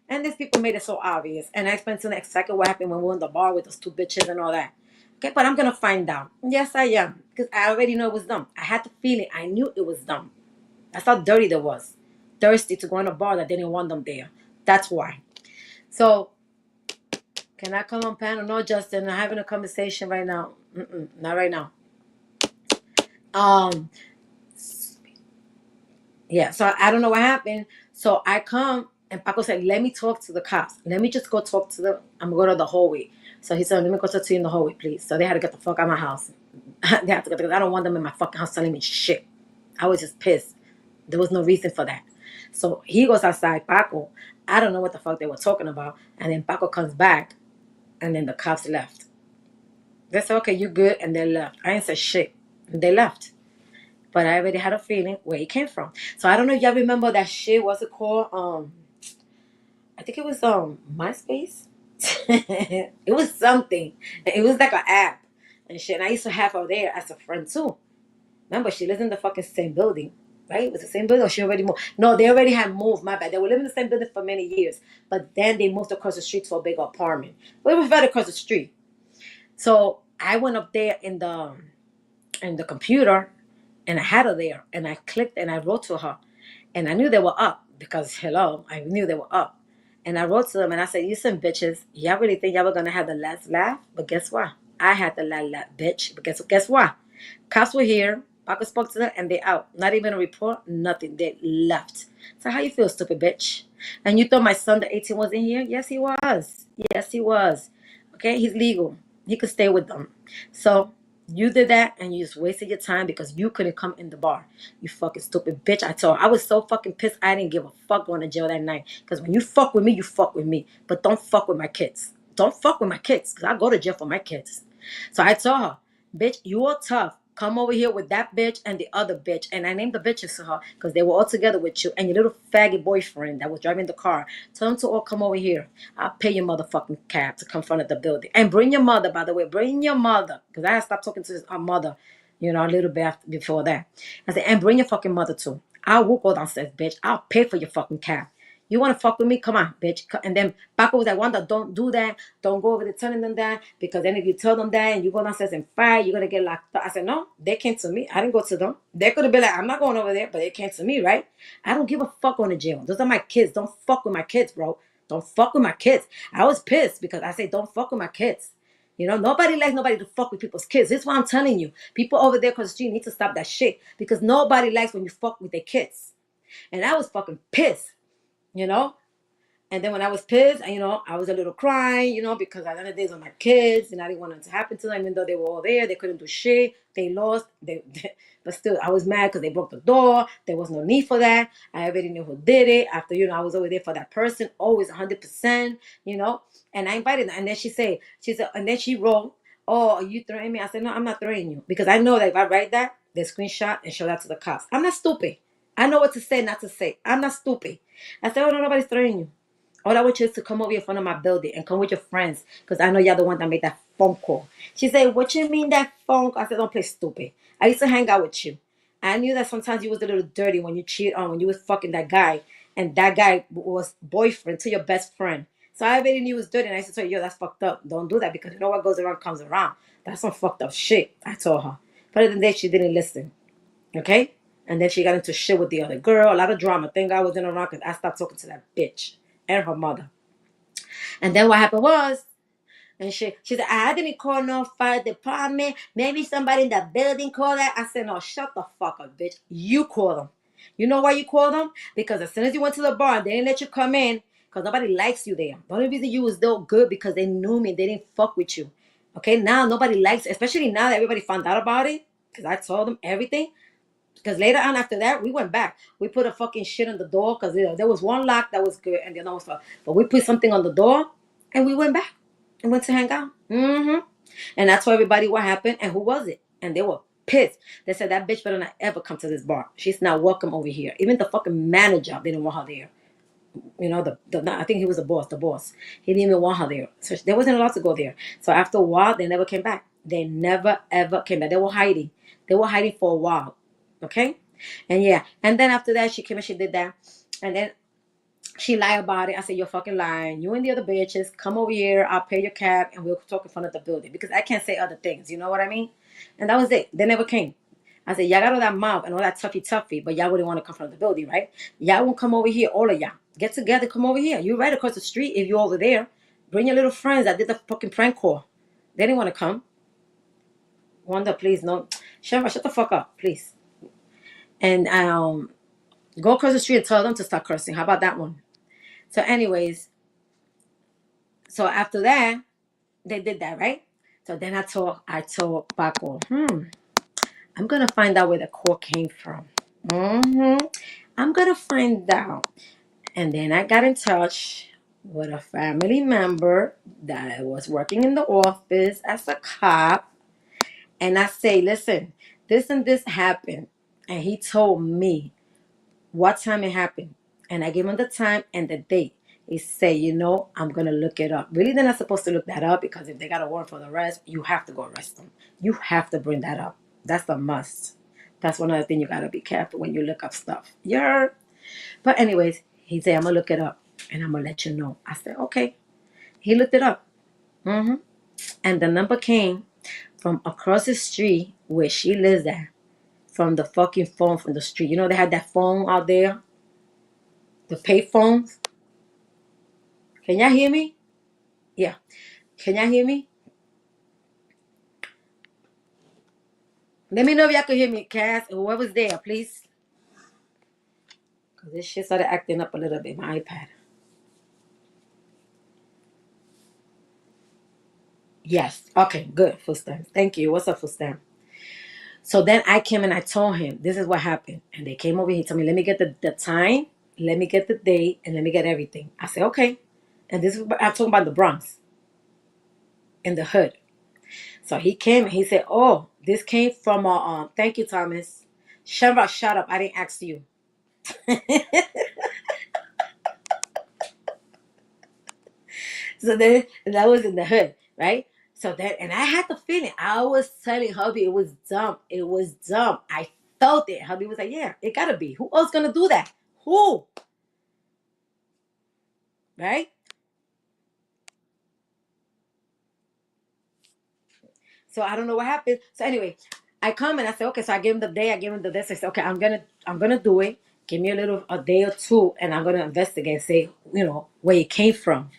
S1: And these people made it so obvious. And I explained to them exactly what happened when we were in the bar with those 2 bitches and all that. Okay, but I'm going to find out. Yes, I am. Because I already know it was dumb. I had the feeling. I knew it was dumb. That's how dirty they was. Thirsty to go in a bar that didn't want them there. That's why. So Can I come on panel? No, Justin. I'm having a conversation right now. Not right now. Um, yeah. So I don't know what happened. So I come and Paco said, "Let me talk to the cops. Let me just go talk to them. I'm gonna go to the hallway." So he said, "Let me go talk to you in the hallway, please." So they had to get the fuck out of my house. They had to get. I don't want them in my fucking house telling me shit. I was just pissed. There was no reason for that. So he goes outside, Paco. I don't know what the fuck they were talking about. And then Paco comes back, and then the cops left. They said, "Okay, you good," and they left. I ain't said shit. They left. But I already had a feeling where it came from. So I don't know if y'all remember that shit. What's it called? I think it was MySpace. It was something. It was like an app and shit. And I used to have her there as a friend too. Remember, she lives in the fucking same building, right? It was the same building, or she already moved? No, they already had moved. My bad. They were living in the same building for many years, but then they moved across the street to a big apartment. But it was right across the street. So I went up there in the computer, and I had her there, and I clicked and I wrote to her, and I knew they were up because hello, I knew they were up, and I wrote to them and I said, "Listen, bitches, y'all really think y'all were gonna have the last laugh? But guess what? I had the last laugh, bitch. But guess what? Cops were here. Paco spoke to them, and they out. Not even a report. Nothing. They left. So how you feel, stupid bitch? And you thought my son, the 18, wasn't here? Yes, he was. Yes, he was. Okay, he's legal. He could stay with them. So you did that, and you just wasted your time because you couldn't come in the bar. You fucking stupid bitch. I told her. I was so fucking pissed. I didn't give a fuck going to jail that night. Because when you fuck with me, you fuck with me. But don't fuck with my kids. Don't fuck with my kids. Because I go to jail for my kids. So I told her, bitch, you are tough. Come over here with that bitch and the other bitch. And I named the bitches to her because they were all together with you and your little faggot boyfriend that was driving the car. Tell them to all come over here. I'll pay your motherfucking cab to come front of the building. And bring your mother, by the way. Bring your mother. Because I had stopped talking to her mother, a little bit before that. I said, and bring your fucking mother too. I will go downstairs, bitch. I'll pay for your fucking cab. You want to fuck with me? Come on, bitch. And then Paco was like, Wanda, don't do that. Don't go over there telling them that. Because then if you tell them that and you go downstairs and fight, you're going to get locked up. I said, no, they came to me. I didn't go to them. They could have been like, I'm not going over there, but they came to me, right? I don't give a fuck on the jail. Those are my kids. Don't fuck with my kids, bro. Don't fuck with my kids. I was pissed because I said, don't fuck with my kids. Nobody likes nobody to fuck with people's kids. This is what I'm telling you. People over there across the street need to stop that shit because nobody likes when you fuck with their kids. And I was fucking pissed, you know? And then when I was pissed, I was a little crying, because at the end of the days of my kids, and I didn't want it to happen to them, even though they were all there. They couldn't do shit. They lost. But still, I was mad because they broke the door. There was no need for that. I already knew who did it. After, I was over there for that person, always 100%, And I invited them. And then she said, and then she wrote, "Oh, are you throwing me?" I said, "No, I'm not throwing you." Because I know that if I write that, they screenshot and show that to the cops. I'm not stupid. I know what to say, not to say. I'm not stupid. I said, "Oh, no, nobody's throwing you. All I want you is to come over in front of my building and come with your friends because I know you're the one that made that phone call." She said, "What you mean that phone call?" I said, "Don't play stupid. I used to hang out with you. I knew that sometimes you was a little dirty when you cheated on, when you was fucking that guy. And that guy was boyfriend to your best friend. So I already knew you was dirty. And I used to tell you, yo, that's fucked up. Don't do that because you know what goes around comes around. That's some fucked up shit." I told her. But at the end of the day, she didn't listen. Okay? And then she got into shit with the other girl. A lot of drama. Thank God I wasn't around because I stopped talking to that bitch and her mother. And then what happened was, and she said, "I didn't call no fire department. Maybe somebody in the building called that." I said, "No, shut the fuck up, bitch. You call them. You know why you call them? Because as soon as you went to the bar, they didn't let you come in because nobody likes you there. The only reason you was still good because they knew me. They didn't fuck with you. Okay, now nobody likes, especially now that everybody found out about it because I told them everything. Because later on after that, we went back. We put a fucking shit on the door because there was one lock that was good and the other was fucked. But we put something on the door and we went back and went to hang out. And that's why everybody what happened and who was it? And they were pissed. They said that bitch better not ever come to this bar. She's not welcome over here. Even the fucking manager didn't want her there. I think he was the boss. He didn't even want her there. So they wasn't allowed to go there. So after a while, they never came back. They never ever came back. They were hiding. They were hiding for a while. Okay? And yeah. And then after that, she came and she did that. And then she lied about it. I said, "You're fucking lying. You and the other bitches, come over here. I'll pay your cab and we'll talk in front of the building." Because I can't say other things. You know what I mean? And that was it. They never came. I said, "Y'all got all that mouth and all that toughy, but y'all wouldn't want to come from the building, right? Y'all won't come over here, all of y'all. Get together, come over here. You're right across the street if you're over there. Bring your little friends. I did the fucking prank call. They didn't want to come. Wanda, please, no. Shamra, shut the fuck up, please. And go across the street and tell them to start cursing. How about that one? So, anyways, so after that, they did that, right? So then I told Paco, I'm gonna find out where the call came from. I'm gonna find out. And then I got in touch with a family member that was working in the office as a cop. And I say, listen, this and this happened. And he told me what time it happened. And I gave him the time and the date. He said, I'm going to look it up. Really, they're not supposed to look that up because if they got a warrant for the arrest, you have to go arrest them. You have to bring that up. That's a must. That's one other thing you got to be careful when you look up stuff. You heard? But anyways, he said, I'm going to look it up and I'm going to let you know. I said, okay. He looked it up. And the number came from across the street where she lives at. From the fucking phone from the street. They had that phone out there? The pay phones? Can y'all hear me? Yeah. Can y'all hear me? Let me know if y'all can hear me, Cass. Whoever's there, please. Because this shit started acting up a little bit, my iPad. Yes. Okay, good. Full stamp. Thank you. What's up, full stamp? So then I came and I told him, this is what happened. And they came over here. He told me, let me get the time, let me get the date, and let me get everything. I said, okay. And this is what I'm talking about, the Bronx. In the hood. So he came and he said, oh, this came from thank you, Thomas. Shamrock, shut up. I didn't ask you. So then that was in the hood, right? So then, and I had the feeling. I was telling hubby it was dumb. It was dumb. I felt it. Hubby was like, yeah, it gotta be. Who else gonna do that? Who? Right? So I don't know what happened. So anyway, I come and I say, okay, so I give him the day, I give him the this. I say, okay, I'm gonna do it. Give me a day or two, and I'm gonna investigate and say, where it came from.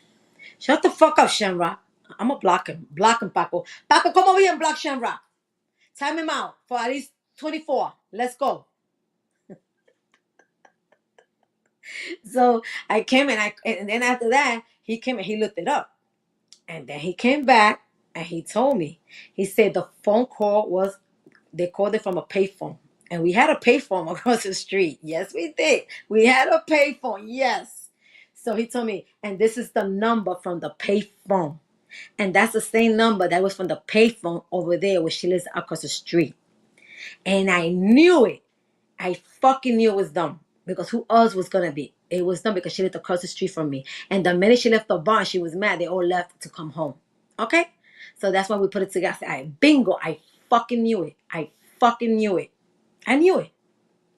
S1: Shut the fuck up, Shamrock. I'm gonna block him. Block him, Paco. Paco, come over here and block Shamrock. Time him out for at least 24. Let's go. So I came and then after that, he came and he looked it up. And then he came back and he told me. He said the phone call was, they called it from a payphone. And we had a payphone across the street. Yes, we did. We had a payphone. Yes. So he told me, and this is the number from the payphone. And that's the same number that was from the payphone over there where she lives across the street. And I knew it. I fucking knew it was dumb. Because who else was gonna be? It was dumb because she lived across the street from me. And the minute she left the barn, she was mad. They all left to come home. Okay? So that's why we put it together. Bingo, I fucking knew it. I fucking knew it. I knew it.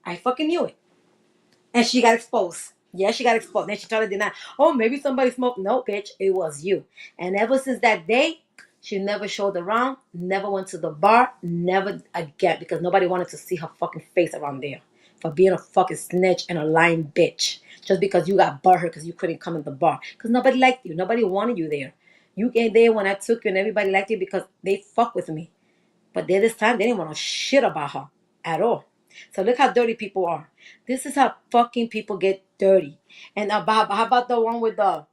S1: I fucking knew it. And she got exposed. Yeah, she got exposed. Then she tried to deny. Oh, maybe somebody smoked. No, bitch, it was you. And ever since that day, she never showed around, never went to the bar, never again, because nobody wanted to see her fucking face around there for being a fucking snitch and a lying bitch. Just because you got butthurt because you couldn't come in the bar. Because nobody liked you. Nobody wanted you there. You came there when I took you and everybody liked you because they fuck with me. But there this time, they didn't want to shit about her at all. So look how dirty people are. This is how fucking people get dirty. And how about the one with the...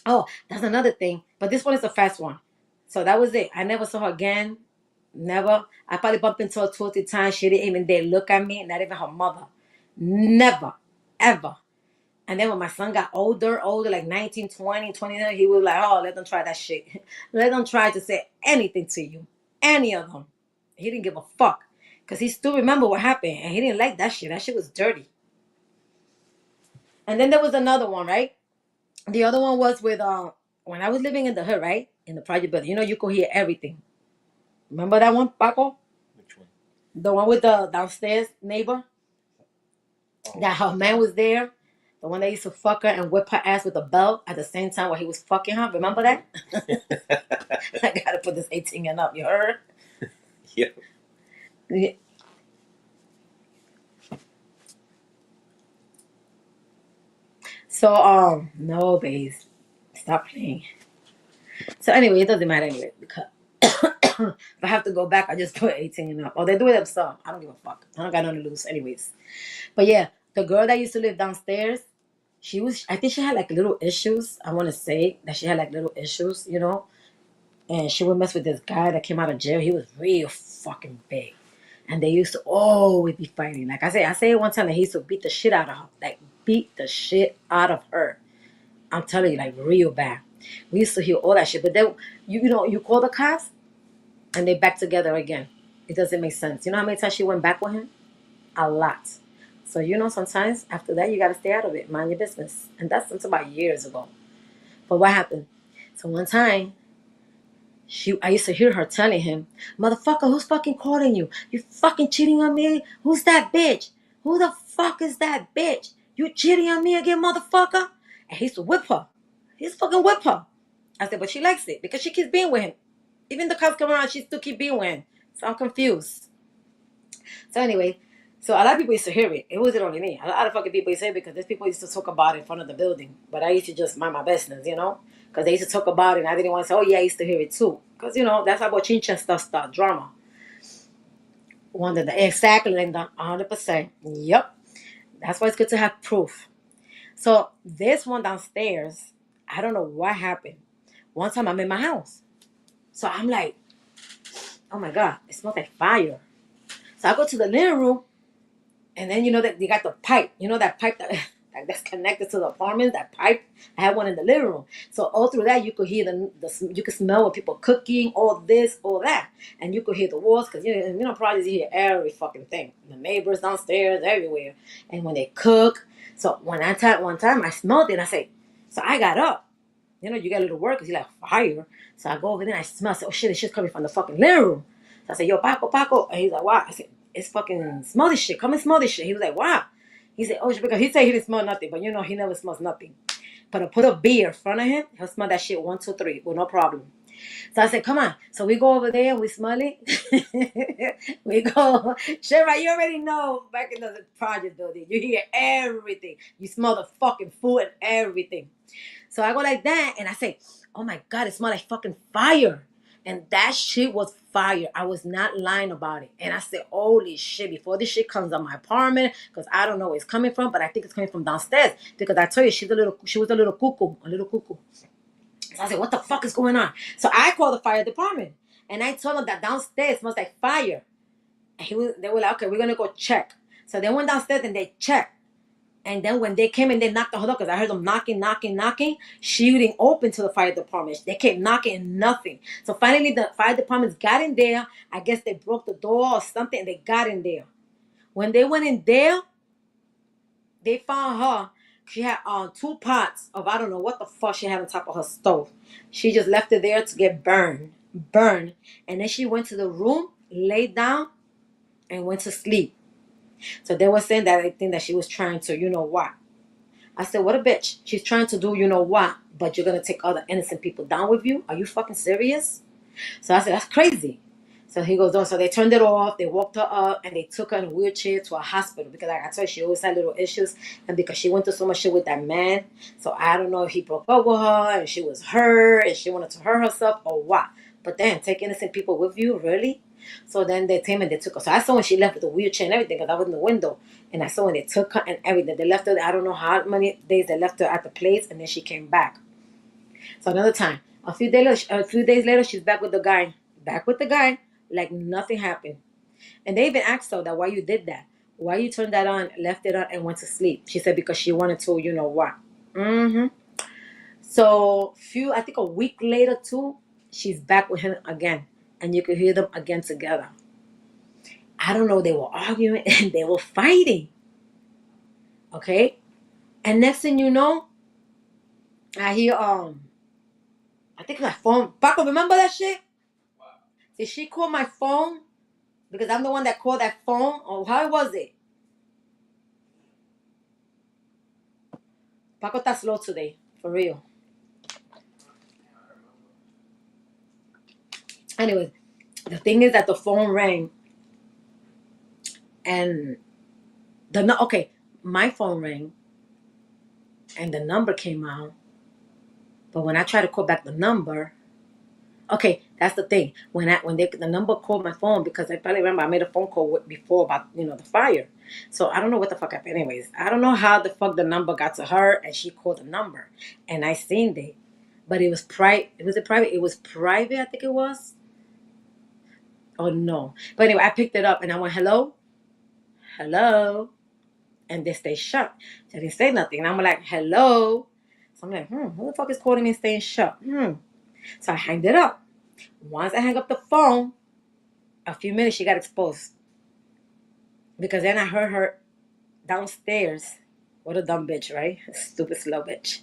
S1: Oh, that's another thing. But this one is a fast one. So that was it. I never saw her again. Never. I probably bumped into her 2 or 3 times. She didn't even dare look at me. Not even her mother. Never. Ever. And then when my son got older, like 19, 20, 29, he was like, oh, let them try that shit. Let them try to say anything to you. Any of them. He didn't give a fuck. Because he still remember what happened. And he didn't like that shit. That shit was dirty. And then there was another one, right? The other one was with, when I was living in the hood, right? In the project building. You could hear everything. Remember that one, Paco?
S2: Which one?
S1: The one with the downstairs neighbor?
S2: Oh,
S1: That her man was there. The one that used to fuck her and whip her ass with a belt at the same time while he was fucking her. Remember that? I gotta put this 18 and up. You heard?
S2: yeah.
S1: Yeah. So, no, babes. Stop playing. So anyway, it doesn't matter anyway because if I have to go back, I just put 18 and up. Or they do it themselves. I don't give a fuck. I don't got nothing to lose anyways. But yeah, the girl that used to live downstairs, I think she had like little issues. I want to say that she had like little issues, you know. And she would mess with this guy that came out of jail. He was real fucking big. And they used to always be fighting. Like I say it one time that he used to beat the shit out of her. Like beat the shit out of her. I'm telling you, like real bad. We used to hear all that shit. But then you call the cops and they back together again. It doesn't make sense. You know how many times she went back with him? A lot. So sometimes after that you gotta stay out of it. Mind your business. And that's about years ago. But what happened? So one time I used to hear her telling him, "Motherfucker, who's fucking calling you? You fucking cheating on me? Who's that bitch? Who the fuck is that bitch? You cheating on me again, motherfucker?" And he used to whip her. He used to fucking whip her. I said, but she likes it because she keeps being with him. Even the cops come around, she still keep being with him. So I'm confused. So anyway, so a lot of people used to hear it. It wasn't only me. A lot of fucking people used to hear it because there's people used to talk about it in front of the building. But I used to just mind my business, because they used to talk about it and I didn't want to say, oh yeah, I used to hear it too. Because, that's how bochincha stuff start, drama. Exactly, Linda, 100%. Yep. That's why it's good to have proof. So this one downstairs, I don't know what happened. One time I'm in my house. So I'm like, oh my God, it smells like fire. So I go to the living room, and then that they got the pipe. That pipe that's connected to the apartment. That pipe, I had one in the living room. So all through that, you could hear you could smell when people cooking, all this, all that, and you could hear the walls because probably you hear every fucking thing. The neighbors downstairs, everywhere, and when they cook. So one time I smelled it, and I say, so I got up. You got a little work because you like fire. So I go over there and I smell. I said, oh shit, this shit's coming from the fucking living room. So I said, yo, Paco. And he's like, wow. I said, it's fucking smell this shit. Come and smell this shit. He was like, wow. He said, oh, because he said he didn't smell nothing, but he never smells nothing. But I put a beer in front of him, he'll smell that shit 1, 2, 3 with no problem. So I said, come on. So we go over there and we smell it. We go, Shira, you already know back in the project building, you hear everything. You smell the fucking food and everything. So I go like that and I say, oh my God, it smells like fucking fire. And that shit was fire. I was not lying about it. And I said, holy shit, before this shit comes on my apartment, because I don't know where it's coming from, but I think it's coming from downstairs. Because I tell you, she was a little cuckoo. So I said, what the fuck is going on? So I called the fire department. And I told them that downstairs smells like fire. And they were like, okay, we're going to go check. So they went downstairs and they checked. And then when they came and they knocked on her door, because I heard them knocking, she didn't open to the fire department. They kept knocking and nothing. So finally the fire department got in there. I guess they broke the door or something and they got in there. When they went in there, they found her. She had 2 pots of I don't know what the fuck she had on top of her stove. She just left it there to get burned. And then she went to the room, laid down, and went to sleep. So they were saying that I think that she was trying to, what? I said, what a bitch. She's trying to do what, but you're going to take other innocent people down with you? Are you fucking serious? So I said, that's crazy. So he goes on. So they turned it off. They walked her up and they took her in a wheelchair to a hospital because like I told you, she always had little issues. And because she went through so much shit with that man. So I don't know if he broke up with her and she was hurt and she wanted to hurt herself or what. But then take innocent people with you, really? So then they came and they took her. So I saw when she left with the wheelchair and everything because I was in the window. And I saw when they took her and everything. They left her, I don't know how many days they left her at the place and then she came back. So another time, a few days later, she's back with the guy. Like nothing happened. And they even asked her that why you did that. Why you turned that on, left it on, and went to sleep. She said because she wanted to, what. So I think a week later too, she's back with him again. And you could hear them again together. I don't know, they were arguing and they were fighting. Okay? And next thing you know, I hear, I think my phone. Paco, remember that shit? Did she call my phone? Because I'm the one that called that phone. Or how was it? Paco está slow today. For real. Anyways, the thing is that the phone rang. And my phone rang. And the number came out. But when I tried to call back the number, Okay, that's the thing. The number called my phone, because I probably remember I made a phone call before about the fire. So I don't know what the fuck happened. Anyways, I don't know how the fuck the number got to her, and she called the number, and I seen it, but it was private. Was it private? It was private. I think it was. Oh no. But anyway, I picked it up and I went, hello, hello, and they stay shut. So they didn't say nothing, and I'm like, hello. So I'm like, who the fuck is calling me and staying shut? So I hanged it up. Once I hang up the phone, a few minutes she got exposed, because then I heard her downstairs. What a dumb bitch, right? Stupid slow bitch.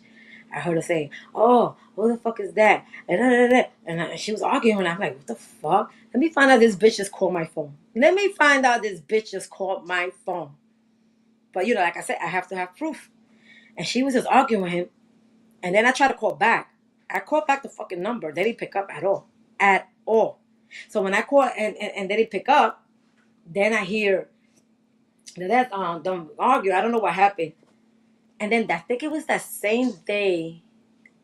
S1: I heard her saying, "Oh, who the fuck is that?" And she was arguing, and I'm like, "What the fuck? Let me find out this bitch just called my phone. Let me find out this bitch just called my phone." But like I said, I have to have proof. And she was just arguing with him, and then I tried to call back. I called back the fucking number. They didn't pick up at all, at all. So when I called and they didn't pick up, then I hear that them argue. I don't know what happened. And then I think it was that same day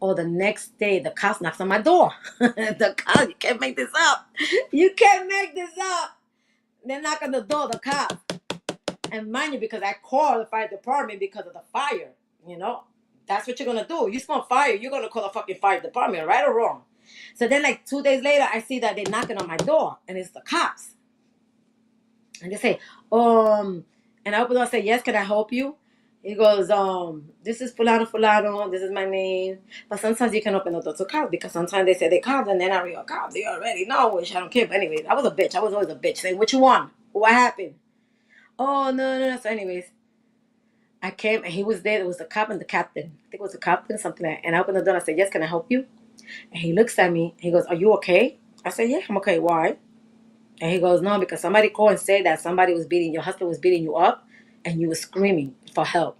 S1: or the next day, the cops knocks on my door. The cops, you can't make this up. You can't make this up. They knock on the door, the cops. And mind you, because I called the fire department because of the fire, that's what you're gonna do. You smell fire, you're gonna call the fucking fire department, right or wrong. So then, like 2 days later, I see that they're knocking on my door, and it's the cops. And they say, and I open the door and say, yes, can I help you? He goes, this is Fulano, this is my name. But sometimes you can open the door to cops, because sometimes they say they cops and they're not real cops. They already know, which I don't care. But anyways, I was a bitch. I was always a bitch saying, what you want? What happened? Oh, no, no, no. So anyways, I came and he was there. It was the cop and the captain. I think it was the captain, something like that. And I opened the door and I said, yes, can I help you? And he looks at me. He goes, are you okay? I said, yeah, I'm okay. Why? And he goes, no, because somebody called and said that your husband was beating you up and you were screaming for help.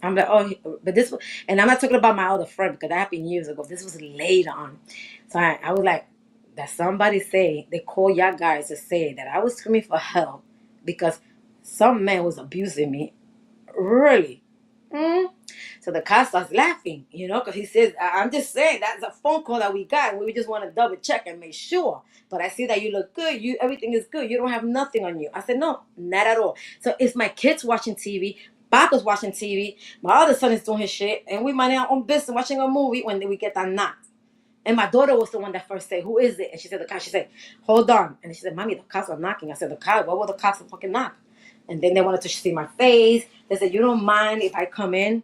S1: I'm like, but and I'm not talking about my other friend, because that happened years ago. This was later on. So I was like, that somebody say, they call y'all guys to say that I was screaming for help because some man was abusing me. Really? Mm. So the cop starts laughing, because he says, I'm just saying that's a phone call that we got. We just want to double check and make sure. But I see that you look good. Everything is good. You don't have nothing on you. I said, no, not at all. So it's my kids watching TV. Papa's watching TV. My other son is doing his shit. And we minding our own business watching a movie when we get that knock. And my daughter was the one that first said, who is it? And she said, the cop. She said, hold on. And she said, Mommy, the cops are knocking. I said, the cop? What were the cops fucking knock? And then they wanted to see my face. They said, you don't mind if I come in?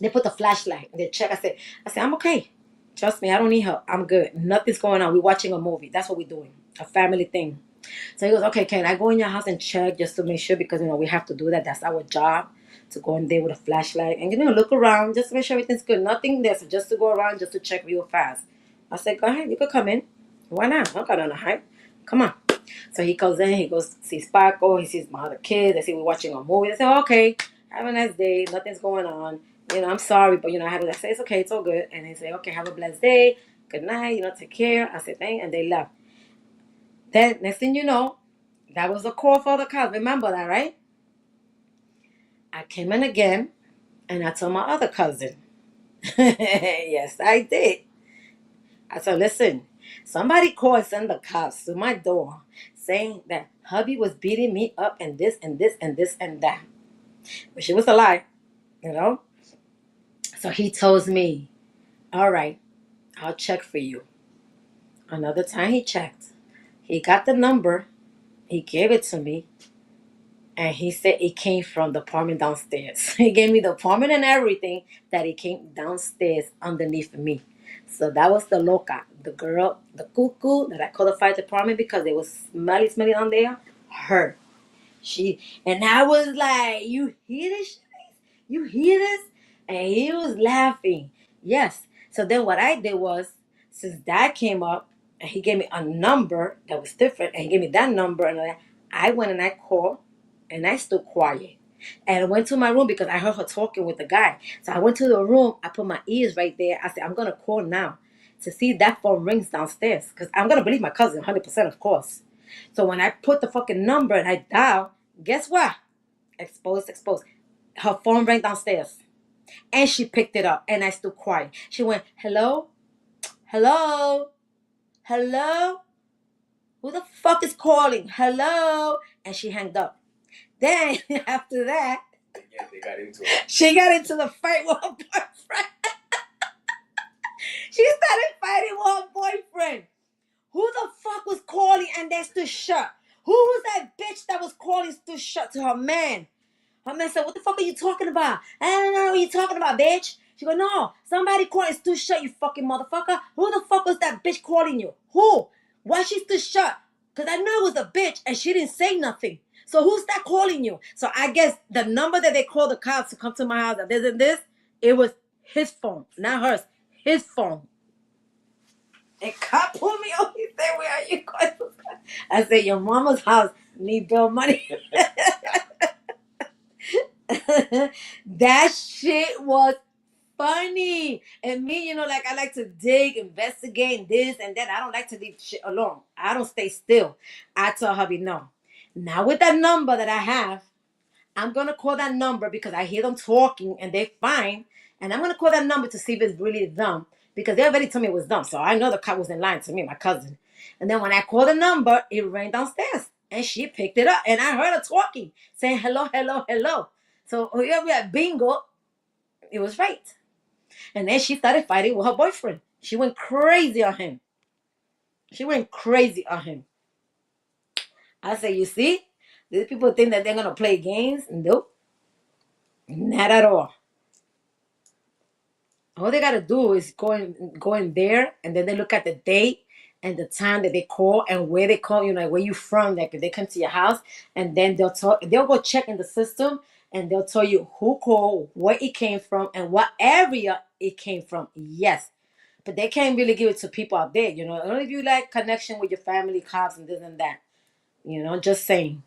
S1: They put the flashlight. They check. I said, I'm okay. Trust me, I don't need help. I'm good. Nothing's going on. We're watching a movie. That's what we're doing. A family thing. So he goes, okay, can I go in your house and check just to make sure? Because, we have to do that. That's our job, to go in there with a flashlight and, look around just to make sure everything's good. Nothing there. So just to go around, just to check real fast. I said, go ahead. You could come in. Why not? I don't got on the hype. Come on. So he goes in. He goes, sees Paco. He sees my other kids. They see we're watching a movie. They say, okay, have a nice day. Nothing's going on. I'm sorry, but, I say, it's okay. It's all good. And they say, okay, have a blessed day. Good night. Take care. I said, thank. And they left. Then next thing you know, that was a call for the cops. Remember that, right? I came in again, and I told my other cousin. Yes, I did. I said, listen, somebody called and sent the cops to my door saying that hubby was beating me up and this and this and this and that. But she was a lie, So he tells me, all right, I'll check for you. Another time he checked. He got the number. He gave it to me. And he said it came from the apartment downstairs. He gave me the apartment and everything, that it came downstairs underneath me. So that was the loca, the girl, the cuckoo that I called the fire department because it was smelly down there. Her. And I was like, you hear this? You hear this? And he was laughing. Yes. So then what I did was, since that came up, and he gave me a number that was different, and he gave me that number, and I went and I called, and I stood quiet. And I went to my room because I heard her talking with the guy. So I went to the room. I put my ears right there. I said, I'm going to call now to see if that phone rings downstairs. Because I'm going to believe my cousin, 100%, of course. So when I put the fucking number and I dial, guess what? Exposed. Her phone rang downstairs. And she picked it up. And I stood quiet. She went, hello? Hello? Hello? Who the fuck is calling? Hello? And she hanged up. Then after that,
S2: Yeah, they got into it.
S1: she got into the fight with her boyfriend. She started fighting with her boyfriend. Who the fuck was calling and they stood shut? Who was that bitch that was calling stood shut to her man? Her man said, what the fuck are you talking about? I don't know what you're talking about, bitch. She go, no, somebody calling stood shut, you fucking motherfucker. Who the fuck was that bitch calling you? Who? Why she stood shut? Because I know it was a bitch and she didn't say nothing. So who's that calling you? So I guess the number that they called the cops to come to my house and this and this, it was his phone, not hers. His phone. And cop pulled me over. He said, where are you going? I said, your mama's house need bill money. That shit was funny. And me, like I like to dig, investigate, and this and that. I don't like to leave shit alone. I don't stay still. I tell hubby, no. Now with that number that I have, I'm gonna call that number because I hear them talking and they're fine. And I'm gonna call that number to see if it's really them. Because they already told me it was them. So I know the cop was in line to me, my cousin. And then when I called the number, it rang downstairs. And she picked it up. And I heard her talking, saying hello, hello, hello. So whoever had bingo, it was right. And then she started fighting with her boyfriend. She went crazy on him. She went crazy on him. I said, you see? These people think that they're gonna play games. Nope. Not at all. All they gotta do is go in there, and then they look at the date and the time that they call and where they call. Like where you from. Like if they come to your house, and then they'll go check in the system, and they'll tell you who called, where it came from, and what area it came from. Yes, but they can't really give it to people out there. Only if you like connection with your family, cops, and this and that. Just saying.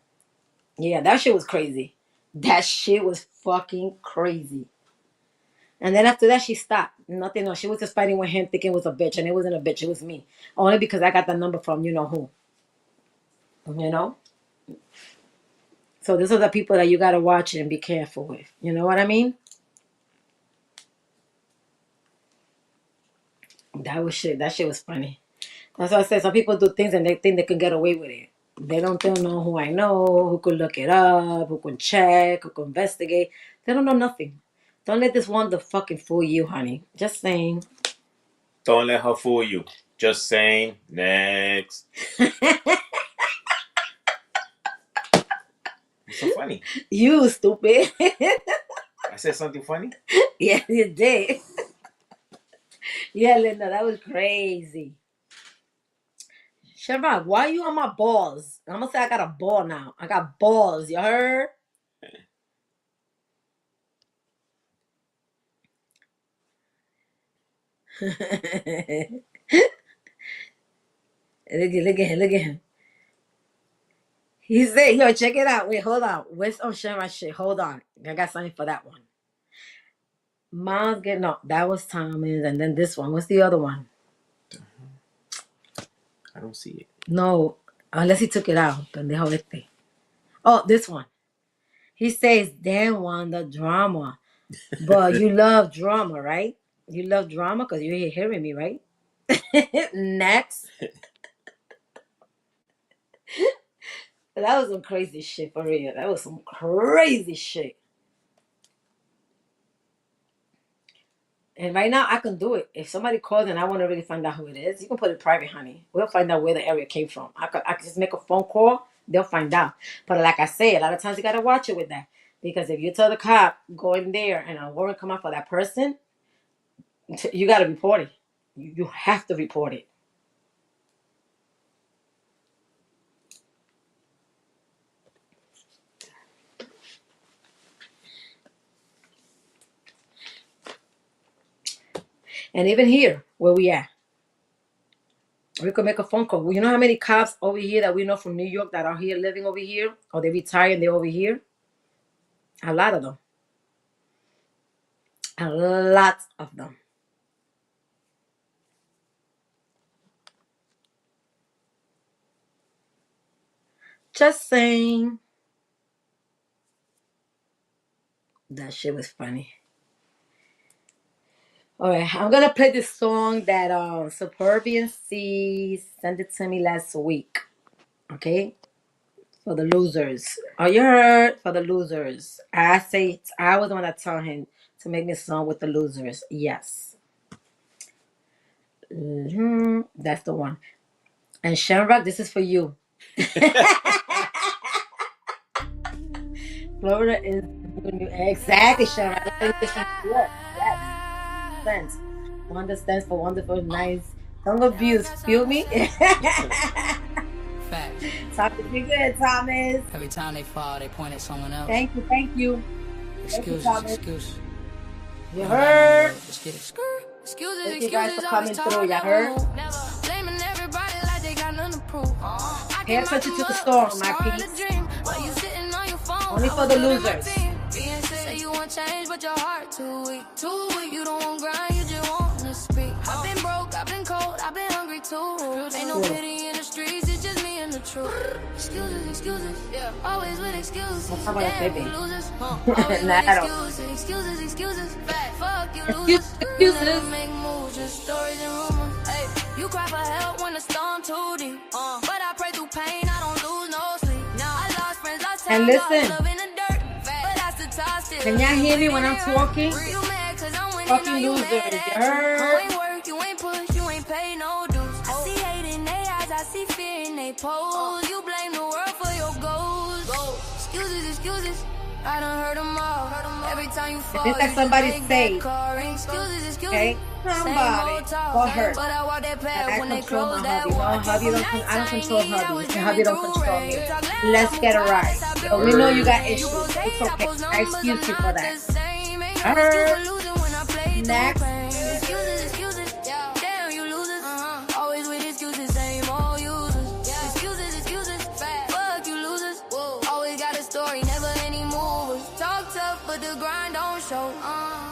S1: Yeah, that shit was crazy. That shit was fucking crazy. And then after that, she stopped. Nothing else. She was just fighting with him, thinking it was a bitch, and it wasn't a bitch. It was me. Only because I got the number from you know who. You know. So these are the people that you gotta watch and be careful with. You know what I mean? That was shit. That shit was funny. That's why I said some people do things and they think they can get away with it. They don't know who I know, who could look it up, who can check, who can investigate. They don't know nothing. Don't let this one the fucking fool you, honey. Just saying.
S2: Don't let her fool you. Just saying. Next. It's so funny.
S1: You stupid.
S2: I said something funny?
S1: Yeah, you did. Yeah, Linda, that was crazy. Shavon, why you on my balls? I'm gonna say I got a ball now. I got balls, you heard? Look at him. He said, yo, check it out. Wait, hold on. Where's share my shit? Hold on. I got something for that one. Mom's getting up. That was Thomas. And then this one. What's the other one?
S2: I don't see it.
S1: No, unless he took it out. Pendejo este. Oh, this one. He says, damn, Wanda, drama. But you love drama, right? You love drama because you're hearing me, right? Next. That was some crazy shit for real. That was some crazy shit. And right now, I can do it. If somebody calls and I want to really find out who it is, you can put it private, honey. We'll find out where the area came from. I could just make a phone call. They'll find out. But like I say, a lot of times you got to watch it with that. Because if you tell the cop, go in there and a warrant come out for that person, you got to report it. You have to report it. And even here, where we at, we could make a phone call. You know how many cops over here that we know from New York that are here living over here? Or they retired and they're over here? A lot of them. A lot of them. Just saying. That shit was funny. All right, I'm gonna play this song that Superbian C sent it to me last week. Okay, for the losers. Are you heard? For the losers. I say I was the one that told him to make me a song with the losers. Yes, that's the one. And Shamrock, this is for you. Florida is exactly Shamrock. This from New York. Yes, sense. Wonder stands for wonderful, nice. Don't abuse. Feel me?
S3: Fact.
S1: Talk to me good, Thomas.
S3: Every time they fall, they point at someone else.
S1: Thank you, thank you. Thank you,
S3: Excuses,
S1: Thomas.
S3: excuses.
S1: You heard?
S3: Let's get it.
S4: Excuses,
S1: Thank you guys for
S4: excuses,
S1: coming
S4: always
S1: through.
S4: talk,
S1: You
S4: never
S1: heard?
S4: move. Blaming everybody like they got nothing to prove. I
S1: Pay
S4: can
S1: attention
S4: mop
S1: to the
S4: them
S1: song,
S4: up,
S1: my
S4: start
S1: peeps.
S4: a dream. While you sitting on your phone,
S1: Only
S4: I
S1: for
S4: was
S1: the
S4: building my
S1: losers.
S4: team. Being sick, say you want change, but your heart too weak. Too weak, you don't want grind, you just want to speak. I've been broke, I've been cold, I've been hungry too. Ain't no pity in the streets, it's just me and the truth. Excuses, excuses, yeah. Always with excuses.
S1: What's up with that,
S4: Damn,
S1: baby?
S4: you losers. Always
S1: Nah,
S4: with
S1: I don't.
S4: excuses, excuses, excuses. Fact, fuck you
S1: Excuses,
S4: losers.
S1: excuses.
S4: You never make moves, just stories and rumors. Hey, you cry for help when the storm too deep. But I pray through pain, I don't lose no sleep. I lost friends, lost
S1: And
S4: time, lost
S1: listen.
S4: love in the dirt. But I still talk, still
S1: Can y'all hear me when I'm talking?
S4: You mad 'cause I'm winning,
S1: Fucking
S4: now you
S1: losers,
S4: mad
S1: you
S4: at
S1: heard?
S4: You ain't work, you ain't push, you ain't pay no dues. I see hate in their eyes, I see fear in they pose. You blame the world for your goals. Excuses, excuses, I done heard them all. Every time you fall,
S1: It's like
S4: you
S1: somebody
S4: just make
S1: say,
S4: that call. Excuses, excuses.
S1: okay? Somebody got hurt.
S4: But I walk that path
S1: I
S4: when they
S1: control
S4: close
S1: my
S4: that
S1: hubby. No,
S4: wall.
S1: hubby don't. I don't control hubby, and hubby don't control me.
S4: Let's
S1: Let's get it right. So we know you got issues. It's okay. I excuse you for that. Next.
S4: Excuses, excuses. Damn, you losers. Always with excuses, same old users. Excuses, excuses. Fuck you losers. Always got a story, never any movers. Talk tough, but the grind don't show.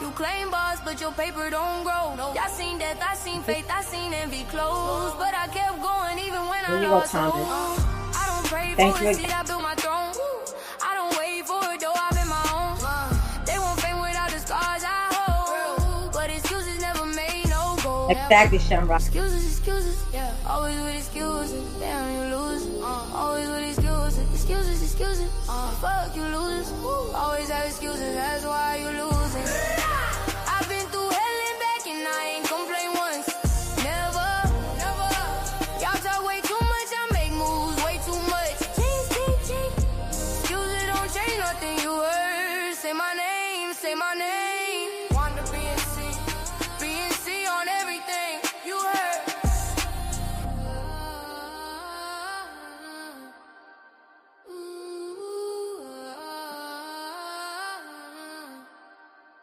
S4: You claim boss, but your paper don't grow. Y'all seen death, I seen faith, I seen envy close. But I kept going even when
S1: Here
S4: I
S1: you go,
S4: lost
S1: Thomas.
S4: hope. I don't pray
S1: Thank
S4: for
S1: you
S4: it, see, I built my throne. I don't wait for it, though I've been my own. They won't fame without the scars I hold. But excuses never made no goal.
S1: Exactly, Shamrock.
S4: Excuses, excuses, yeah. Always with excuses, damn you lose. Always with excuses, excuses, excuses. Fuck you losers. Always have excuses, that's why you losing. I've been through hell and back and I ain't complain once. Never, never. Y'all talk way too much, I make moves way too much. Change, change, change. Excuses don't change nothing you heard. Say my name, say my name. Want to BNC on everything you heard.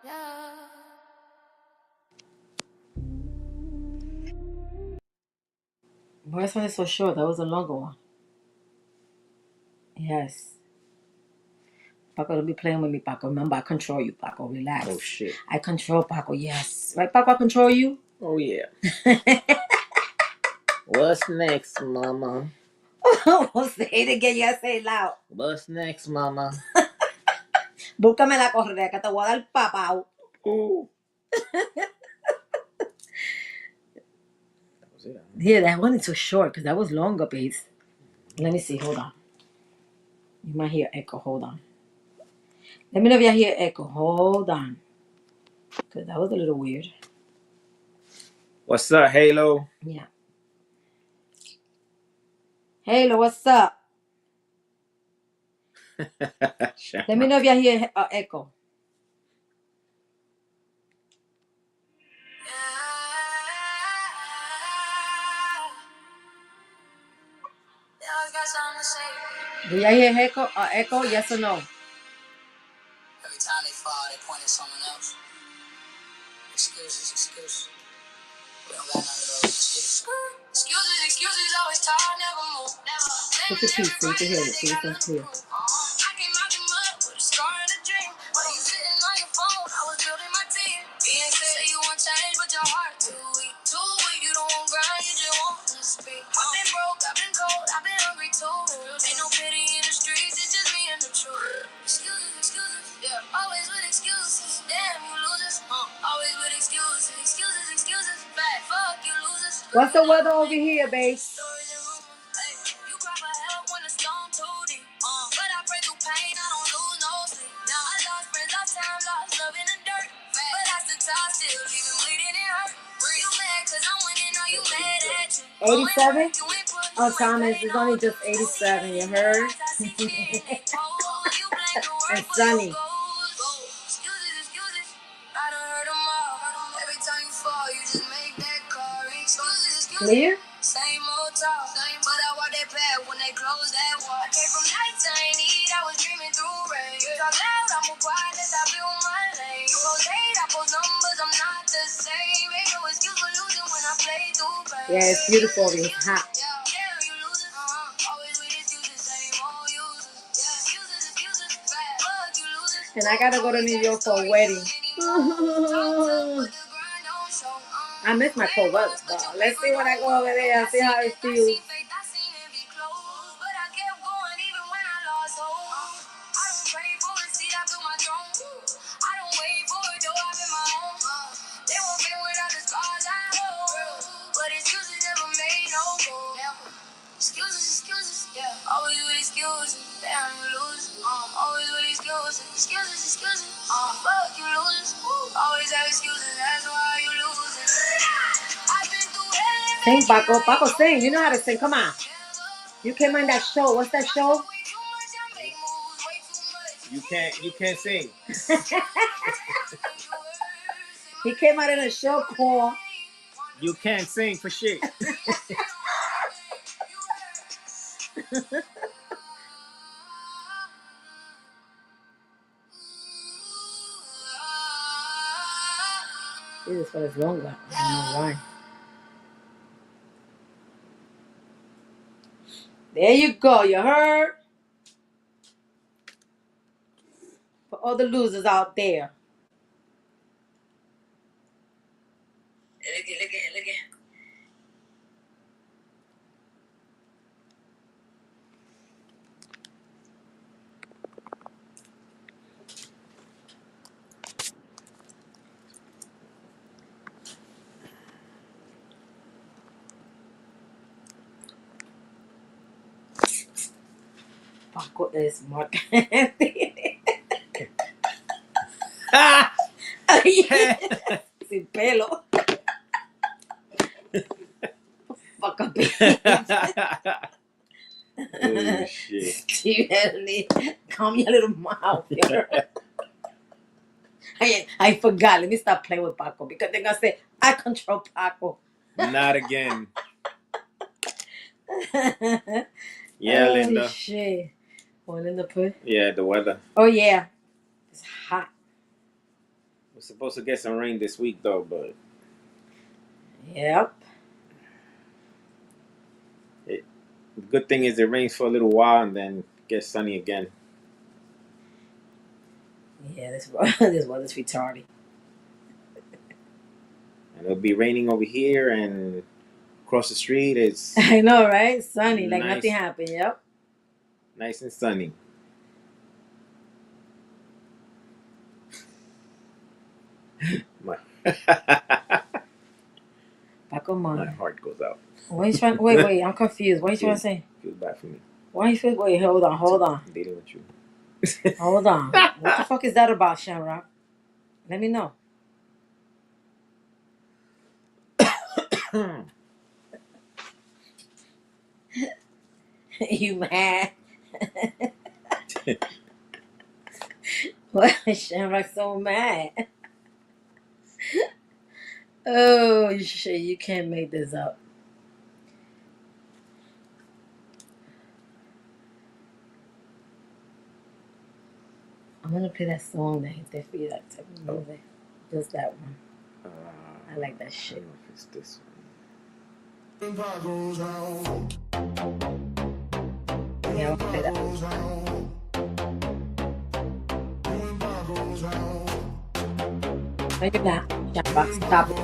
S4: Yeah.
S1: Why is one so short? That was a longer one. Yes. Paco, don't be playing with me, Paco. Remember, I control you, Paco. Relax.
S2: Oh shit.
S1: I control Paco, yes. Right, Paco, I control you?
S2: Oh yeah. What's next, mama?
S1: Say it again, you gotta say it loud.
S2: What's next, mama?
S1: Búscame la correa que te voy a dar papao.
S2: Ooh. That was it.
S1: Yeah, that wasn't too short because that was longer, please. Let me see. Hold on. You might hear echo. Hold on. Let me know if you hear echo. Hold on. Because that was a little weird.
S2: What's up, Halo?
S1: Yeah. Halo, what's up? Let me know if you hear echo. Do you hear echo? Echo? Yes or no?
S3: Every time they fall, they point at someone else. Excuses, excuses. We don't got none of those excuses.
S4: Excuses, excuses, always talk, never move.
S1: Put the piece so you can hear it. So you can clear.
S4: I came out the mud with a scar and a dream. While you sitting on your phone, I was building my team. Being say you want change, but your heart too weak. Too weak, you don't want grind, you just want to speak. I've been broke, I've been cold, I've been hungry too. Ain't no pity in the streets, it's just me and the truth. Excuses, excuses, yeah. Always with excuses. Damn, you losers. Always with excuses.
S1: What's the weather over here, babe?
S3: You cry for help when the storm too deep. But I pray through pain, I don't lose no sleep. Now I lost friends, lost time, lost love in the dirt. But I still talk, still leaving bleeding and hurt. You mad cause I'm winning, or you mad at you?
S1: 87? Oh, Thomas, it's only just 87, you heard? And sunny. Clear?
S3: Same old talk, but I walk that path when they close that wall. I came from nights I ain't eat, I was dreaming through rain. You talk loud, I'm a quiet, that's I build my lane. You post hate, I post numbers, I'm not the same. Ain't no excuse for losing when I play through pain.
S1: Yeah, it's beautiful. It's hot. And I gotta go to New York for a wedding. I miss my cold weather, but let's see when I go over there, see how it feels.
S3: Excuses, yeah. Always with excuses, damn you lose. Always with excuses. Fuck you lose. Always have excuses, that's why you losing. I've been through hell.
S1: Sing, Paco. Paco, sing. You know how to sing. Come on. You came on that show. What's that show?
S2: You can't sing.
S1: He came out in a show called
S2: You can't sing for shit.
S1: This is for his longer. I don't know why. There you go. You heard? For all the losers out there.
S3: Look at.
S1: Paco is Mark Anthony. Sin pelo. Fuck up.
S2: Oh shit.
S1: Seriously. Calm your little mouth. I forgot. Let me stop playing with Paco because they're gonna say I control Paco.
S2: Not again. Yeah,
S1: Oh,
S2: Linda.
S1: shit. Oh, Linda put?
S2: Yeah, the weather.
S1: Oh, yeah. It's hot.
S2: We're supposed to get some rain this week though, but
S1: Yep.
S2: the good thing is it rains for a little while and then gets sunny again.
S1: Yeah, this weather's retarded.
S2: And it'll be raining over here and across the street it's
S1: I know, right? Sunny, like
S2: Nice.
S1: nothing happened. Yep.
S2: nice and sunny. My
S1: Paco,
S2: my
S1: man.
S2: heart goes out.
S1: What are you trying? Wait. I'm confused. What are you trying to say?
S2: Feels bad for me.
S1: Why you feel? Wait, hold on.
S2: I'm dealing with you.
S1: Hold on. What the fuck is that about, Shamrock? Let me know. You mad? Why is Shamrock so mad? Oh shit! You can't make this up. I'm gonna play that song that they feel that type of music. Just that one. I like that
S2: I
S1: shit.
S2: don't know if it's this one.
S1: Yeah, I'll play that. No, you're not. Shamrock, stop it.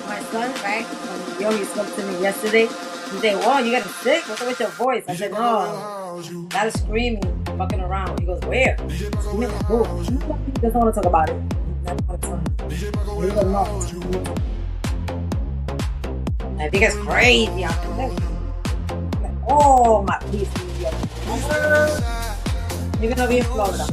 S1: My son, right? Yo, he spoke to me yesterday. He said, "Whoa, you getting sick? What's up with your voice?" I said, "No, that is screaming, fucking around." He goes, "Where?" He doesn't want to talk about it. He doesn't know. I think it's crazy out there. Like, oh my piece, you're gonna be in Florida.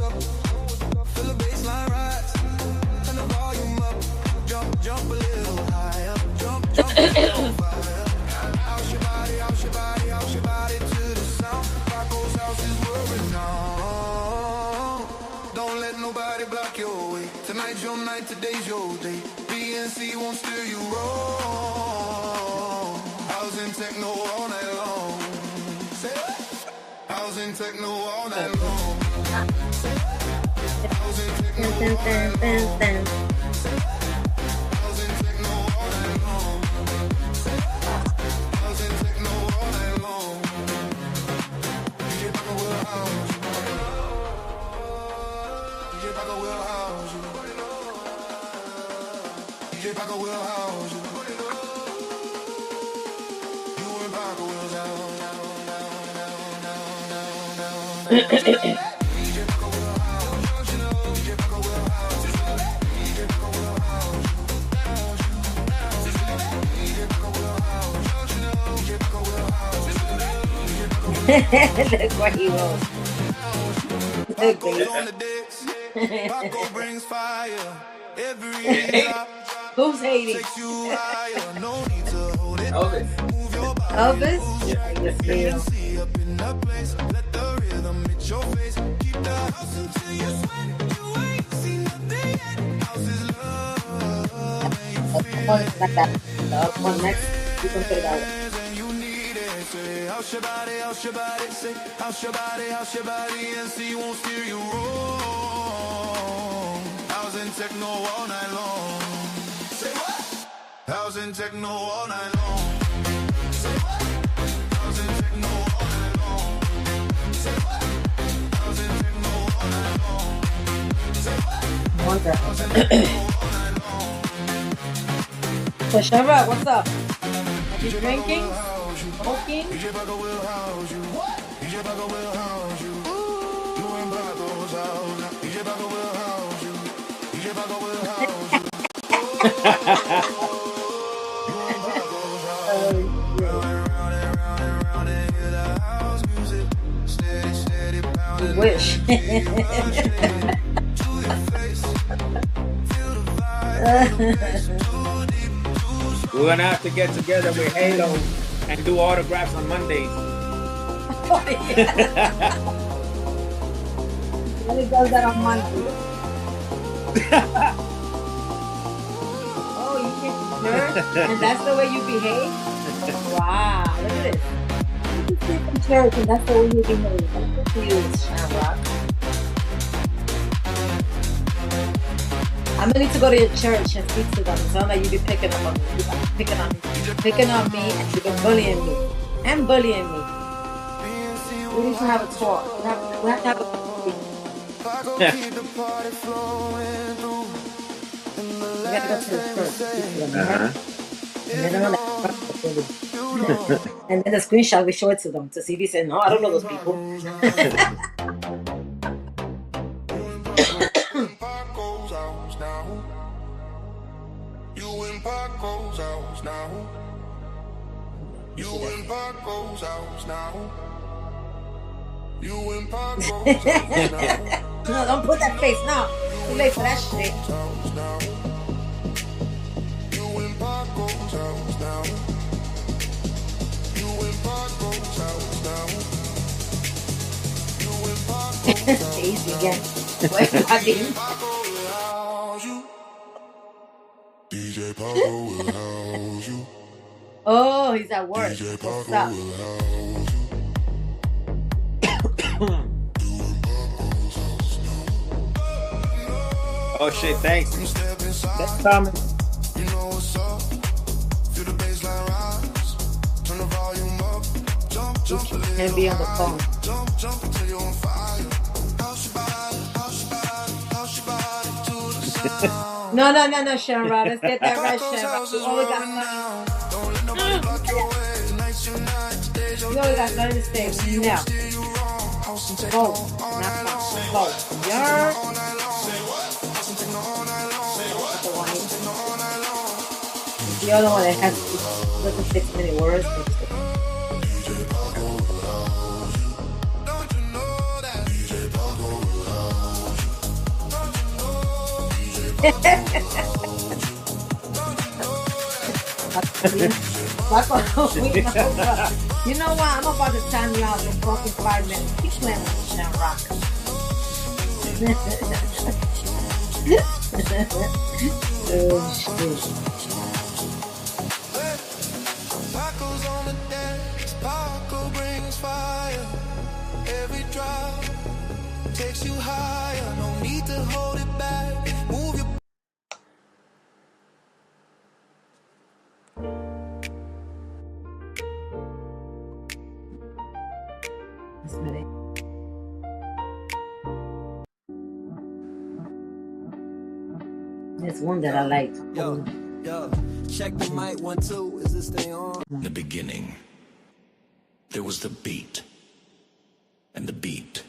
S3: Don't let nobody block your way. Tonight's your night, today's your day. BNC won't steer you wrong. House and techno all night long. Say what? House and techno all night long. House and techno all night long. House and techno all night long. House and techno all night long. DJ Paco will house you. DJ Paco will house you. DJ Paco will house you. You and Paco will house you. DJ Paco will house you. DJ Paco will house you. DJ Paco will house you. DJ Paco will house you. DJ Paco will house you.
S1: Look where he was. Look, baby.
S3: On the decks. Paco brings fire. Every drop
S1: Who's hating?
S3: takes you higher. No need to hold it.
S2: Elvis.
S3: Move your body.
S1: Elvis?
S2: Yeah.
S1: Yes, ma'am.
S3: See up in the place. Let the rhythm hit your face. Keep the house until you sweat. You ain't seen nothing yet. House is love. And you feel
S1: One like that. The other one next, you can put it out.
S3: it and you need it. Say, house your body, house your body. Say, house your body, and see won't steer you wrong. House and techno all night long. Say what? House and techno all night long. Say what? House and techno all night long. Say what? House and techno all night long. Say what?
S1: Wonder.
S3: House and techno all night long.
S1: So, Shamra, what's up? Are you
S3: DJ Paco
S1: drinking?
S3: will house you.
S1: Smoking?
S3: DJ Paco will house you. DJ Paco will house you. You and Paco's house now. DJ Paco will house you. DJ Paco will house you. You and Paco's house. Round and round and round and round and hear the house music. Steady, steady pounding.
S1: Wish.
S3: To your face. Feel the vibe. Too deep, too
S2: We're gonna have to get together with Halo and do autographs on Mondays.
S1: Oh, yeah. He does that on Monday. Oh, you came to church? And that's the way you behave? Wow, look at this. You came from church and that's the way you behave. That's good for you, Shamrock. I'm gonna need to go to your church and speak to them. It sounds like you be picking on me. You be picking on me, and you've been bullying me. And bullying me. We need to have a talk. We have to have a
S3: Paco keep the party flowing through. And the
S1: We gotta go to the church. Speak to them, right? And then I'm gonna and then the screenshot we show it to them to see if he said, "No, I don't know those people."
S3: Paco's house now. You in Paco's house now. You in Paco's house now. You in Paco's house now.
S1: No, don't put that face now. Too late for that shit.
S3: House now. You in Paco's house now. You in Paco's house now. You in Paco's house.
S1: Easy again. Wait, I didn't.
S3: Paco will house you. DJ Paco will house you.
S1: Oh, he's at work.
S3: DJ
S1: What's
S3: Paco
S1: up?
S3: will house you.
S2: Oh shit, thanks.
S3: You step inside,
S2: That's coming.
S3: you know what's up. Feel the baseline rise. Turn the volume up. Jump, jump a little
S1: And be on the phone.
S3: Jump, jump until you're on fire. House your body, house your body, house your body to the sound.
S1: No, Shamrock. Let's get that right,
S3: Paco's
S1: Shamrock.
S3: house
S1: We
S3: is
S1: always got
S3: roaring
S1: fun.
S3: now. Don't let nobody block your way. Tonight's your night.
S1: You always got to understand. No. Vote. Not fun. Vote. You're the other one that has little 6-minute words. You know what? I'm about to time you out in fucking 5 minutes. Keep playing with Shem Rock. Oh, shit.
S3: Paco's on the dance, Paco brings fire. Every drop takes you higher. No need to hold it back. Move your
S1: There's one that I like.
S3: Yo, check the mic 1 2. Is this thing on? In the beginning, there was the beat, and the beat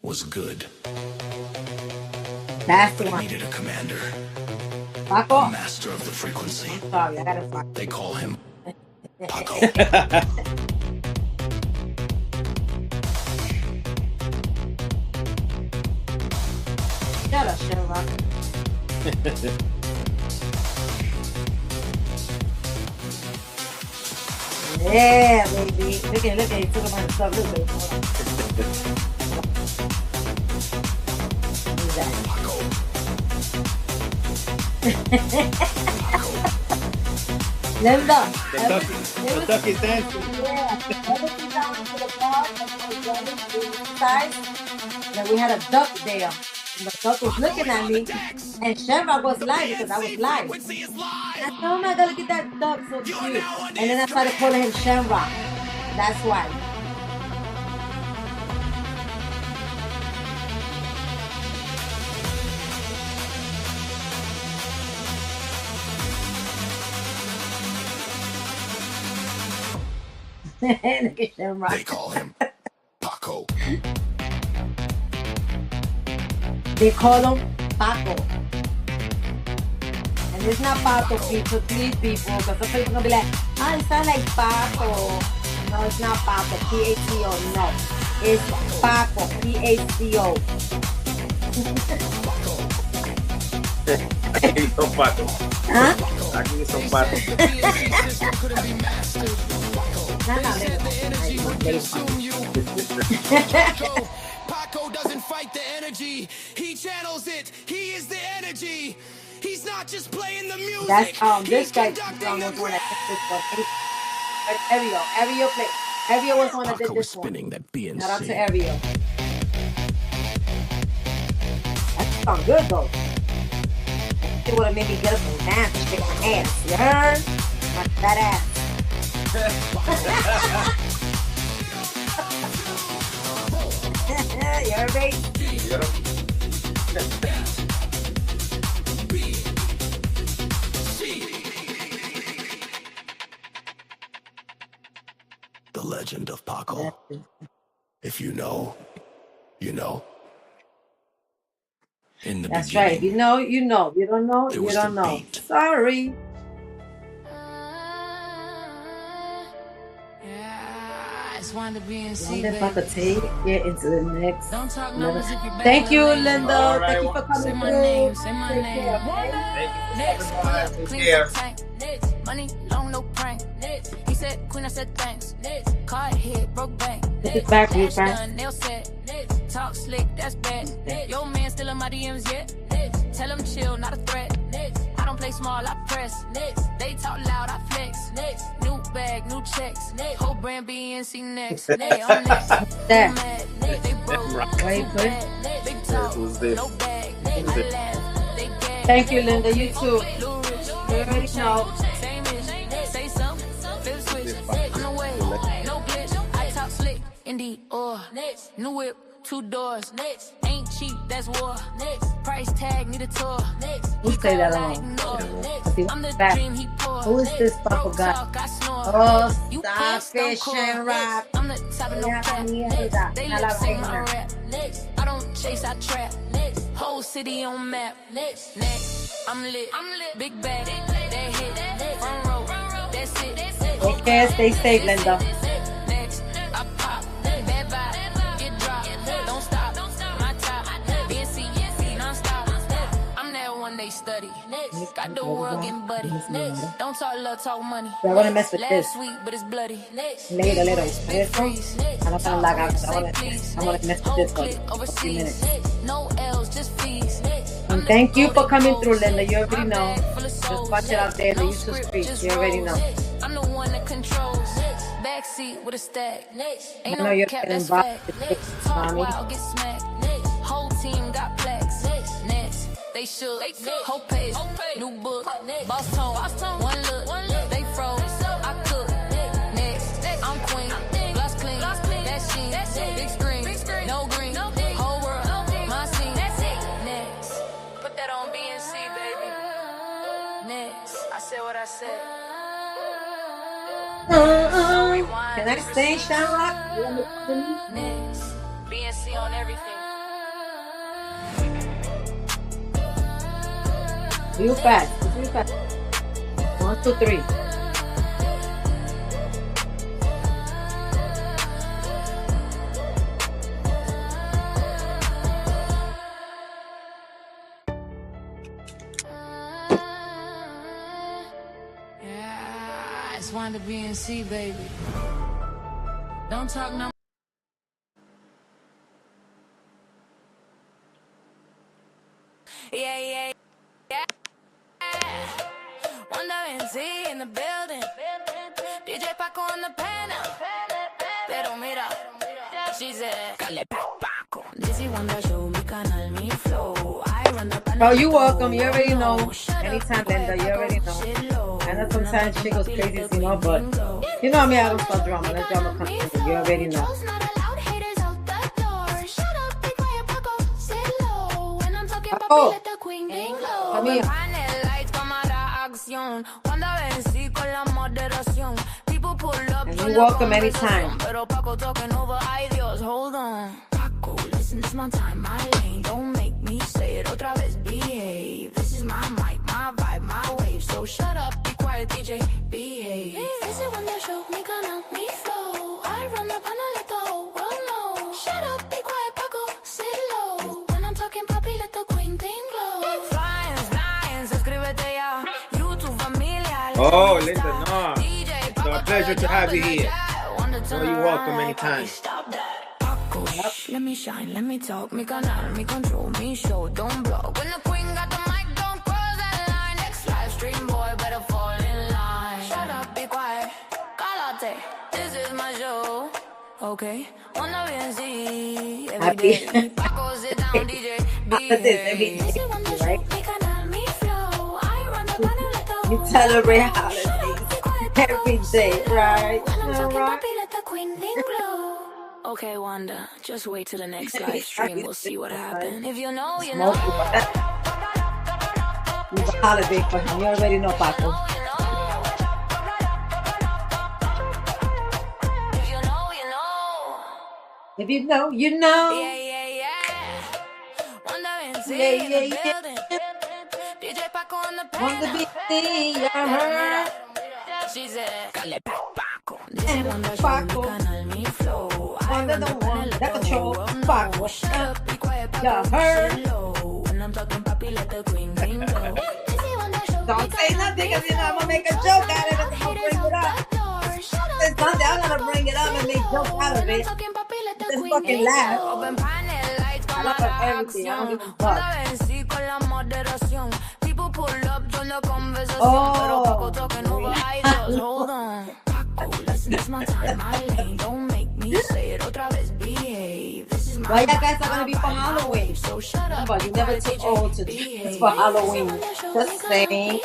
S3: was good.
S1: That's the
S3: But it
S1: one.
S3: needed a commander, a
S1: Paco.
S3: master of the frequency.
S1: Sorry, I gotta find.
S3: They call him Paco.
S1: Shut up, Shem Rock. Yeah, baby. Look at you took my stuff. Look at it. Who's that? Linda.
S2: The ducky's dancing.
S1: Yeah. Ever since I went to the park and inside, that we had a duck there. And the duck was looking at me, and Shamrock was live because I was live. I said, "Oh my God, look at that duck, so cute!" And then I started calling him Shamrock. That's why. Look at Shamrock.
S3: They call him Paco.
S1: They call him Paco. And it's not Paco, people, please, people, because some people gonna be like, "Oh, it sounds like Paco." No, it's not Paco, P-A-C-O, no. It's Paco, P-A-C-O.
S2: Aquí son patos.
S1: Huh?
S2: Aquí son patos.
S1: No,
S3: Paco doesn't fight the energy. He channels it. He is the energy. He's not just playing the music.
S1: That's this guy
S3: He's
S1: was
S3: conducting
S1: one
S3: the
S1: that
S3: rap.
S1: did this one. Evio play. Evio was one that did
S3: Paco
S1: this
S3: is
S1: one.
S3: spinning that BNC.
S1: Shout out to Evio. That sounds good though. It would have made me get up and dance and shake my ass. You heard? That ass. You heard, babe?
S3: The legend of Paco. If you know, you know. In the
S1: That's
S3: beginning,
S1: right. If you know, you know. You don't know,
S3: There
S1: you
S3: was
S1: don't
S3: the
S1: know.
S3: beat.
S1: Sorry.
S4: Yeah, I just wanted to be in
S1: Wonder if I could take it into the next
S4: Don't talk
S1: level.
S4: numbers if you're back.
S1: Thank you, Linda.
S2: All right,
S1: Thank you for
S2: well,
S1: coming
S4: Say my
S1: through.
S4: name, say my
S1: Take
S4: name.
S1: care, okay?
S4: Next,
S2: Thank you.
S4: clean
S2: Yeah.
S4: the tank. Next, money, long, no prank. Next, he said, Queen, I said thanks. Next, card hit, broke bank.
S1: This is back,
S4: Cash
S1: Frank.
S4: done, nail set. Next, talk slick, that's bad. Next, your man still in my DMs yet. Next, tell him chill, not a threat. Next, I don't play small, I press. Next, they talk loud, I flex. Next, new bag, new checks. Next, whole brand BNC next. Next, I'm next.
S1: There.
S4: I'm mad. Next, they broke.
S1: Where you put it?
S4: Next, big talk,
S2: Who's this?
S4: no bag. Next, I laugh. They gag.
S1: Thank you, Linda. You too. You already know.
S4: Same ish, say something, flip switch, on the way, no glitch, I talk slick, indeed, or new whip, 2 doors, ain't cheap, that's war, price tag, need a tour,
S1: Who say that alone?
S4: I'm the
S1: Back.
S4: dream he pour,
S1: Who is this Paco guy? Oh, Starfish and Rock.
S4: I'm the type of no
S1: Yeah,
S4: cap.
S1: mierda.
S4: They
S1: A la
S4: lip sync my
S1: vaina.
S4: rap. I don't chase, I trap. Whole city on map. Next, I'm lit. Big bag, that hit. Front row, that's it.
S1: Take care, stay safe, Linda.
S4: Next, I pop. Bad vibe, get dropped. Don't stop. My top, BNC, non-stop. I'm that one they study. Got the world getting buddy. Don't talk love, talk money.
S1: I want to mess with this.
S4: Last week, but it's bloody.
S1: Later.
S4: Big freeze.
S1: I'm not gonna lag out. I
S4: Say
S1: want to
S4: please.
S1: mess with this
S4: Whole
S1: for
S4: clique
S1: a few
S4: overseas.
S1: minutes.
S4: No L's, just fees.
S1: And thank you for coming through, Linda. You already know. Just watch it out there in the YouTube streets. You already know.
S4: I'm the one that controls. Backseat with a stack.
S1: I
S4: Ain't
S1: know
S4: no
S1: you're
S4: cap,
S1: getting
S4: that's
S1: involved
S4: fact.
S1: with this,
S4: Talk
S1: mommy.
S4: wild, get smacked. Whole team got plaques. Next, they shook. Whole page, new book. Boss tone, one look. They froze. I cook. Next, I'm queen. Gloss clean. That sheen. Big screen. No green. Whole world. My scene. Next, put that on BNC, baby. Next, I said what I said.
S1: Can I stay, Shamrock?
S4: Next, BNC on everything.
S1: Real fast. Real fast. 1, 2, 3.
S4: Yeah, I just wanted to BNC, baby. Don't talk no. Yeah. Wonder BNC in the building. DJ Paco on the panel. Pero mira, she said, Cale Paco. Dizzy Wonder show me canal, me flow. I run the panel.
S1: Oh, you welcome. You already know. Anytime, Linda. You already know. I know sometimes she goes crazy, you know, but you know me, I don't start drama. Let drama come in. You already know. Paco, come here. And you welcome anytime.
S4: Pero Paco talking over, ay Dios, hold on. Paco, listen, this my time, my lane. Don't make me say it otra vez, behave. This is my mic, my vibe, my wave. So shut up, be quiet, DJ, behave. This is when they show me canal, me flow. I run the panel, let the whole world know. Shut up, be quiet, Paco, sit low. When I'm talking papi, let the queen thing glow. Flying, suscríbete ya. YouTube familia.
S2: Oh, Linda, no. It's a pleasure to have you here. So you're welcome anytime.
S4: Let me shine, let me talk, me canal, me control, me show, don't block. When the queen got the mic, don't cross that line. Next live stream, boy, better fall in line. Shut up, be quiet, cálate. This is my show, okay? Wonder BNC, every day. Paco, sit down, DJ, behave. This is Wonder Show, me canal, me flow. I run the panel, let the
S1: You
S4: whole
S1: celebrate
S4: world know.
S1: holidays
S4: Shut up, be quiet,
S1: every day, right?
S4: when I'm talking
S1: Right?
S4: papi, let the queen thing glow. Okay, Wanda, just wait till the next live stream. We'll see what happens. If you know, you know.
S1: Smoke you. It's a holiday for him. You already know, Paco.
S4: If you know, you know.
S1: If you know, you know.
S4: Yeah. Wanda BNC
S1: Yeah,
S4: in the
S1: yeah.
S4: building. DJ Paco on the
S1: Want to be
S4: panel.
S1: seen, you heard?
S4: She said, Cale Paco.
S1: And
S4: Wanda show
S1: Paco.
S4: me canal, me flow. I
S1: Wanda
S4: run
S1: the
S4: the
S1: one
S4: panel,
S1: that
S4: let the
S1: control
S4: whole world
S1: Paco.
S4: know. Shut up, be quiet,
S1: You
S4: Paco.
S1: heard?
S4: Sit low. When I'm talking papi, let the queen ring glow.
S1: Don't say nothing because you know I'm gonna make a joke out of it. I'm gonna bring it up. It's Sunday, I'm gonna bring it up and make jokes out of it. Just fucking laugh. I laugh at everything. I don't give a fuck.
S4: People pull up, join the conversation.
S1: Oh.
S4: Pero Paco talking over, I just hold on. Paco, listen, it's my time, my lane. Don't make me say it otra vez, behave. This is my
S1: Why you guys are gonna be for Halloween?
S4: So shut up.
S1: But you never too old to do this for Halloween. Just saying.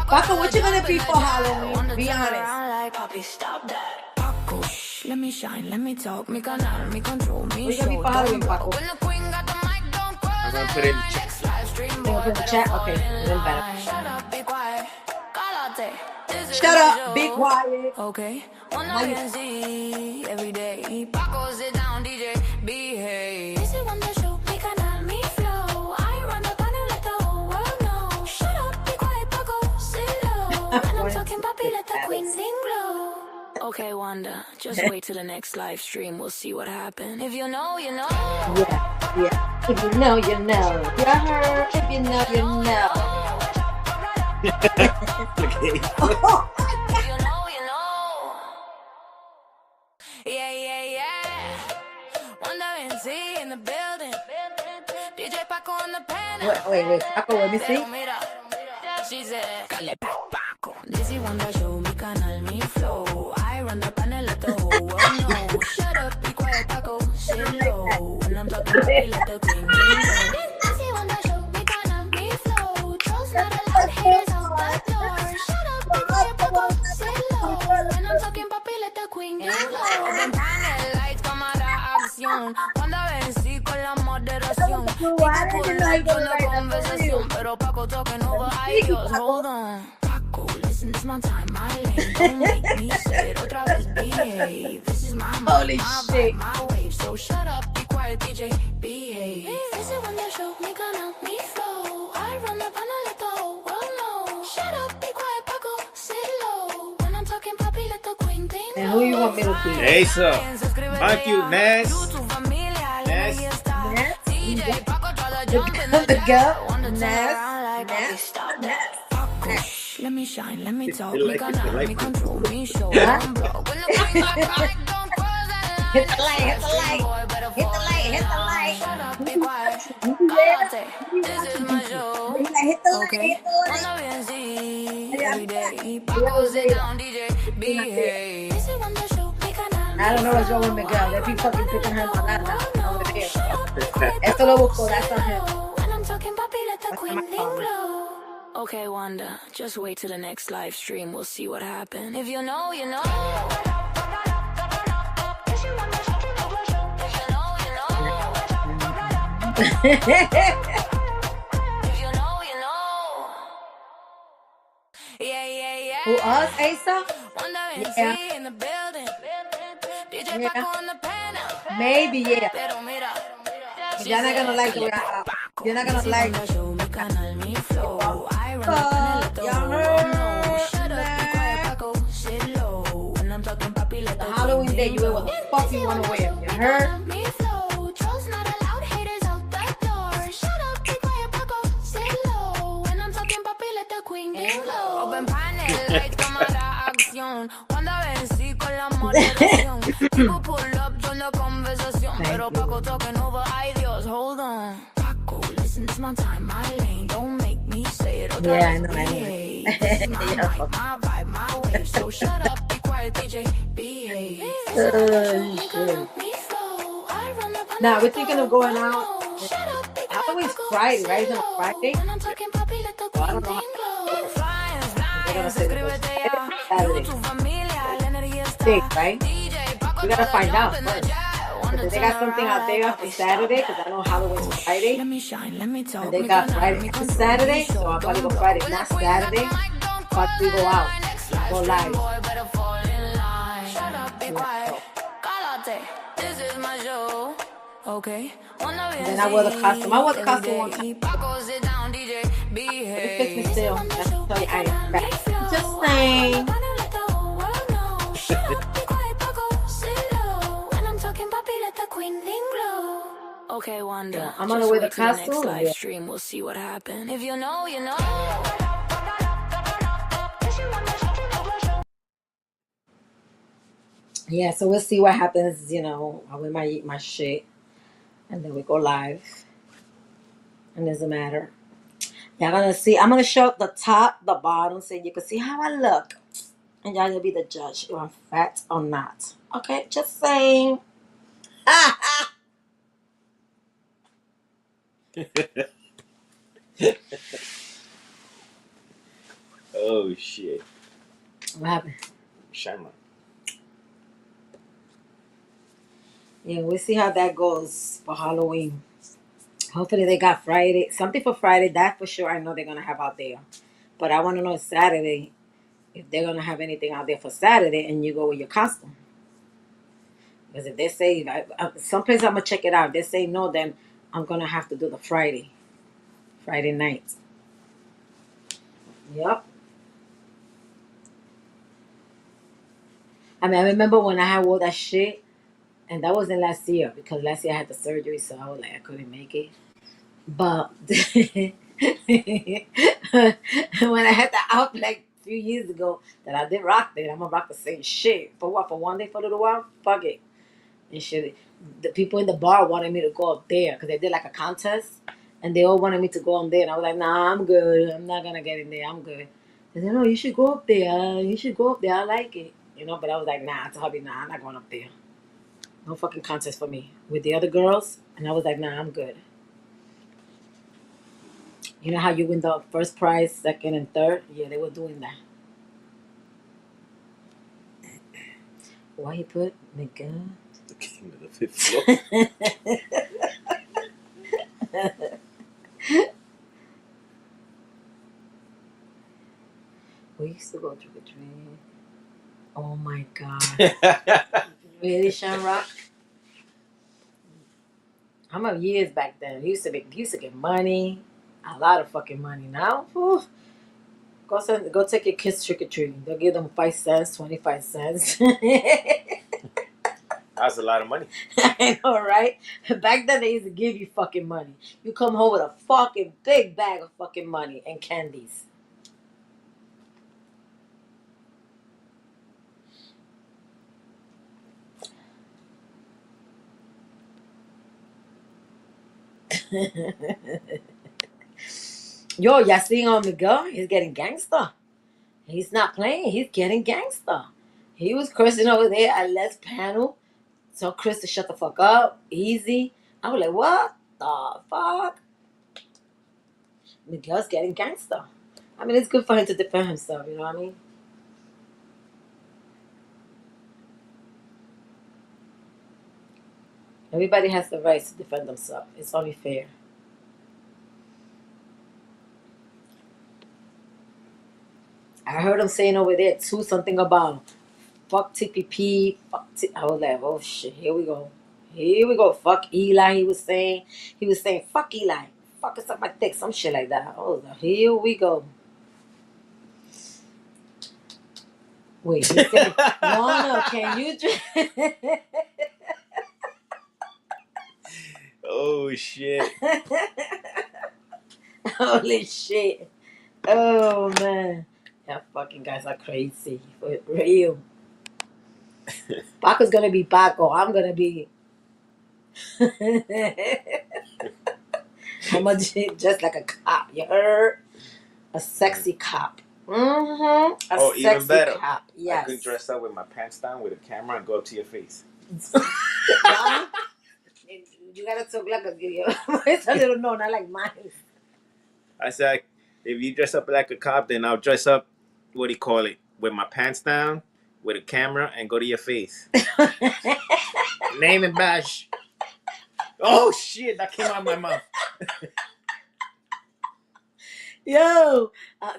S1: Paco, what you gonna be for Halloween? Be honest.
S4: like papi, stop that. Paco, shh, let me shine, let me talk, me canal, me control, me
S1: We gonna be
S4: show.
S1: following Paco.
S4: When the queen got the mic, don't
S2: I'm gonna put it in the chat.
S4: next live stream,
S1: They gonna put in the chat? Okay, then better.
S4: Shut up, be quiet. Cálate. This is
S1: Shut
S4: my
S1: up, be
S4: show.
S1: quiet.
S4: Okay, on
S1: How
S4: the
S1: you-
S4: BNZ every day. Paco, sit down, DJ, behave. This is when the show, me canal, me flow. I run the panel, let the whole world know. Shut up, be quiet, Paco, sit low. When I'm talking papi, let the queen sing glow. Okay, Wanda, just wait till the next live stream. We'll see what happens. If you know, you know.
S1: Yeah. If you know, you know. You heard? If you know, you know.
S2: Okay.
S4: If you know, you know. Yeah. Wanda NC in the building. DJ Paco on the panel.
S1: Wait, Paco, let me see.
S4: Pero mira, she said, Cale Paco. This is Wanda show, mi canal, mi flow. I run the panel, let the whole world know. Shut up, be quiet, Paco, sit low. When I'm talking papi, let the queen know. This is Wanda show, mi canal, mi flow. Trolls not allowed, haters out the door. Shut up, be quiet, Paco, sit low. When I'm talking papi, let the queen know. Open panel, lights, cámara, acción. Wanda vencí con la moderación. Conversación, pero Paco talking over ideas. Hold on, Paco, listen, this my time, my lane. Don't make me say it. Otra vez behave. This is my
S1: Holy
S4: my
S1: shit.
S4: vibe, my wave. So shut up, be quiet, DJ, behave. This is when the show, me canal, me flow. I run the panel, let the whole world know. Shut up, be quiet, Paco, sit low. When I'm talking papi, let the queen ding.
S1: And who you want me to be?
S2: Eso. Thank you, Ness. Ness.
S4: DJ Paco,
S1: The girl, Ness.
S4: let me shine, let me talk,
S2: You
S4: me
S2: like it,
S4: canal,
S2: you like
S4: me
S2: it.
S4: control, me show.
S1: Huh?
S4: Don't blow. When the queen got the mic, don't cross that line.
S1: Hit the light, hit the light.
S4: Boy, better
S1: Hit the
S4: fall
S1: light,
S4: in
S1: hit the
S4: line.
S1: light.
S4: Shut up, be quiet.
S1: Yeah.
S4: Cálate. This is my show.
S1: Hit the light,
S4: Okay.
S1: hit the light.
S4: On the BNZ
S1: Yeah.
S4: every day.
S1: Yeah.
S4: Paco, sit down, DJ, behave. This is when the show, me canal,
S1: I don't know what's wrong with Miguel. They be fucking picking her malata over there. Esto lo busco, that's on him.
S4: When I'm talking papi, let the
S1: That's
S4: queen
S1: my
S4: ding
S1: problem.
S4: glow. Okay, Wanda, just wait till the next live stream. We'll see what happens. If you know, you know. If you know, you know. If you know, you know. Yeah.
S1: Who, us, Asa?
S4: Wanda
S1: Yeah.
S4: NC in the building. DJ
S1: Yeah.
S4: Paco on the panel.
S1: Maybe, yeah.
S4: Pero mira,
S1: You're not gonna like the way I, you're not gonna like
S4: show me canal, me flow. I run the
S1: Fuck,
S4: panel, let the
S1: y'all
S4: whole world know.
S1: heard
S4: Shut up, be quiet, Paco, sit low. When I'm talking papi, let
S1: the
S4: the
S1: Halloween day. You wear what the fuck you wanna wear. You heard?
S4: me flow. Trolls not allowed, haters out the door. Shut up, be quiet, Paco, sit low. When I'm talking papi, let the queen ding glow. Open panel, light, cámara, acción. Wanda vencí con la moderación. People pull up, join the conversación.
S1: Thank
S4: Pero
S1: you.
S4: Paco talking over ideas. Hold on, Paco, listen, this my time, my lane. Don't make me say it.
S1: Yeah, I know.
S4: This is my
S1: Yeah,
S4: mic,
S1: fuck.
S4: my vibe, my wave. So shut up, be quiet, DJ, behave.
S1: Shit. Nah, we're thinking of going out. Halloween's Friday, right? It's on a Friday.
S4: When I'm talking papi, let the
S1: So I
S4: queen
S1: don't know
S4: ding glow.
S1: They're gonna say
S4: Suscríbete ya.
S1: Saturday.
S4: Tu familia, la energía está.
S1: Big, right?
S4: DJ Paco,
S1: We gotta
S4: todo
S1: find out
S4: jump in the
S1: first.
S4: jet. Wanna
S1: Because they
S4: turn
S1: got something out
S4: around
S1: there
S4: like
S1: for
S4: papi,
S1: Saturday,
S4: stop
S1: because I
S4: that.
S1: know Halloween's Friday.
S4: Let me shine, let me talk.
S1: And they
S4: me
S1: got
S4: canal,
S1: Friday
S4: me
S1: and
S4: control,
S1: Saturday,
S4: me
S1: so
S4: show.
S1: I'll probably go
S4: Don't
S1: Friday,
S4: blow.
S1: not
S4: When the queen got the
S1: Saturday.
S4: mic, don't
S1: But we go out.
S4: Next live
S1: Go
S4: stream,
S1: live.
S4: boy, better fall in line. Shut up, be
S1: Yeah.
S4: quiet. Cálate. This is my show. Okay.
S1: Then I wear the costume. I wore the costume one time.
S4: Paco, sit down, DJ,
S1: It fits me
S4: behave.
S1: still. That's to tell you I am fat. Just saying.
S4: Okay, Wanda.
S1: Yeah, I'm gonna
S4: just
S1: wear the
S4: wait till next
S1: costume,
S4: live
S1: yeah.
S4: stream. We'll see what happens. If you know, you know.
S1: Yeah, so we'll see what happens. You know, I wear my shit, and then we go live. And it doesn't matter. Y'all gonna see. I'm gonna show up the top, the bottom, so you can see how I look, and y'all gonna be the judge if I'm fat or not. Okay, just saying.
S2: Oh shit.
S1: What happened?
S2: Shamrock.
S1: Yeah, we'll see how that goes for Halloween. Hopefully they got Friday. Something for Friday, that for sure I know they're going to have out there. But I want to know Saturday if they're going to have anything out there for Saturday and you go with your costume. Because if they say, some place I'm going to check it out. If they say no, then I'm going to have to do the Friday night. Yep. I mean, I remember when I had wore that shit, and that wasn't last year because last year I had the surgery, so I was like, I couldn't make it. But when I had the out like a few years ago that I did rock that, I'm gonna rock the same shit. For what? For one day, for a little while? Fuck it. And shit. The people in the bar wanted me to go up there because they did like a contest, and they all wanted me to go on there, and I was like, nah, I'm good. I'm not gonna get in there. I'm good. They said, no, you should go up there. You should go up there. I like it. You know, but I was like, nah, to hubby, nah, I'm not going up there. No fucking contest for me. With the other girls, and I was like, nah, I'm good. You know how you win the first prize, second, and third? Yeah, they were doing that. Why he put nigga?
S2: The king of the fifth floor.
S1: We used to go trick or treating. Oh my god. Really, Shamrock? How many years back then? He used to get money. A lot of fucking money. Now, whew, go take your kids trick or treating. They'll give them 5 cents, 25 cents.
S2: That's a lot of money.
S1: I know, right? Back then they used to give you fucking money. You come home with a fucking big bag of fucking money and candies. Yo, y'all seeing on Miguel? He's getting gangster. He's not playing. He's getting gangster. He was cursing over there at Les panel. So Chris to shut the fuck up. Easy. I was like, what the fuck? Miguel's getting gangster. I mean, it's good for him to defend himself. You know what I mean? Everybody has the right to defend themselves. It's only fair. I heard him saying over there too something about fuck TPP. I was like, oh shit, here we go. Here we go. Fuck Eli. He was saying fuck Eli. Fuck us up my dick. Some shit like that. I was like, here we go. Wait, he said, no, can you just
S2: Oh shit.
S1: Holy shit. Oh man. Yeah, fucking guys are crazy. For real. Paco's gonna be Paco. I'm gonna be I'm gonna just like a cop. You heard? A sexy cop. Mm-hmm. A
S2: even
S1: sexy
S2: better.
S1: cop. Yes.
S2: I could dress up with my pants down with a camera and go up to your face.
S1: Yeah. You gotta talk like it's a little no, not like mine.
S2: I said, if you dress up like a cop, then I'll dress up, what do you call it, with my pants down, with a camera, and go to your face. Name and bash. Oh shit, that came out of my mouth.
S1: Yo,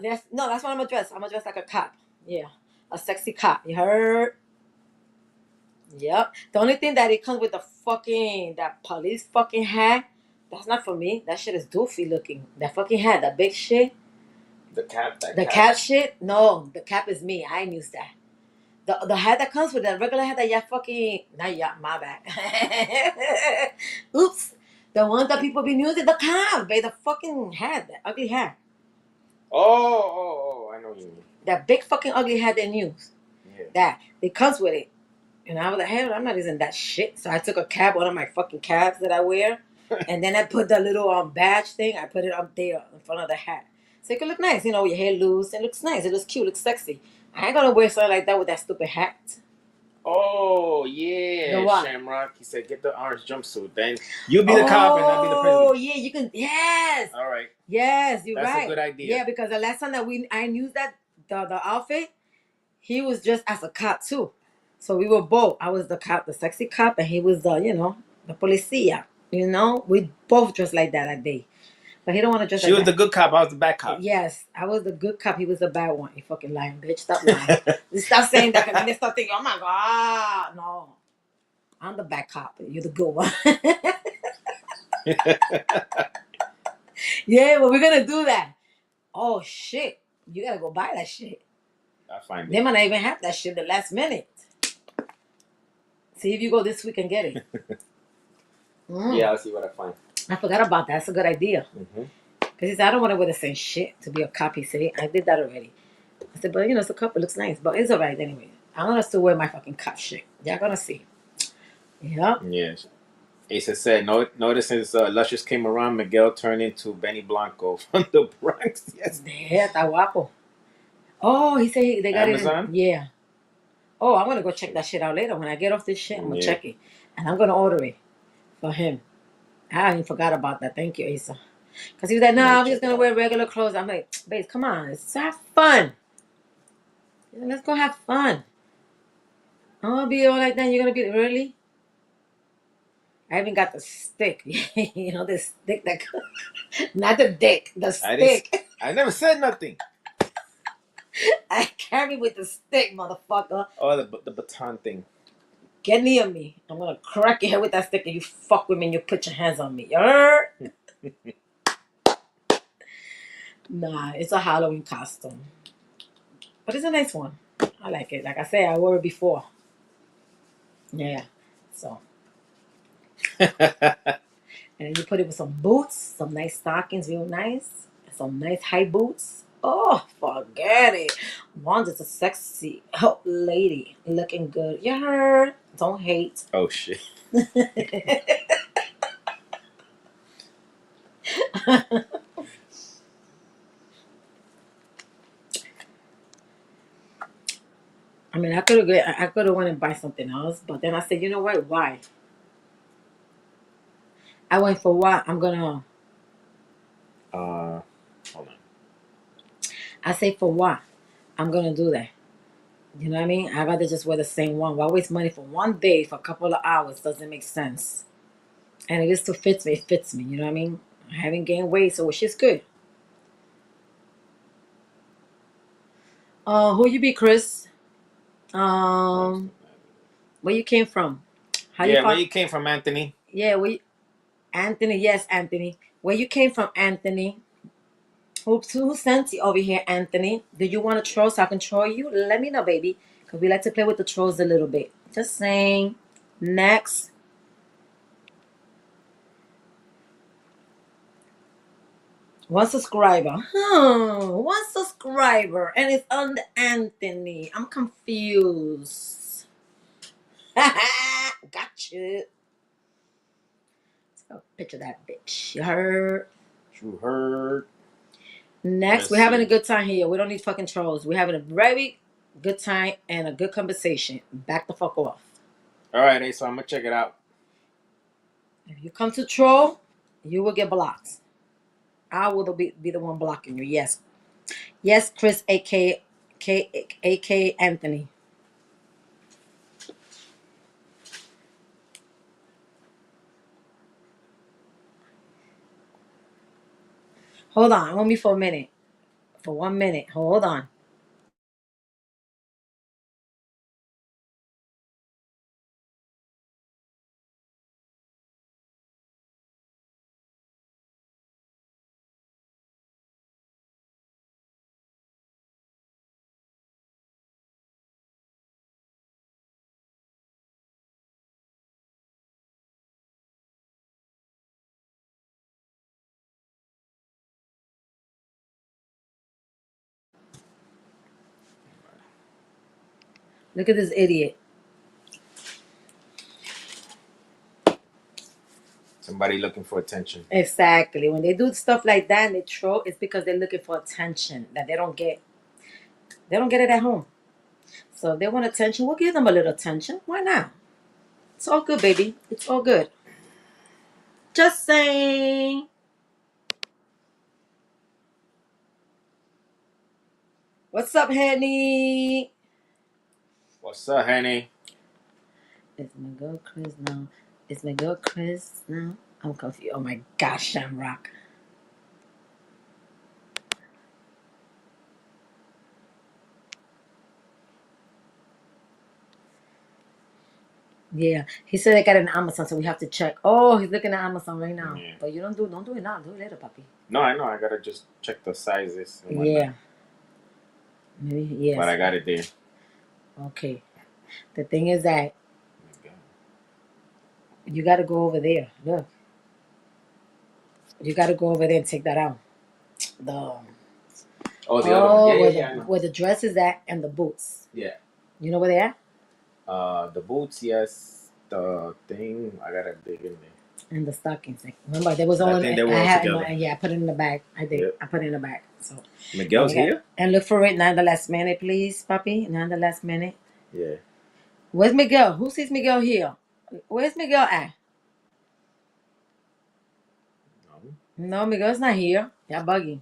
S1: that's what I'm gonna dress. I'm gonna dress like a cop. Yeah, a sexy cop. You heard? Yep. The only thing that it comes with that police fucking hat. That's not for me. That shit is doofy looking. That fucking hat, that big shit.
S2: The cap.
S1: The cap shit. No, the cap is me. I ain't use that. The hat that comes with that regular hat that y'all fucking my bad. Oops. The ones that people been using, the cap, babe, the fucking hat, the ugly hat.
S2: Oh, I know what you mean.
S1: That big fucking ugly hat they use.
S2: Yeah.
S1: That. It comes with it. And I was like, hell, I'm not using that shit. So I took a cap, one of my fucking caps that I wear, and then I put the little badge thing, I put it up there in front of the hat. So it could look nice, you know, with your hair loose. It looks nice. It looks cute. It looks sexy. I ain't gonna wear something like that with that stupid hat.
S2: Oh, yeah.
S1: The what?
S2: Shamrock. He said, get the orange jumpsuit. Then you be the cop and I'll be the president.
S1: Oh, yeah, you can. Yes.
S2: All right.
S1: Yes, you're
S2: That's
S1: right.
S2: a good idea.
S1: Yeah, because the last time that I used that, the outfit, he was dressed as a cop too. So we were both. I was the cop, the sexy cop, and he was the, the policia. We both dressed like that day. But he don't want to dress
S2: She
S1: like
S2: was
S1: that.
S2: the good cop. I was the bad cop.
S1: Yes, I was the good cop. He was the bad one. You fucking lying bitch. Stop lying. Stop saying that, because then they start thinking, oh my God, no. I'm the bad cop. You're the good one. Yeah, but we're going to do that. Oh, shit. You got to go buy that shit.
S2: I'll find
S1: They
S2: it.
S1: might not even have that shit the last minute. See if you go this week and get it.
S2: Yeah, I'll see what I find.
S1: I forgot about that. That's a good idea.
S2: Mm-hmm.
S1: Because he said, I don't want to wear the same shit to be a cop. He said, I did that already. I said, but it's a cop. It looks nice. But it's all right anyway. I'm going to still wear my fucking cop shit. Y'all going to see. Yeah.
S2: Yes. Asa said, notice since Luscious came around, Miguel turned into Benny Blanco from the Bronx. Yes.
S1: Yeah, está guapo. Oh, he said they got
S2: Amazon?
S1: it. Yeah. Oh, I'm going to go check that shit out later. When I get off this shit, I'm going to check it. And I'm going to order it for him. I even forgot about that. Thank you, Asa. Because he was like, no, I'm just going to wear regular clothes. I'm like, babe, come on. Let's have fun. Let's go have fun. I'm going to be all like that. You're going to be early. I even got the stick. The stick that... Not the dick. The stick.
S2: I never said nothing.
S1: I carry with the stick, motherfucker.
S2: Oh, the baton thing.
S1: Get near me. I'm going to crack your head with that stick and you fuck with me and you put your hands on me. Nah, it's a Halloween costume. But it's a nice one. I like it. Like I said, I wore it before. Yeah. So. And then you put it with some boots, some nice stockings, real nice. Some nice high boots. Oh, forget it. Wanda's a sexy lady. Looking good. You heard? Don't hate.
S2: Oh, shit.
S1: I mean, I could have went and buy something else, but then I said, you know what? Why? I went for what? I'm gonna.
S2: Hold on.
S1: I say for what? I'm gonna do that. You know what I mean? I'd rather just wear the same one. Why waste money for one day for a couple of hours? Doesn't make sense. And if it still fits me, it fits me. You know what I mean? I haven't gained weight, so she's good. Who you be, Chris? Where you came from?
S2: Where you came from, Anthony?
S1: Yeah, Anthony. Yes, Anthony. Where you came from, Anthony? Who sent you over here, Anthony? Do you want a troll so I can troll you? Let me know, baby. Because we like to play with the trolls a little bit. Just saying. Next. One subscriber. One subscriber. And it's under Anthony. I'm confused. Gotcha. Let's go picture that bitch. You heard?
S2: You heard.
S1: Next, we're having a good time here. We don't need fucking trolls. We're having a very good time and a good conversation. Back the fuck off.
S2: All right, so I'm going to check it out.
S1: If you come to troll, you will get blocked. I will be the one blocking you. Yes. Yes, Chris, a.k.a. Anthony. Hold on. Hold me for a minute. For 1 minute. Hold on. Look at this idiot.
S2: Somebody looking for attention.
S1: Exactly. When they do stuff like that and they troll, it's because they're looking for attention that they don't get. They don't get it at home. So if they want attention, we'll give them a little attention. Why not? It's all good, baby. It's all good. Just saying. What's up, Henny?
S2: What's up, honey?
S1: It's my girl Chris now. It's my girl Chris now. I'm confused. Oh my gosh, Shamrock. Yeah, he said they got it on Amazon, so we have to check. Oh, he's looking at Amazon right now.
S2: Yeah.
S1: But you don't do it now. Do it later, papi.
S2: No, I know. I gotta just check the sizes. And whatnot.
S1: Yeah. Maybe yes.
S2: But I got it there.
S1: Okay. The thing is that
S2: Okay.
S1: you got to go over there. Look. You got to go over there and take that out. The
S2: Oh, the other one.
S1: where,
S2: Yeah, I know.
S1: where the dress is at and the boots.
S2: Yeah.
S1: You know where they at?
S2: The boots, yes. The thing, I gotta dig in there.
S1: And the stockings. Like, remember, there was
S2: I
S1: only
S2: think they were
S1: I
S2: all
S1: had
S2: together.
S1: I put it in the bag. I did.
S2: Yep.
S1: I put it in the bag. So
S2: Miguel's
S1: Okay.
S2: here?
S1: and look for it now the last minute, please, papi. Now the last minute.
S2: Yeah.
S1: Where's Miguel? Who sees Miguel here? Where's Miguel at?
S2: No.
S1: No, Miguel's not here. Y'all bugging.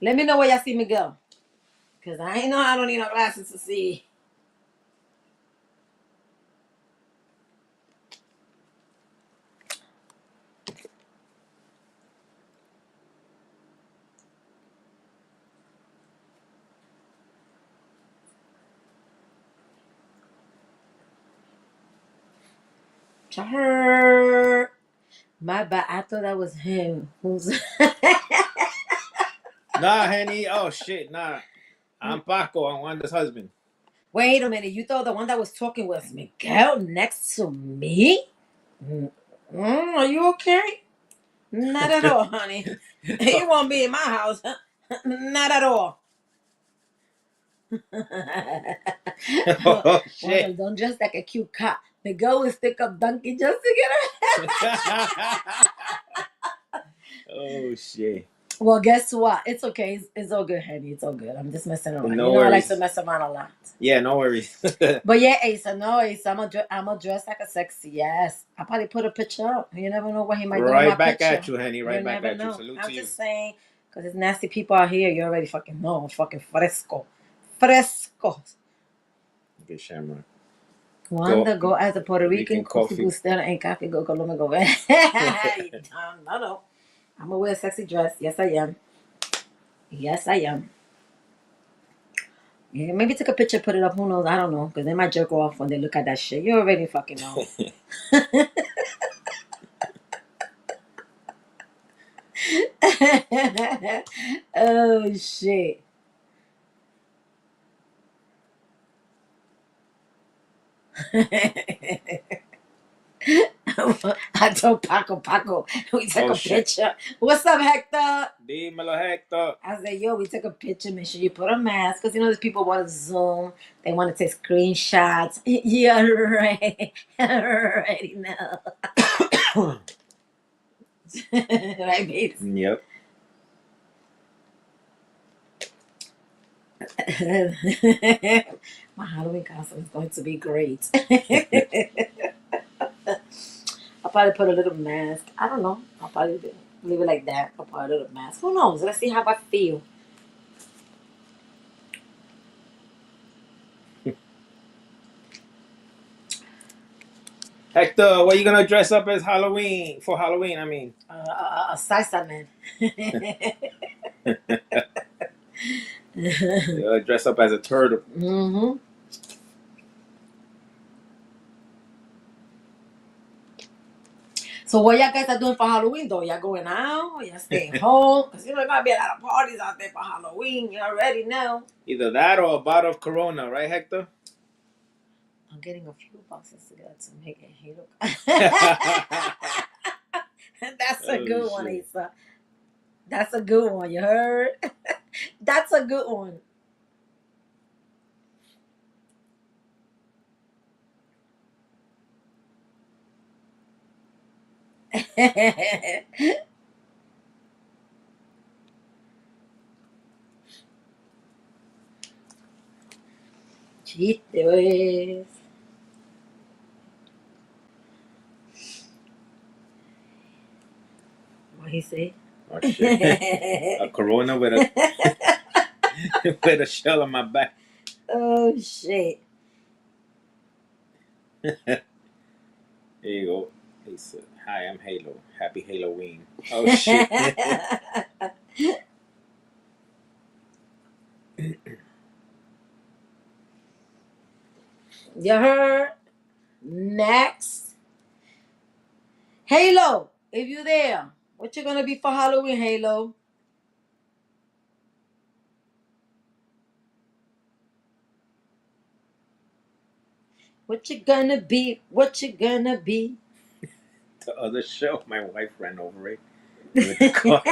S1: Let me know where y'all see Miguel. Because I ain't know I don't need no glasses to see. Char. My bad. I thought that was him. Who's
S2: Nah, honey. Oh, shit. Nah. I'm Paco. I'm Wanda's husband.
S1: Wait a minute. You thought the one that was talking was Miguel next to me? Are you okay? Not at all, honey. You won't be in my house. Not at all.
S2: Oh, shit.
S1: Wanda, don't dress like a cute cop. Miguel will stick up donkey just to get her.
S2: Oh, shit.
S1: Well, guess what? It's okay. It's all good, honey. It's all good. I'm just messing around.
S2: No
S1: I like
S2: worries.
S1: to mess around a lot.
S2: Yeah, no worries.
S1: But yeah, Asa, no, Asa, I'm gonna dress like a sexy. Yes, I'll probably put a picture up. You never know what he might do.
S2: Right
S1: my
S2: back
S1: picture.
S2: at you, honey. Right
S1: You
S2: back
S1: never
S2: at you.
S1: know.
S2: Salute
S1: I'm
S2: to you.
S1: just saying, because there's nasty people out here. You already fucking know. I'm fucking fresco. Fresco.
S2: Okay, Shamrock.
S1: Wanda, go as a Puerto Rican
S2: Rican coffee.
S1: coffee booster and coffee go Colombia go. No. I'm gonna wear a sexy dress. Yes, I am. Yes, I am. Yeah, maybe take a picture, put it up. Who knows? I don't know. Because they might jerk off when they look at that shit. You already fucking know. Oh, shit. I told Paco, we took
S2: Oh,
S1: a
S2: shit.
S1: picture. What's up, Hector?
S2: Dímelo, Hector.
S1: I said, yo, we took a picture. Make sure you put a mask. Because, these people want to Zoom. They want to take screenshots. You already know. Right, babes?
S2: Yep.
S1: My Halloween costume is going to be great. I'll probably put a little mask. I don't know. I'll probably leave it like that. I'll put a little mask. Who knows? Let's see how I feel.
S2: Hector, what are you gonna dress up as Halloween? For Halloween, I mean.
S1: A salsa man.
S2: You're gonna dress up as a turtle.
S1: Mm-hmm. So what y'all guys are doing for Halloween though? Y'all going out? Y'all staying home? Because there's gonna be a lot of parties out there for Halloween. You already know.
S2: Either that or a bottle of Corona, right, Hector?
S1: I'm getting a few boxes together to make it halo. That's a
S2: Oh,
S1: good one,
S2: shit.
S1: Asa. That's a good one. You heard? That's a good one. Chistes. What he say?
S2: Oh, shit. A Corona with a with a shell on my back.
S1: Oh shit.
S2: There you go. He said, "Hi, I'm Halo. Happy Halloween." Oh shit.
S1: You heard? Next. Halo, if you there, what you gonna be for Halloween, Halo? What you gonna be? What you gonna be?
S2: The other show, my wife ran over it with the car.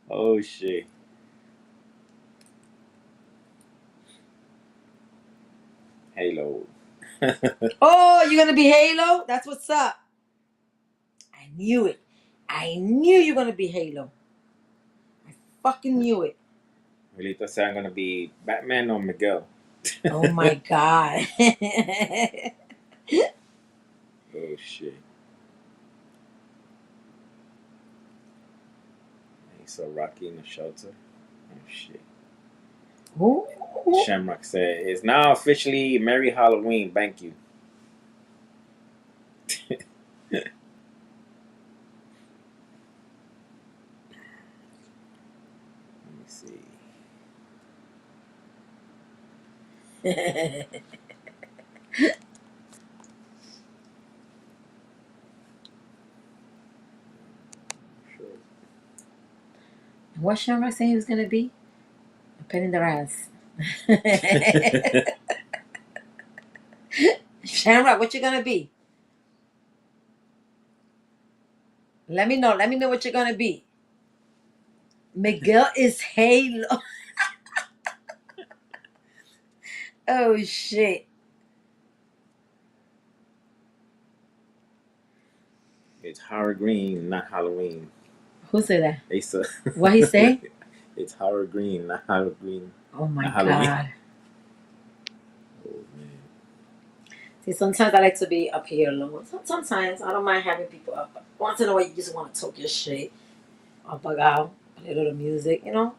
S2: Oh shit. Halo.
S1: Oh, you're gonna be Halo? That's what's up. I knew it. I knew you're gonna be Halo. I fucking knew it.
S2: Really thought I'm gonna be Batman or Miguel.
S1: Oh my god.
S2: Oh shit. He saw Rocky in the shelter. Oh shit.
S1: Who?
S2: Shamrock said, "It's now officially Merry Halloween. Thank you." Let me see. Sure.
S1: What Shamrock saying he was gonna be? A pain in their ass. Shamrock, what you gonna be? Let me know. Let me know what you're gonna be. Miguel is Halo. Oh shit.
S2: It's Howard Green, not Halloween.
S1: Who said that?
S2: They said.
S1: What he say?
S2: It's Howard Green, not Halloween.
S1: Oh my
S2: Not Halloween.
S1: god.
S2: Oh man.
S1: See, sometimes I like to be up here alone. Sometimes I don't mind having people up. Once in a while, you just want to talk your shit or bug out, play a little music, you know?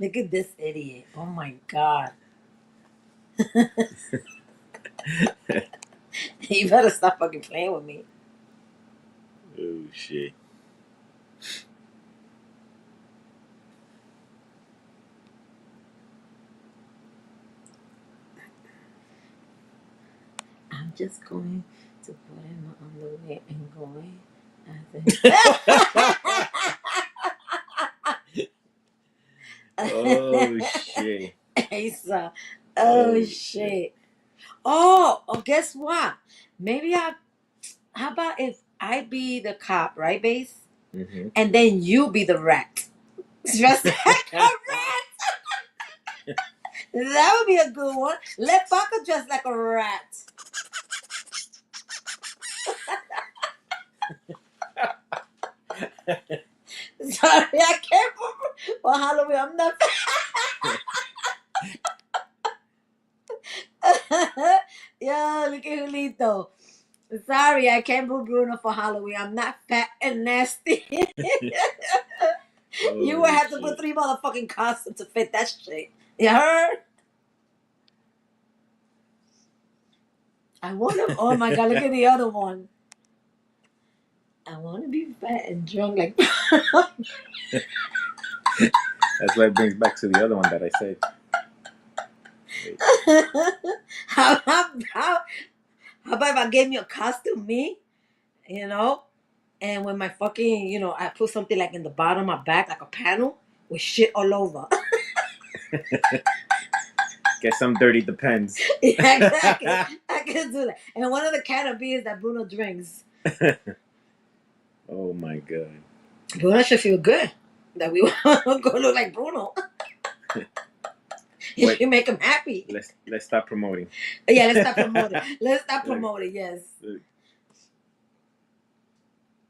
S1: Look at this idiot. Oh my god. You better stop fucking playing with me.
S2: Oh shit.
S1: I'm just going to put in my underwear and going.
S2: Oh shit.
S1: Asa.
S2: Oh,
S1: Oh shit. Oh, guess what? Maybe how about if I be the cop, right, Base?
S2: Mm-hmm.
S1: And then you be the rat. Dressed like a rat. That would be a good one. Let Paco dress like a rat. Sorry, I can't for Halloween. I'm not. Yo, look at Julito. Sorry, I can't boo Bruno for Halloween. I'm not fat and nasty. You would have to put 3 motherfucking costumes to fit that shit. You heard? I want to. Oh my god, look at the other one. I want to be fat and drunk like.
S2: That's what it brings back to the other one that I said.
S1: how about if I gave me a costume, me, you know, and when my fucking, you know, I put something like in the bottom of my back, like a panel with shit all over.
S2: Get some dirty depends.
S1: Yeah, exactly. I can do that. And one of the can of beers that Bruno drinks.
S2: Oh my god.
S1: Bruno should feel good that we want to go look like Bruno. You should make him happy.
S2: Let's stop promoting.
S1: Yeah, let's stop promoting. Let's stop promoting, yes.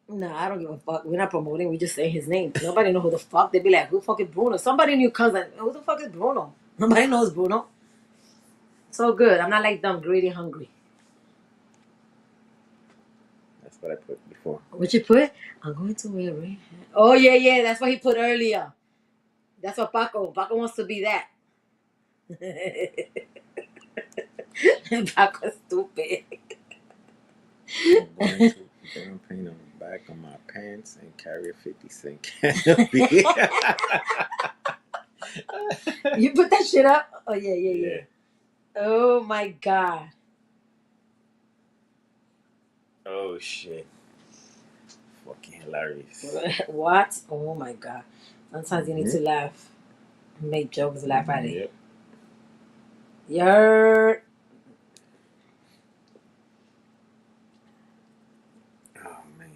S1: No, I don't give a fuck. We're not promoting. We're just saying his name. Nobody know who the fuck. They be like, who fucking Bruno? Somebody knew cousin. Who the fuck is Bruno? Nobody knows Bruno. So good. I'm not like them, greedy, hungry.
S2: That's what I put before.
S1: What you put? I'm going to wear a red hat. Oh, yeah. That's what he put earlier. That's what Paco wants to be that. Paco's stupid.
S2: I'm going to put on paint on the back of my pants and carry a 50-cent canopy.
S1: You put that shit up? Oh, yeah. Oh, my God.
S2: Oh, shit. Fucking hilarious.
S1: What? Oh, my God. Sometimes you need to laugh. Make jokes, laugh at it.
S2: Yep.
S1: You're...
S2: Oh, man.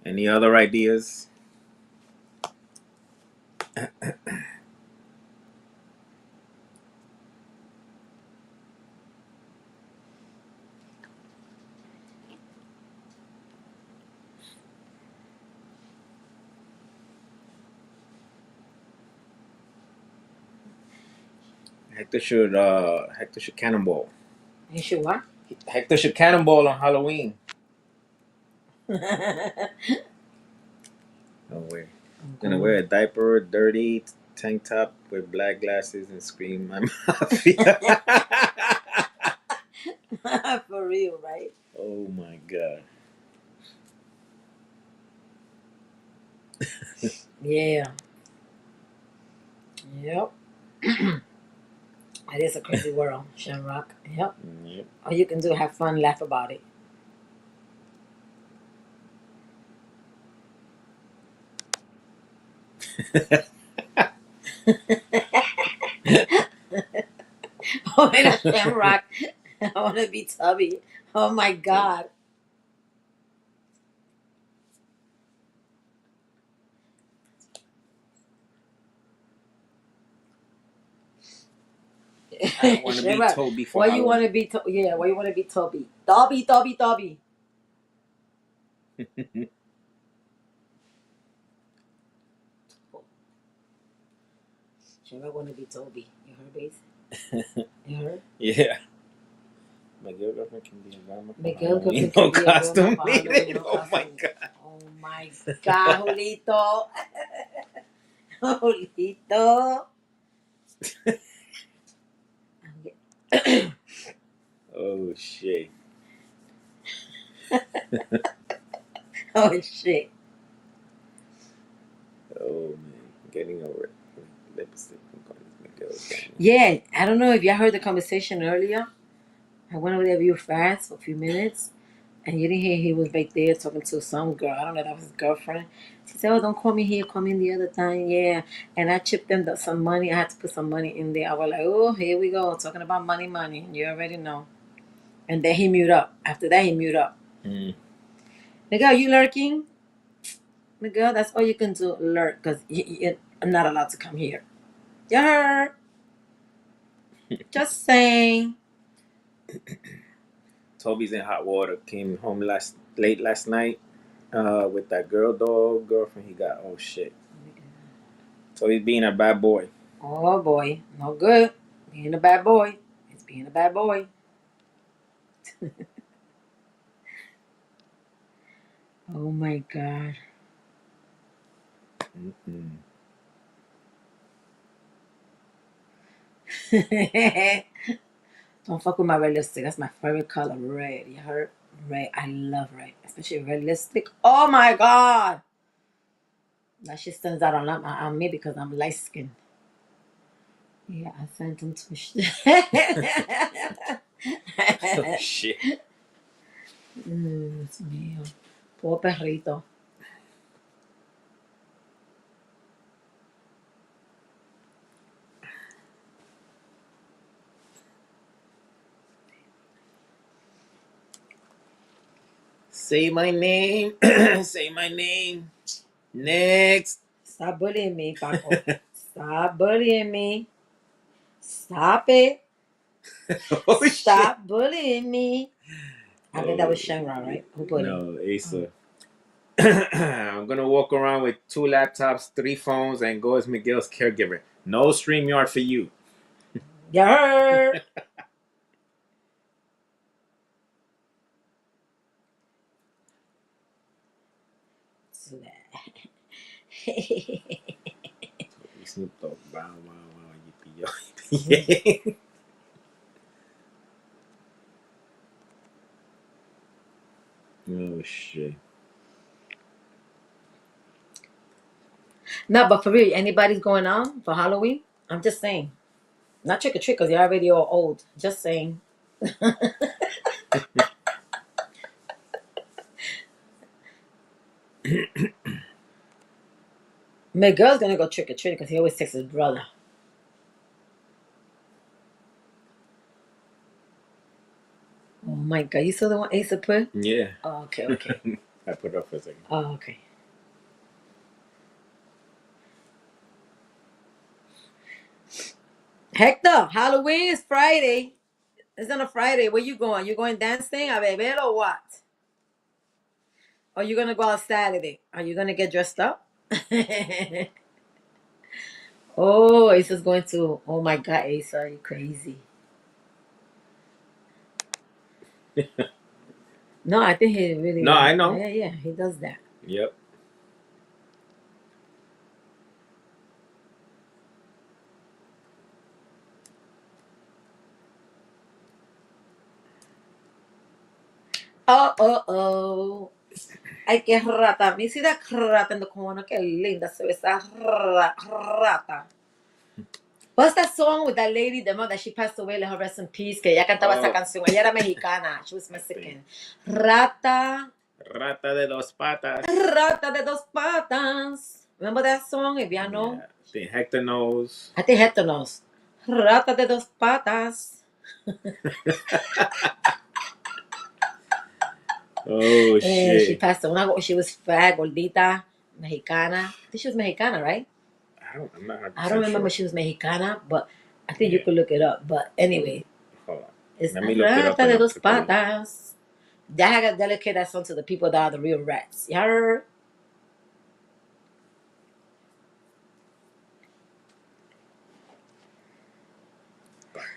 S2: Any other ideas? Hector should cannonball.
S1: You should what?
S2: Hector should cannonball on Halloween. No way. Gonna wear a diaper, dirty tank top with black glasses and scream my mafia.
S1: For real, right?
S2: Oh my god.
S1: Yeah. Yep. It is a crazy world, Shamrock. Yep.
S2: Yep.
S1: All you can do, have fun, laugh about it. Oh, and a Shamrock. I want to be Tubby. Oh my God.
S2: I want to be
S1: Shamrock,
S2: Toby for
S1: why you
S2: Halloween.
S1: want to be? Yeah, why you want to be Toby? Toby. Shamrock want to be Toby. You heard, Bass? You heard?
S2: Yeah. Miguel girlfriend can be a grandma. for
S1: Miguel
S2: Halloween.
S1: can
S2: No
S1: be a grandma
S2: costume
S1: for Halloween,
S2: needed.
S1: no
S2: Oh my
S1: costume.
S2: god.
S1: Oh my God, Julito. Julito.
S2: Oh shit.
S1: Oh shit.
S2: Oh man. Getting over it. Lipstick from Miguel's grandma.
S1: Yeah, I don't know if y'all heard the conversation earlier. I went over there real fast for a few minutes, and you didn't hear he was back there talking to some girl. I don't know if that was his girlfriend. She said, "Oh, don't call me here. Call me the other time." Yeah, and I chipped them some money. I had to put some money in there. I was like, "Oh, here we go, talking about money. You already know." And then he mute up. After that, he mute up. Miguel, you lurking? Miguel, that's all you can do, lurk, because you're not allowed to come here. You heard? Just saying.
S2: Toby's in hot water. Came home late last night with that girlfriend he got. Oh shit. Toby's being a bad boy.
S1: Oh boy, no good. Being a bad boy. It's being a bad boy. Oh my God. Don't fuck with my red lipstick. That's my favorite color, red. You heard? Red. I love red, especially red lipstick. Oh my God. That shit stands out on me because I'm light skinned. Yeah, I sent him to
S2: Oh shit.
S1: Dios mío. Poor perrito.
S2: Say my name. Say my name. Next.
S1: Stop bullying me, Paco. Stop bullying me. Stop it.
S2: Oh
S1: Stop bullying me. I think that was
S2: shit.
S1: Shangra, right? Who put it?
S2: No, Asa. I'm gonna walk around with 2 laptops, 3 phones, and go as Miguel's caregiver. No StreamYard for you.
S1: Yeah.
S2: Snoop Dogg. Wow, wow, wow. Yippee, yo. Oh, shit.
S1: No, but for real, anybody's going on for Halloween? I'm just saying. Not trick or treat because you're already all old. Just saying. Miguel's gonna go trick or treat because he always takes his brother. Oh my god, you saw the one Asa put?
S2: Yeah.
S1: Oh, okay, okay.
S2: I put it up for a second.
S1: Oh, okay. Hector, Halloween is Friday. It's on a Friday. Where you going? You going dancing, a beber, or what? Or you gonna go out Saturday? Are you gonna get dressed up? Oh, Asa's going to. Oh my god, Asa, are you crazy? No, I think he really.
S2: No, I know.
S1: Yeah, he does that.
S2: Yep.
S1: Oh. Ay, qué rata. Me see that rata in the corner. Qué linda se ve esa rata. What's that song with that lady, the mother that she passed away, let her rest in peace, que ella cantaba esa canción. Ella era mexicana. She was Mexican. Rata.
S2: Rata de dos patas.
S1: Rata de dos patas. Remember that song? If y'all know.
S2: Yeah. I think Hector knows.
S1: I think Hector knows. Rata de dos patas.
S2: Oh, shit.
S1: She passed away. She was fat, gordita, mexicana. I think she was mexicana, right?
S2: I'm not
S1: I don't remember
S2: sure.
S1: she was mexicana, but I think you could look it up. But anyway,
S2: Hold on.
S1: it's
S2: Let me look it up.
S1: Rata de dos patas. I gotta dedicate that song to the people that are the real rats. You heard?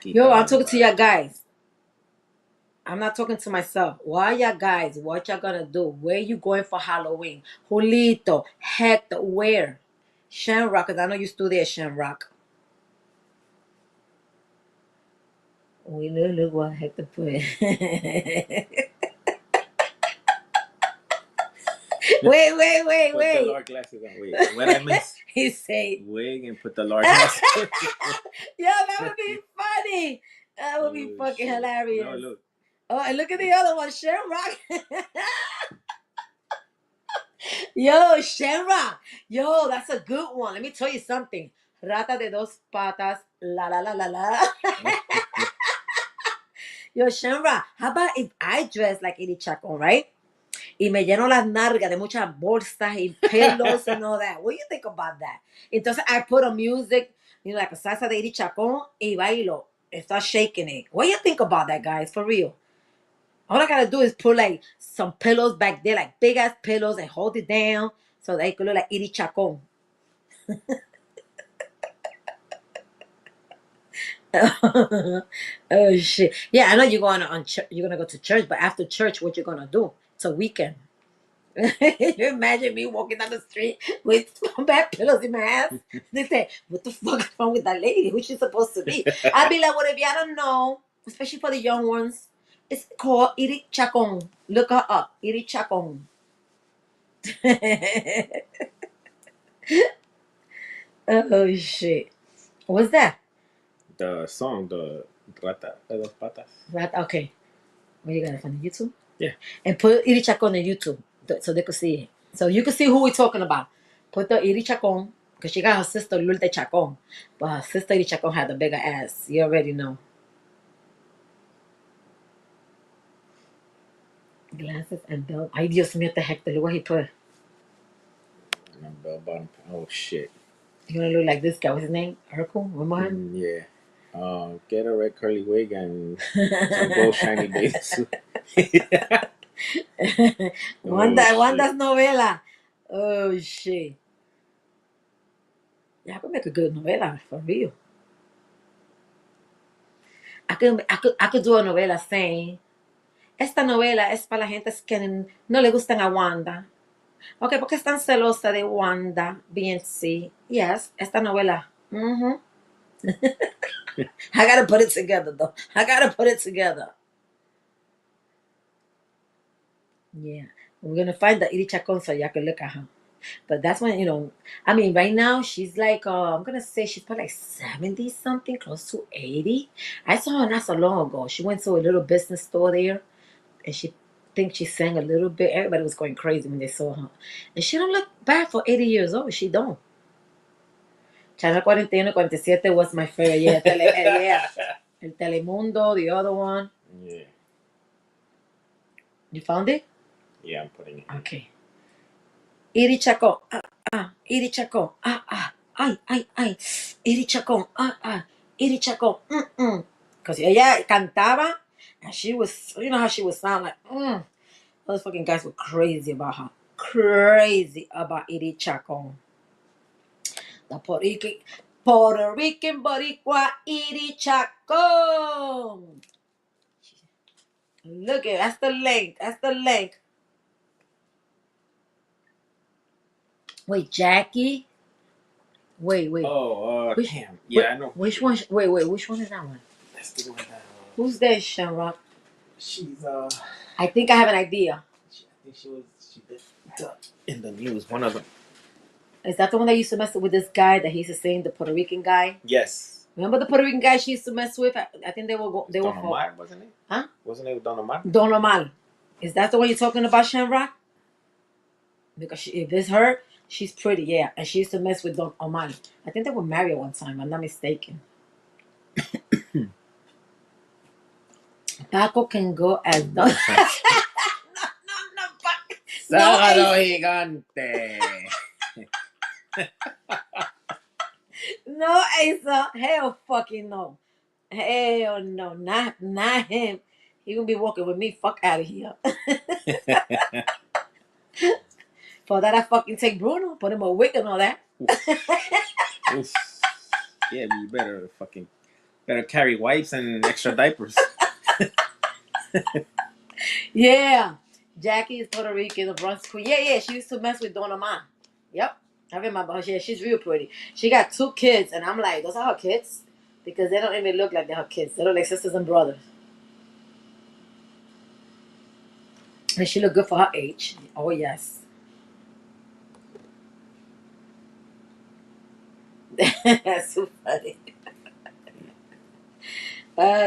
S1: Yo, I'm talking to y'all guys. I'm not talking to myself. Why y'all guys? What y'all gonna do? Where you going for Halloween? Julito, Hector, where? Shamrock, because I know you still there, Shamrock. We look what Hector put. Wait.
S2: Put the large glasses on. Wait, what I miss?
S1: He said,
S2: wig and put the large glasses on.
S1: yo, that would be funny. That would be fucking
S2: shit.
S1: hilarious.
S2: No, look.
S1: Oh, and look at the other one, Shamrock. Yo, Shamrock. Yo, that's a good one. Let me tell you something. Rata de dos patas. La la la la la. Yo, Shamrock, how about if I dress like Eddie Chacon, right? Y me lleno las nalgas de muchas bolsas y pelos and all that. What do you think about that? Entonces I put a music, you know, like a salsa de Eddie Chacon y bailo and start shaking it. What do you think about that, guys? For real. All I gotta do is put like some pillows back there, like big ass pillows, and hold it down so they could look like Eddie Chacon. Oh shit! Yeah, I know you're going on. You're gonna go to church, but after church, what you gonna do? It's a weekend. You imagine me walking down the street with bad pillows in my ass? They say, "What the fuck is wrong with that lady? Who's she supposed to be?" I'd be like, "Whatever, I don't know." Especially for the young ones, it's called Iri Chacon. Look her up, Iri Chacon. Oh shit! What's that?
S2: The song, the Rata de dos patas.
S1: Right. Okay. Where you got it from YouTube?
S2: Yeah.
S1: And put Iri Chacon on YouTube so they could see it. So you can see who we're talking about. Put the Iri Chacon, because she got her sister Lourdes Chacon. But her sister Iri Chacon had a bigger ass. You already know. Glasses and belt. Ay, Dios mío, the heck, look what he put.
S2: Bell bottom. Oh, shit.
S1: You gonna look like this guy. What's his name? Urkel? Remember him?
S2: Yeah. Get a red curly wig and some gold shiny bathing suit.
S1: Wanda's novela. Oh shit. Yeah, I could make a good novela, for real. I could do a novela saying, esta novela es para la gente que no le gustan a Wanda. Ok, porque están celosa de Wanda, BNC. Yes, esta novela. I gotta put it together, though. I gotta put it together. Yeah. We're gonna find the Iri Chacon so y'all can look at her. But that's when, I mean, right now she's like, I'm gonna say she's probably like 70 something, close to 80. I saw her not so long ago. She went to a little business store there and she thinks she sang a little bit. Everybody was going crazy when they saw her. And she don't look bad for 80 years old. She don't. Channel 41, 47 was my favorite. Yeah, yeah. El Telemundo, the other one.
S2: Yeah.
S1: You found it?
S2: Yeah, I'm putting it.
S1: Okay. Iri Chacón, Iri Chacón, ay, ay, ay, Iri Chacón, Iri Chacón, Because ella cantaba, and she was, you know how she would sound like, Those fucking guys were crazy about her. Crazy about Iri Chacón. The Puerto Rican Boricua Iri Chacón. Look at, that's the link, Wait, Jackie? Wait.
S2: Oh,
S1: Which,
S2: damn. Yeah, I know.
S1: Which one? Wait. Which one is that one?
S2: Let's do that.
S1: Who's that, Shamrock?
S2: She's
S1: I think I have an idea.
S2: I think she did in the news. One of them.
S1: Is that the one that used to mess with this guy that he used to sing, the Puerto Rican guy?
S2: Yes.
S1: Remember the Puerto Rican guy she used to mess with? I think they were
S2: Don Omar, wasn't it?
S1: Huh?
S2: Wasn't it Don Omar?
S1: Don Omar. Is that the one you're talking about, Shamrock? Because if it's her, she's pretty, yeah. And she used to mess with Don Omar. I think they were married one time, I'm not mistaken. Paco can go as Don. No, Paco.
S2: Sábado gigante.
S1: No, Asa. Hell fucking no. Hell no. Not him. He gonna be walking with me. Fuck out of here. For that, I fucking take Bruno, put him a wig and all that.
S2: Oof. Yeah, you better carry wipes and extra diapers.
S1: Yeah. Jackie is Puerto Rican, the Bronx Queen. Yeah. She used to mess with Don Omar. Yep. I remember her. Yeah, she's real pretty. She got 2 kids, and I'm like, those are her kids? Because they don't even look like they're her kids. They look like sisters and brothers. And she look good for her age. Oh, yes. That's so funny.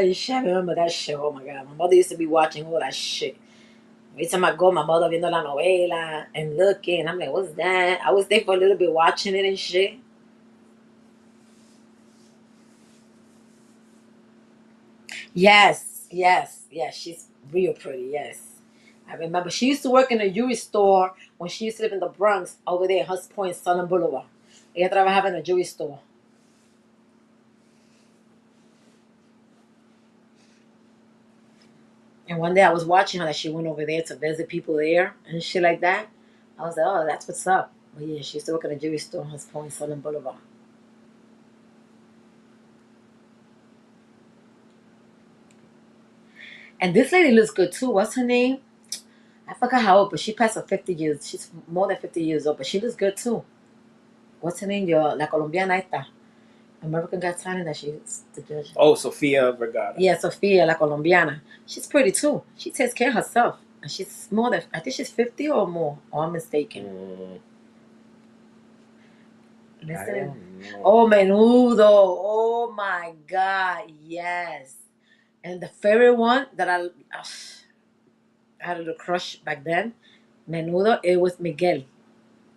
S1: You should remember that show. Oh, my God. My mother used to be watching all that shit. Every time I go, my mother viendo la novela and looking. I'm like, what's that? I was there for a little bit watching it and shit. Yes. She's real pretty, yes. I remember she used to work in a jewelry store when she used to live in the Bronx over there in Hudson Point, Southern Boulevard. Ella trabajaba in a jewelry store. And one day I was watching her that she went over there to visit people there and shit like that. I was like, oh, that's what's up. But yeah, she used to work in a jewelry store in Hudson Point, Southern Boulevard. And this lady looks good too. What's her name? I forgot how old, but she passed her 50 years. She's more than 50 years old, but she looks good too. What's her name? La Colombiana esta. American Got Talent that she's the judge.
S2: Oh, Sofia Vergara.
S1: Yeah, Sofia, La Colombiana. She's pretty too. She takes care of herself. And she's more than, I think she's 50 or more. Or I'm mistaken. Listen. Oh, Menudo. Oh my God. Yes. And the favorite one that I had a little crush back then, Menudo, it was Miguel.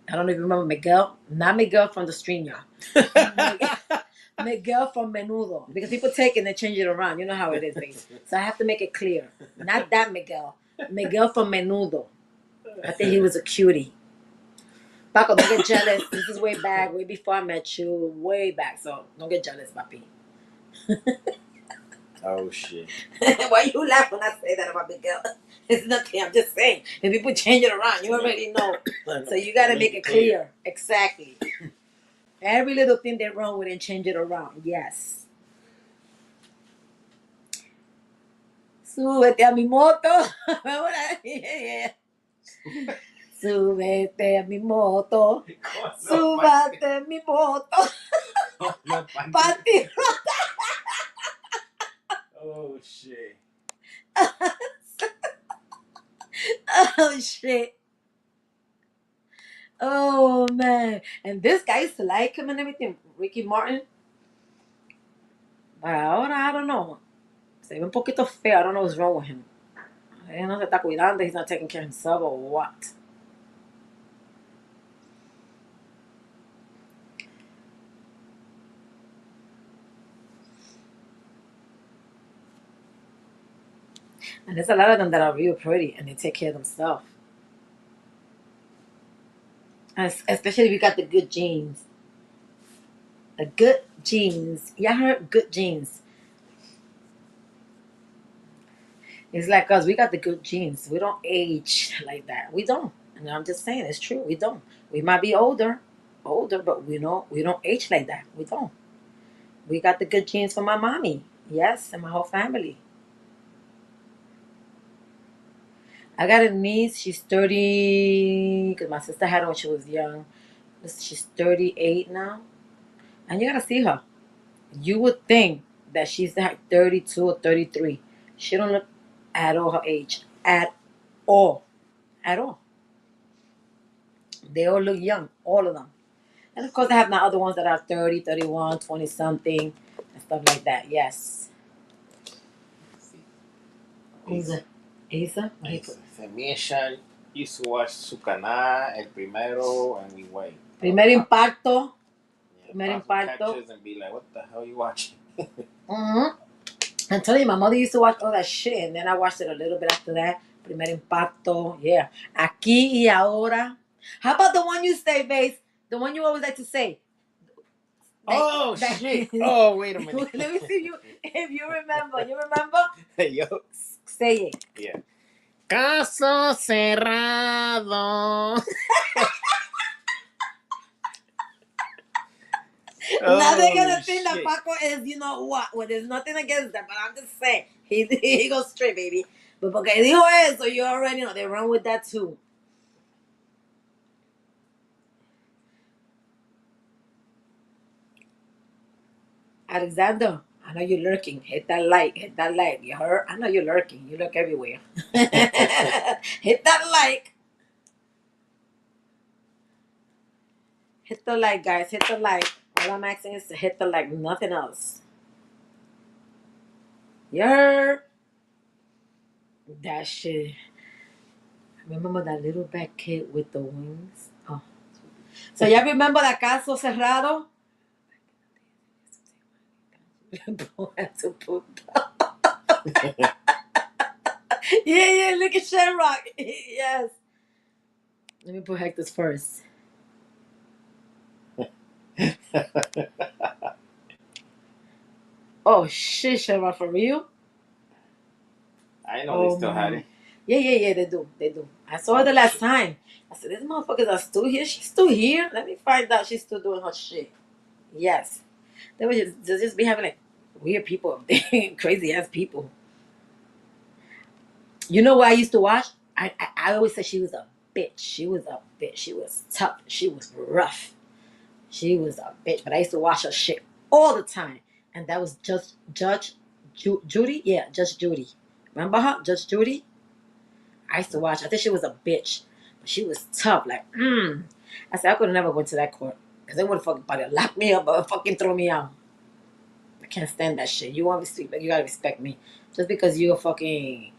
S1: I don't know if you remember Miguel. Not Miguel from the StreamYard. Miguel from Menudo. Because people take it and they change it around. You know how it is, baby. So I have to make it clear. Not that Miguel. Miguel from Menudo. I think he was a cutie. Paco, don't get jealous. This is way back, way before I met you. Way back. So don't get jealous, papi.
S2: Oh, shit.
S1: Why you laugh when I say that about Miguel? It's nothing. I'm just saying. If people change it around, you already know. So you got to make it clear. Exactly. Every little thing they run with and change it around. Yes. Súbete a mi moto. Yeah. Súbete a mi moto. Súbete a mi moto. Panty.
S2: Oh shit.
S1: Oh shit. Oh man. And this guy used to like him and everything. Ricky Martin. But ahora I don't know. Se ve un poquito feo. I don't know what's wrong with him. Él no se está cuidando. He's not taking care of himself or what. And there's a lot of them that are real pretty and they take care of themselves. Especially if you got the good genes. The good genes. Y'all heard good genes. It's like us. We got the good genes. We don't age like that. We don't. And I'm just saying, it's true. We don't. We might be older, but we don't age like that. We don't. We got the good genes from my mommy. Yes, and my whole family. I got a niece. She's 30. Because my sister had her when she was young. She's 38 now. And you gotta see her. You would think that she's like 32 or 33. She don't look at all her age. At all. At all. They all look young. All of them. And of course I have my other ones that are 30, 31, 20 something. And stuff like that. Yes. Who's it? Asa?
S2: Me and Sean used to watch su canal, El Primero, and we wait.
S1: Primer Impacto.
S2: Yeah,
S1: Primer
S2: pop
S1: Impacto.
S2: catches and be like, what the hell are you watching?
S1: Mm-hmm. I'm telling you, my mother used to watch all that shit, and then I watched it a little bit after that. Primer Impacto, yeah. Aquí y ahora. How about the one you say, Base? The one you always like to say.
S2: Oh shit! Oh, wait a minute.
S1: Let me see if you remember. You remember?
S2: Yo.
S1: Say it.
S2: Yeah. Caso cerrado.
S1: Now they're gonna think
S2: shit.
S1: that Paco is, you know what? Well, there's nothing against that, but I'm just saying he goes straight, baby. But porque dijo eso, you already know they run with that too. Alexander, I know you're lurking. Hit that like. You heard? I know you're lurking. You lurk everywhere. Hit that like. Hit the like, guys. Hit the like. All I'm asking is to hit the like, nothing else. You heard? That shit. Remember that little black kid with the wings? Oh. So y'all remember that Caso Cerrado? Yeah, look at Shamrock. Yes. Let me put Hector's first. Oh shit, Shamrock, for real?
S2: I know they still had it.
S1: Yeah, they do. I saw her the last time. I said, these motherfuckers are still here. She's still here. Let me find out she's still doing her shit. Yes. They would just be having like weird people, crazy ass people. You know what I used to watch? I always said she was a bitch. She was a bitch. She was tough. She was rough. She was a bitch. But I used to watch her shit all the time. And that was just Judge Judy? Yeah, Judge Judy. Remember her? Judge Judy? I used to watch. I think she was a bitch. But she was tough. Like, I said, I could have never went to that court. Because they would have fucking probably locked me up or fucking throw me out. I can't stand that shit. You gotta respect me. Just because you're a fucking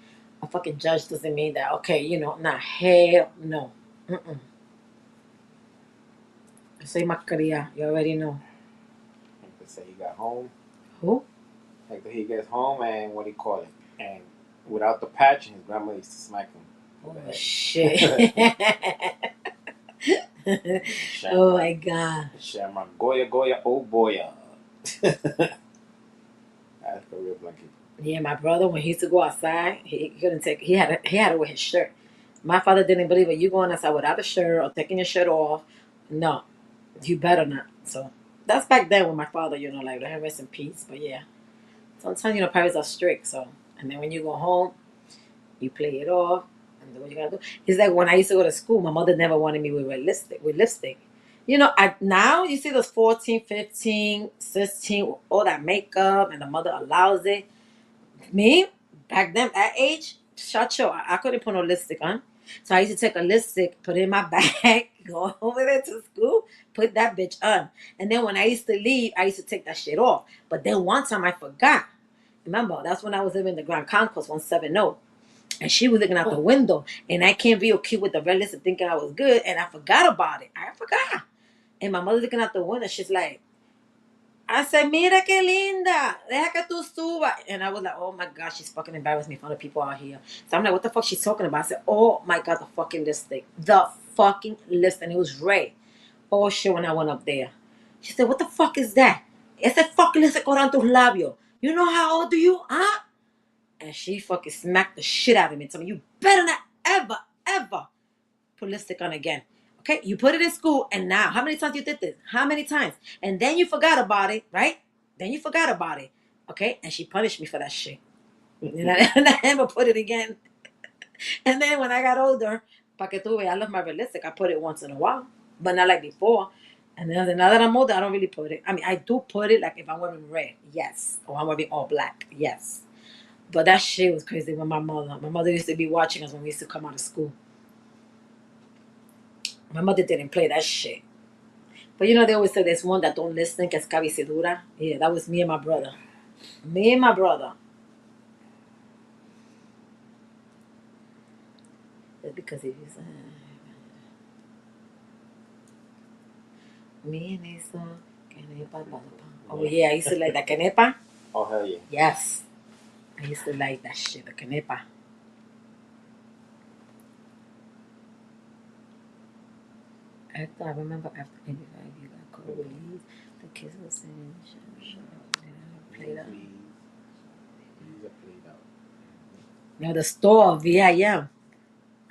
S1: judge doesn't mean that, okay, hell no. Soy mascarilla. You already know.
S2: Hector said he got home.
S1: Who?
S2: Hector, he gets home and what do you call it? And without the patch, his grandma used to smack him.
S1: Oh, shit. Oh, my God.
S2: Shamrock. Goya, oh, boya. That's the real blanket.
S1: Yeah, my brother, when he used to go outside, he couldn't take. He had to wear his shirt. My father didn't believe it. You going outside without a shirt or taking your shirt off? No, you better not. So that's back then with my father, like let him rest in peace. But yeah, sometimes parents are strict. So and then when you go home, you play it off and do what you gotta do. It's like when I used to go to school, my mother never wanted me with lipstick. Now you see those 14, 15, 16, all that makeup, and the mother allows it. Me, back then, at age, shut your, I couldn't put no lipstick on. So I used to take a lipstick, put it in my bag, go over there to school, put that bitch on. And then when I used to leave, I used to take that shit off. But then one time I forgot. Remember, that's when I was living in the Grand Concourse 170. And she was looking out the window. And I came real cute with the red lipstick thinking I was good. And I forgot about it. I forgot. And my mother looking out the window, she's like, I said, mira que linda. Deja que tú suba. And I was like, oh my God, she's fucking embarrassed me in front of people out here. So I'm like, what the fuck she's talking about? I said, oh my God, the fucking lipstick. The fucking lipstick. And it was red. Oh shit, when I went up there. She said, what the fuck is that? Ese fucking lipstick around tus labios. You know how old are you? Huh? And she fucking smacked the shit out of me. Told me, you better not ever, ever put lipstick on again. Okay, you put it in school, and now, how many times you did this? How many times? And then you forgot about it, right? Then you forgot about it. Okay, and she punished me for that shit. And I never put it again. And then when I got older, pa que tuve, I love my red lipstick. I put it once in a while, but not like before. And then now that I'm older, I don't really put it. I mean, I do put it like if I'm wearing red, yes. Or I'm wearing all black, yes. But that shit was crazy with my mother. My mother used to be watching us when we used to come out of school. My mother didn't play that shit. But they always say there's one that don't listen, que es cabecidura. Yeah, that was me and my brother. Me and my brother. That's because he was... me and eso, canepa, oh yeah, I used to like the canepa.
S2: Oh, hell yeah.
S1: Yes. I used to like that shit, the canepa. After, I remember after maybe 5 years, I could release. The kids were saying, played out. Now the store, VIM,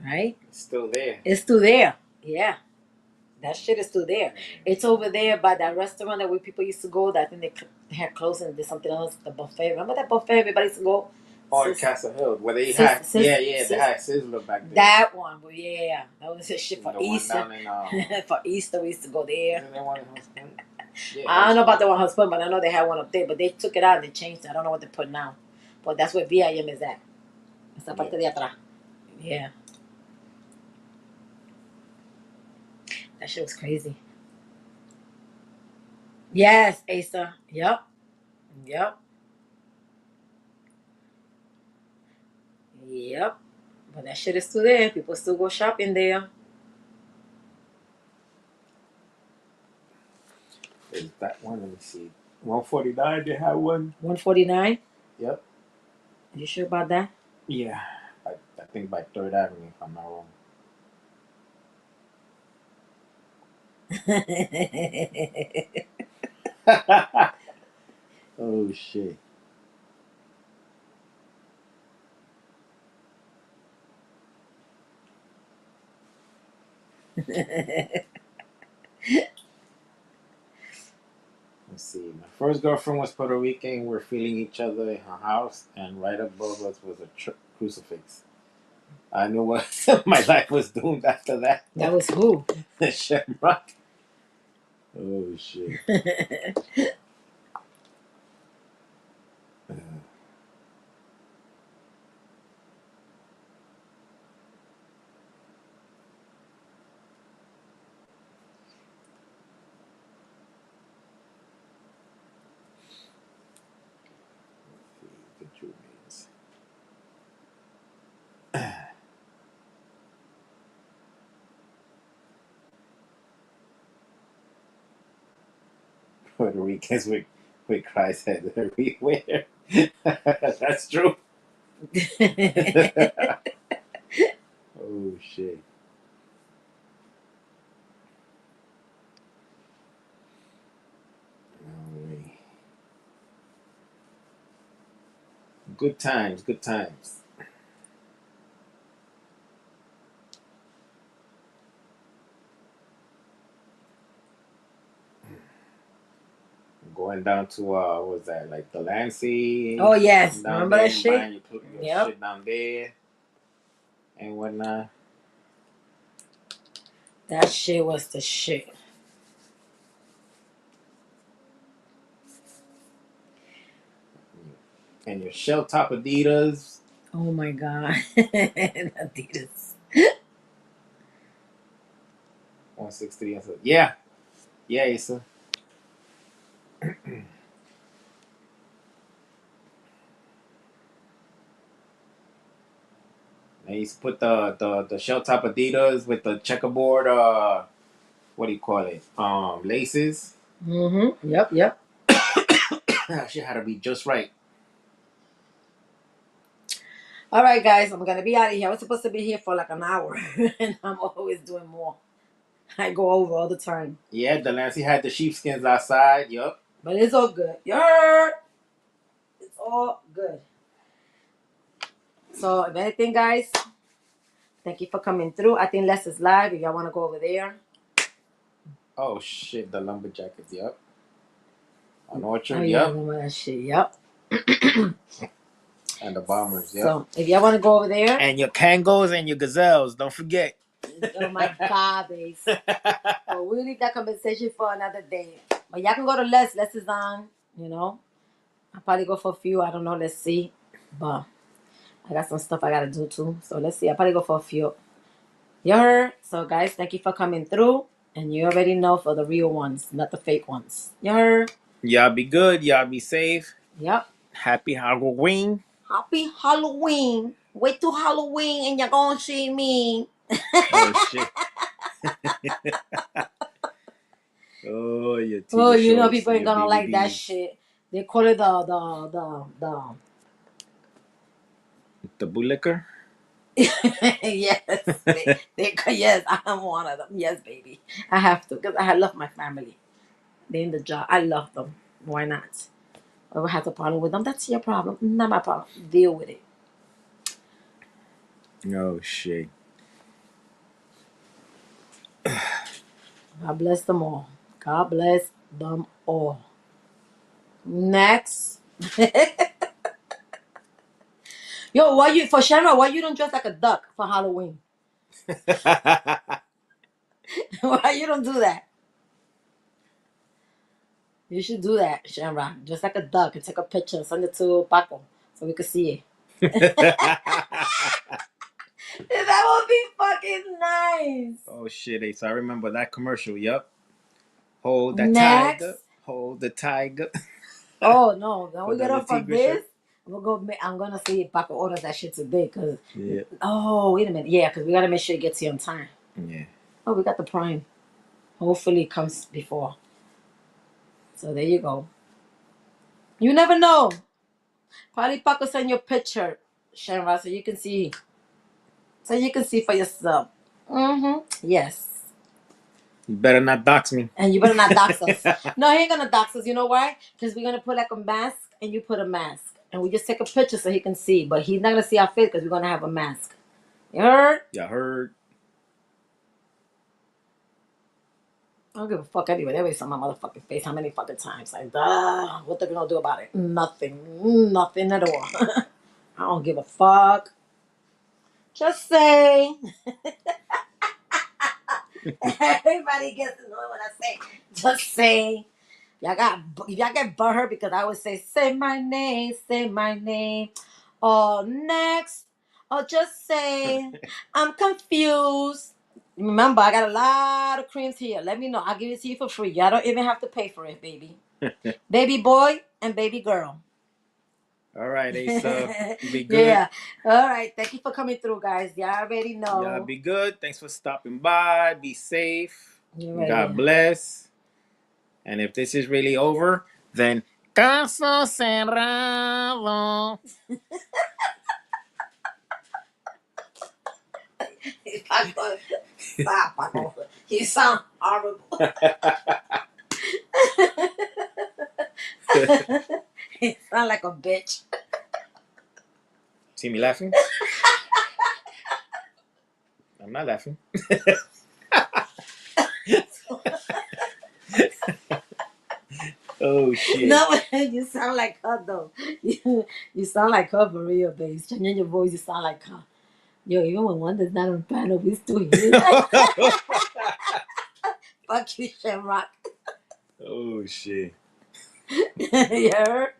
S1: right?
S2: It's still there.
S1: It's still there. Yeah. That shit is still there. It's over there by that restaurant that people used to go. That I think they had closed and did something else. The buffet. Remember that buffet everybody used to go?
S2: Oh, in Castle Hill, where they had, they had Sizzler back there.
S1: That one, but yeah, that was his shit for
S2: the
S1: Easter.
S2: One down in,
S1: for Easter, we used to go there.
S2: Isn't there one in Huntsville? Yeah,
S1: I don't know about the one husband, but I know they had one up there. But they took it out and they changed it. I don't know what they put now. But that's where VIM is at. Esa parte de atrás. Yeah. That shit was crazy. Yes, Asa. Yep. Yep. Yep. But that shit is still there. People still go shopping there.
S2: Is that one? Let me see. 149, they have one.
S1: 149?
S2: Yep.
S1: You sure about that?
S2: Yeah. I think by 3rd Avenue, if I'm not wrong. Oh, shit. Let's see. My first girlfriend was Puerto Rican. We're feeling each other in her house, and right above us was a crucifix. I knew what my life was doomed after that.
S1: That was who?
S2: Shamrock. Oh, shit. Puerto Ricans with Christ heads everywhere. That's true. Oh, shit. Good times, good times. Going down to what was that, like the Lancey?
S1: Oh yes,
S2: Down
S1: remember
S2: there
S1: that
S2: and
S1: shit?
S2: buying your
S1: Yep.
S2: shit down there and whatnot.
S1: That shit was the shit.
S2: And your shell top Adidas.
S1: Oh my god. Adidas.
S2: 163 and so yeah. Yeah, Issa. I used to put the shell top Adidas with the checkerboard what do you call it? Laces.
S1: Mm-hmm. Yep.
S2: That shit had to be just right.
S1: All right, guys, I'm gonna be out of here. I was supposed to be here for like an hour, and I'm always doing more. I go over all the time,
S2: Yeah, the Lancey had the sheepskins outside. Yup.
S1: but it's all good. Yeah, it's all good. So, if anything, guys, thank you for coming through. I think Les is live. If y'all want to go over there,
S2: Oh shit, the lumberjackets. Yup. On
S1: oh
S2: Orchard.
S1: yeah,
S2: Yup.
S1: remember that shit. Yep.
S2: And the bombers. Yep.
S1: So, if y'all want to go over there,
S2: And your Kangos and your Gazelles. Don't forget.
S1: oh my God, babes. Well, we'll leave that conversation for another day. But y'all can go to Les. Les is on, I'll probably go for a few. I don't know. Let's see. But I got some stuff I got to do too. So let's see. I'll probably go for a few. You heard? So, guys, thank you for coming through. And you already know for the real ones, not the fake ones. You heard?
S2: Y'all be good. Y'all be safe.
S1: Yep.
S2: Happy Halloween.
S1: Happy Halloween. Wait till Halloween and you're going to see me.
S2: Oh shit. Oh, your TV
S1: Oh, you know
S2: shows,
S1: people ain't
S2: your
S1: gonna like that
S2: DVDs.
S1: shit. They call it the
S2: The bootlicker.
S1: yes. Yes, I'm one of them. Yes, baby. I have to because I love my family. They're in the job. I love them. Why not? Whoever has a problem with them, that's your problem. Not my problem. Deal with it.
S2: Oh shit.
S1: God bless them all. God bless them all. Next. Yo, why you don't dress like a duck for Halloween? Why you don't do that? You should do that, Shamrock. Just like a duck and take a picture and send it to Paco so we can see it. That would be fucking nice.
S2: Oh shit, so I remember that commercial. Yup. Hold the
S1: Next.
S2: tiger. Hold the tiger.
S1: Oh no! Then
S2: For
S1: we
S2: the
S1: get off from
S2: Tigra
S1: this.
S2: shirt?
S1: I'm gonna see if Paco orders that shit today. Cause
S2: Yeah.
S1: oh wait a minute, yeah, cause we gotta make sure it gets here on time.
S2: Yeah.
S1: Oh, we got the Prime. Hopefully it comes before. So there you go. You never know. Probably Paco send your picture, Shamra, so you can see. So you can see for yourself. Yes.
S2: You better not dox me.
S1: And you better not dox us. No, he ain't gonna dox us. You know why? Because we're gonna put like a mask and you put a mask. And we just take a picture so he can see. But he's not gonna see our face because we're gonna have a mask. You heard?
S2: You heard?
S1: I don't give a fuck anyway. They always on my motherfucking face. How many fucking times? Like, what they gonna do about it? Nothing. Nothing at all. I don't give a fuck. Just say. Everybody gets to know what I say. Just say. If y'all get butthurt because I always say my name. Or next. Or just say, I'm confused. Remember, I got a lot of creams here. Let me know. I'll give it to you for free. Y'all don't even have to pay for it, baby. Baby boy and baby girl.
S2: All right, Asa. Be good.
S1: Yeah. All right. Thank you for coming through, guys. Y'all already know.
S2: Y'all be good. Thanks for stopping by. Be safe.
S1: Right,
S2: God bless. And if this is really over, then caso cerrado.
S1: Stop, Paco. You sound horrible. You sound like a bitch.
S2: See me laughing? I'm not laughing. Oh shit.
S1: No, you sound like her though. You sound like her for real, babes. Changing your voice, you sound like her. Yo, even when one is not on panel, we still hear. Fuck you, Shamrock.
S2: Oh shit.
S1: You heard?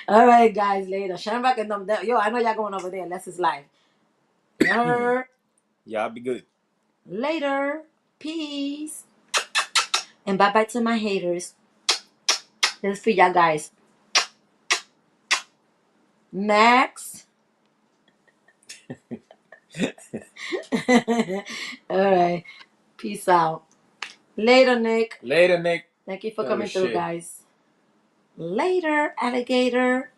S1: All right, guys, later. Shamrock and them. Yo, I know y'all going over there. Unless it's live. You heard?
S2: Y'all be good.
S1: Later. Peace. And bye bye to my haters. This is for y'all guys. Max. All right. Peace out. Later, Nick.
S2: Later, Nick.
S1: Thank you for
S2: Oh,
S1: coming through,
S2: shit.
S1: guys. Later, alligator.